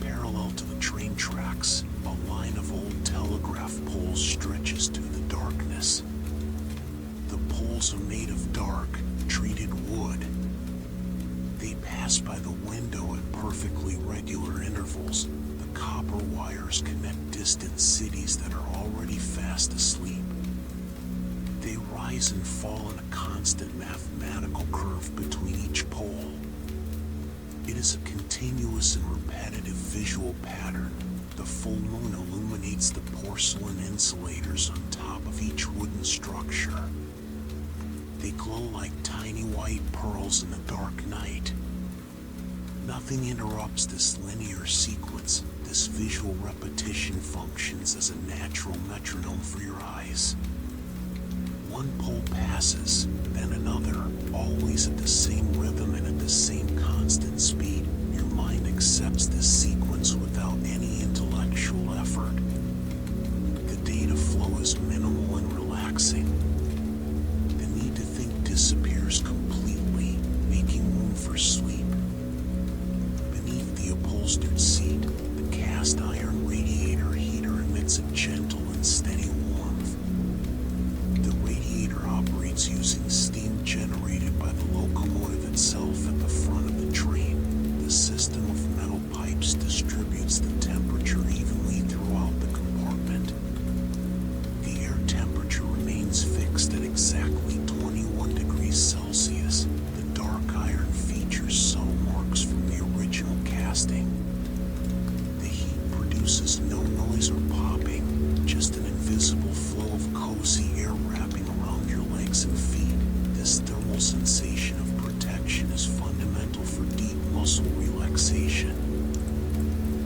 Parallel to the train tracks, a line of old telegraph poles stretches through the darkness. The poles are made of dark, treated wood. They pass by the window at perfectly regular intervals. The copper wires connect distant cities that are already fast asleep. They rise and fall in a constant mathematical curve between each pole. It is a continuous and repetitive visual pattern. The full moon illuminates the porcelain insulators on top of each wooden structure. They glow like tiny white pearls in the dark night. Nothing interrupts this linear sequence. This visual repetition functions as a natural metronome for your eyes. One pole passes, then another, always at the same rhythm and at the same constant speed. Your mind accepts this sequence without any intellectual effort. The data flow is minimal and relaxing. The need to think disappears completely, making room for sleep. Beneath the upholstered seat, the cast iron radiator heater emits a gentle and steady warmth. The radiator operates using steam generated by the locomotive itself at the front of the train. The system of metal pipes distributes the temperature evenly throughout the compartment. The air temperature remains fixed at exactly 21 degrees Celsius. The dark iron features subtle marks from the original casting. The heat produces no noise or popping, just an invisible flow of cozy air wrapping around your legs and feet. This thermal sensation of protection is fundamental for deep muscle relaxation.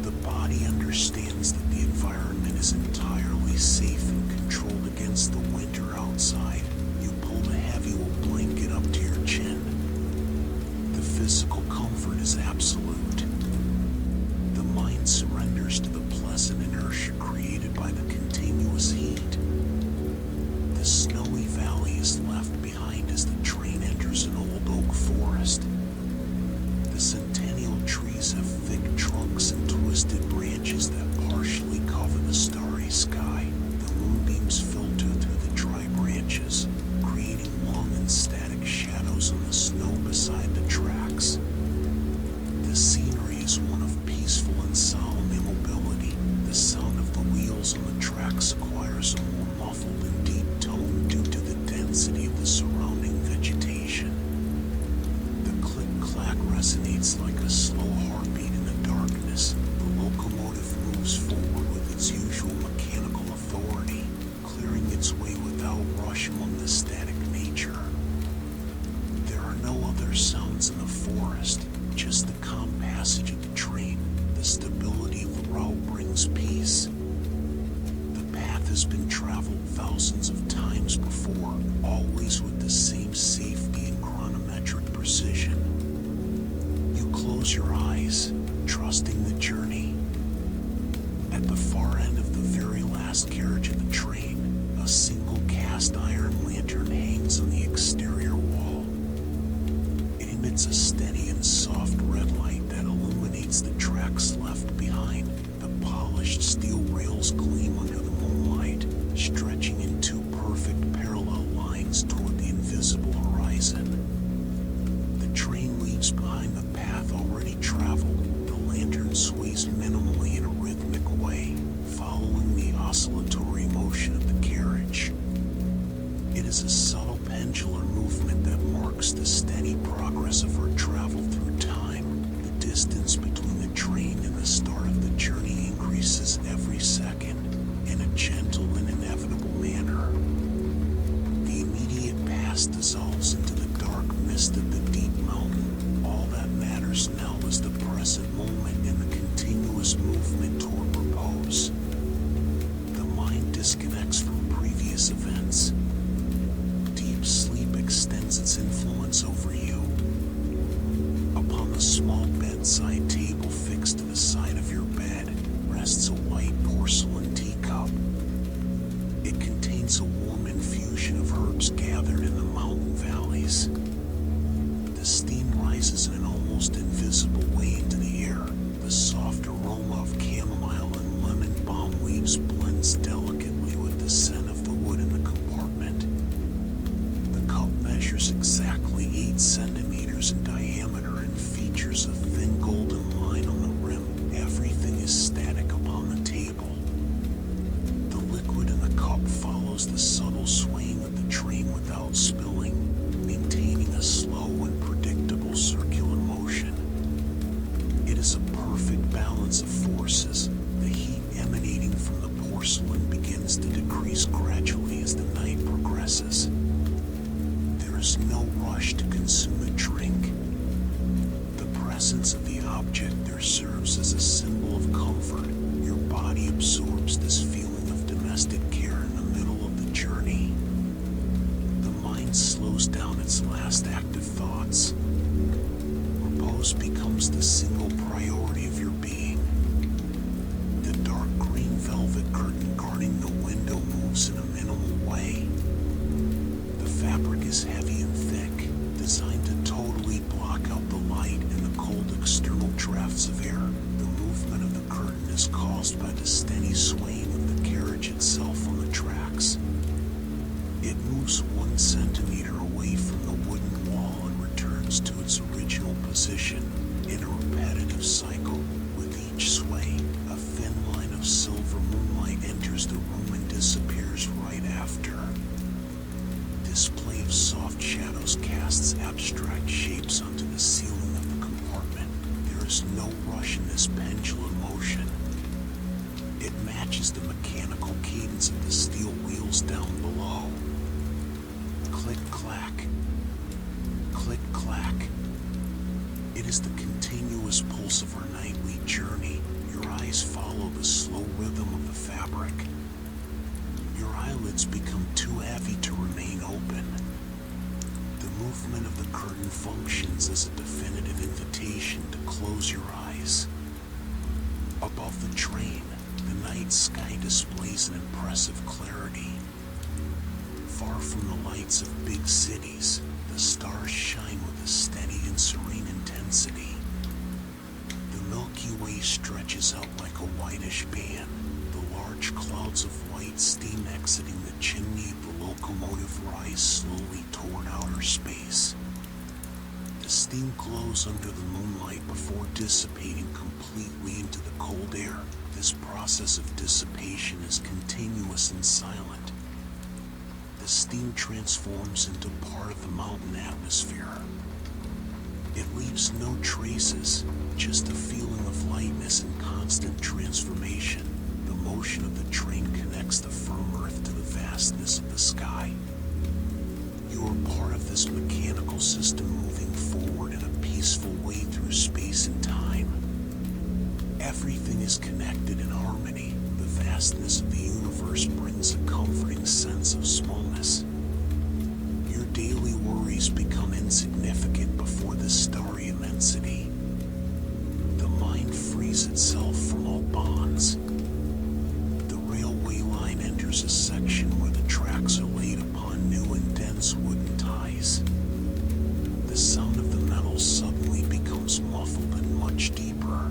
The body understands that the environment is entirely safe and controlled against the winter outside. You pull the heavy wool blanket up to your chin. The physical comfort is absolute. The mind surrenders to the pleasant inertia created by the continuous heat. The snowy valley is left behind as the train enters an old oak forest. The centennial trees have thick trunks and twisted branches that partially cover the starry sky. The moonbeams filter through the dry branches, creating long and static shadows on the snow beside the tracks. The scenery is one of peaceful and solemn immobility. The sound of the wheels on the tracks acquires a more muffled and deep tone due to the density of the surrounding vegetation. The click-clack resonates like a slow heartbeat in the darkness. The locomotive moves forward with its usual mechanical authority, clearing its way without rush among the static nature. There are no other sounds in the forest, just the calm passage of the train. The stability of the route brings peace. The path has been traveled thousands of times before, always with the same safety and chronometric precision. You close your eyes, trusting the journey. At the far end of the very last carriage of the train, a single cast iron lantern hangs on the exterior wall. It emits a steady and soft red light that illuminates the tracks left behind. The polished steel rails gleam under the moonlight, stretching in two perfect parallel lines toward the invisible horizon. The train leaves behind the path already traveled. The lantern sways minimally in a rhythmic way, following the oscillatory motion of the carriage. It is a subtle pendular movement that marks the steady progress of her travel through time. The distance between the train and the start of the journey increases every second, in a gentle and inevitable manner. The immediate past dissolves into the dark mist of the deep mountain. All that matters now is the present moment and the continuous movement toward repose. The mind disconnects from previous events. Deep sleep extends its influence over you. Upon the small bedside table fixed to the side of your bed rests a white porcelain teacup. It contains a warm infusion of herbs gathered in the mountain valleys. The steam rises in an almost invisible way into the air. The soft aroma of chamomile and lemon balm leaves blends delicately with the scent of the wood in the compartment. The cup measures exactly 8 centimeters in diameter and features a thin golden line on the rim. Everything is static upon the table. The liquid in the cup follows the subtle swaying of the train without spilling, maintaining a slow and predictable circular motion. It is a perfect balance of forces. The heat emanating from the porcelain begins to decrease gradually as the night progresses. There is no rush to consume a drink. The presence of the object there serves as a symbol of comfort. Your body absorbs this feeling of domestic care in the middle of the journey. The mind slows down its last active thoughts. Repose becomes the single priority of your being. The dark green velvet curtain guarding the window moves in a minimal way. The fabric is heavy and thick, designed to totally block out the light and the cold external drafts of air. The caused by the steady swaying of the carriage itself on the tracks. It moves 1 centimeter away from the wooden wall and returns to its original position in a repetitive cycle. With each sway, a thin line of silver moonlight enters the room and disappears right after. This play of soft shadows casts abstract shapes onto the ceiling of the compartment. There is no rush in this pendulum motion. It matches the mechanical cadence of the steel wheels down below. Click-clack, click-clack. It is the continuous pulse of our nightly journey. Your eyes follow the slow rhythm of the fabric. Your eyelids become too heavy to remain open. The movement of the curtain functions as a definitive invitation to close your eyes. Above the train, the night sky displays an impressive clarity. Far from the lights of big cities, the stars shine with a steady and serene intensity. The Milky Way stretches out like a whitish band, the large clouds of white steam exiting the chimney of the locomotive rise slowly toward outer space. The steam glows under the moonlight before dissipating completely into the cold air. This process of dissipation is continuous and silent. The steam transforms into part of the mountain atmosphere. It leaves no traces, just a feeling of lightness and constant transformation. The motion of the train connects the firm earth to the vastness of the sky. You are part of this mechanical system moving forward in a peaceful way through space and time. Everything is connected in harmony. The vastness of the universe brings a comforting sense of smallness. Your daily worries become insignificant before this starry immensity. The mind frees itself from all bonds. The railway line enters a section where the tracks are laid upon new and dense wooden ties. The sound of the metal suddenly becomes muffled and much deeper.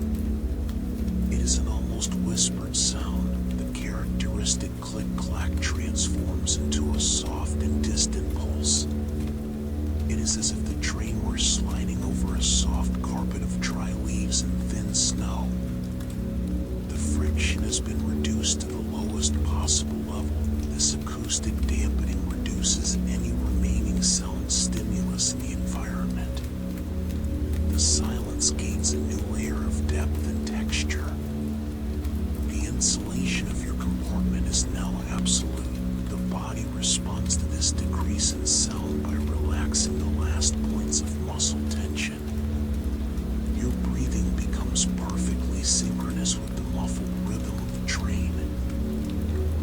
It is an almost whispered sound. The characteristic click-clack transforms into a soft and distant pulse. It is as if the train were sliding over a soft carpet of dry leaves and thin snow. The friction has been reduced to the lowest possible level. This acoustic dampening reduces any remaining sound stimulus in the environment. The silence gains a new layer of depth and texture. The insulation of your compartment is now absolute. The body responds to this decrease in sound by relaxing the last points of muscle tension. Your breathing becomes perfectly synchronous with the muffled rhythm of the train.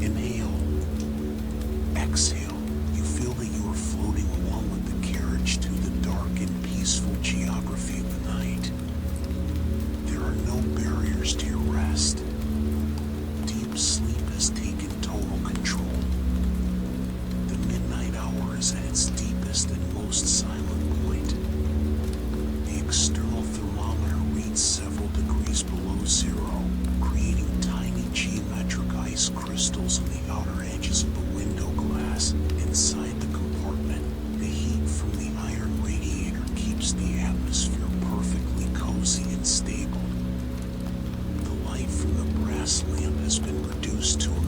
Inhale. Exhale. You feel that you are floating along with the carriage through the dark and peaceful geography of the night. There are no barriers to your rest. Deep sleep has taken total control. The midnight hour is at its deepest and most silent point. The external thermometer reads several degrees below zero, creating tiny geometric ice crystals on the outer edges of the window glass. Inside the compartment, the heat from the iron radiator keeps the atmosphere perfectly cozy and stable. The light from the brass lamp has been reduced to a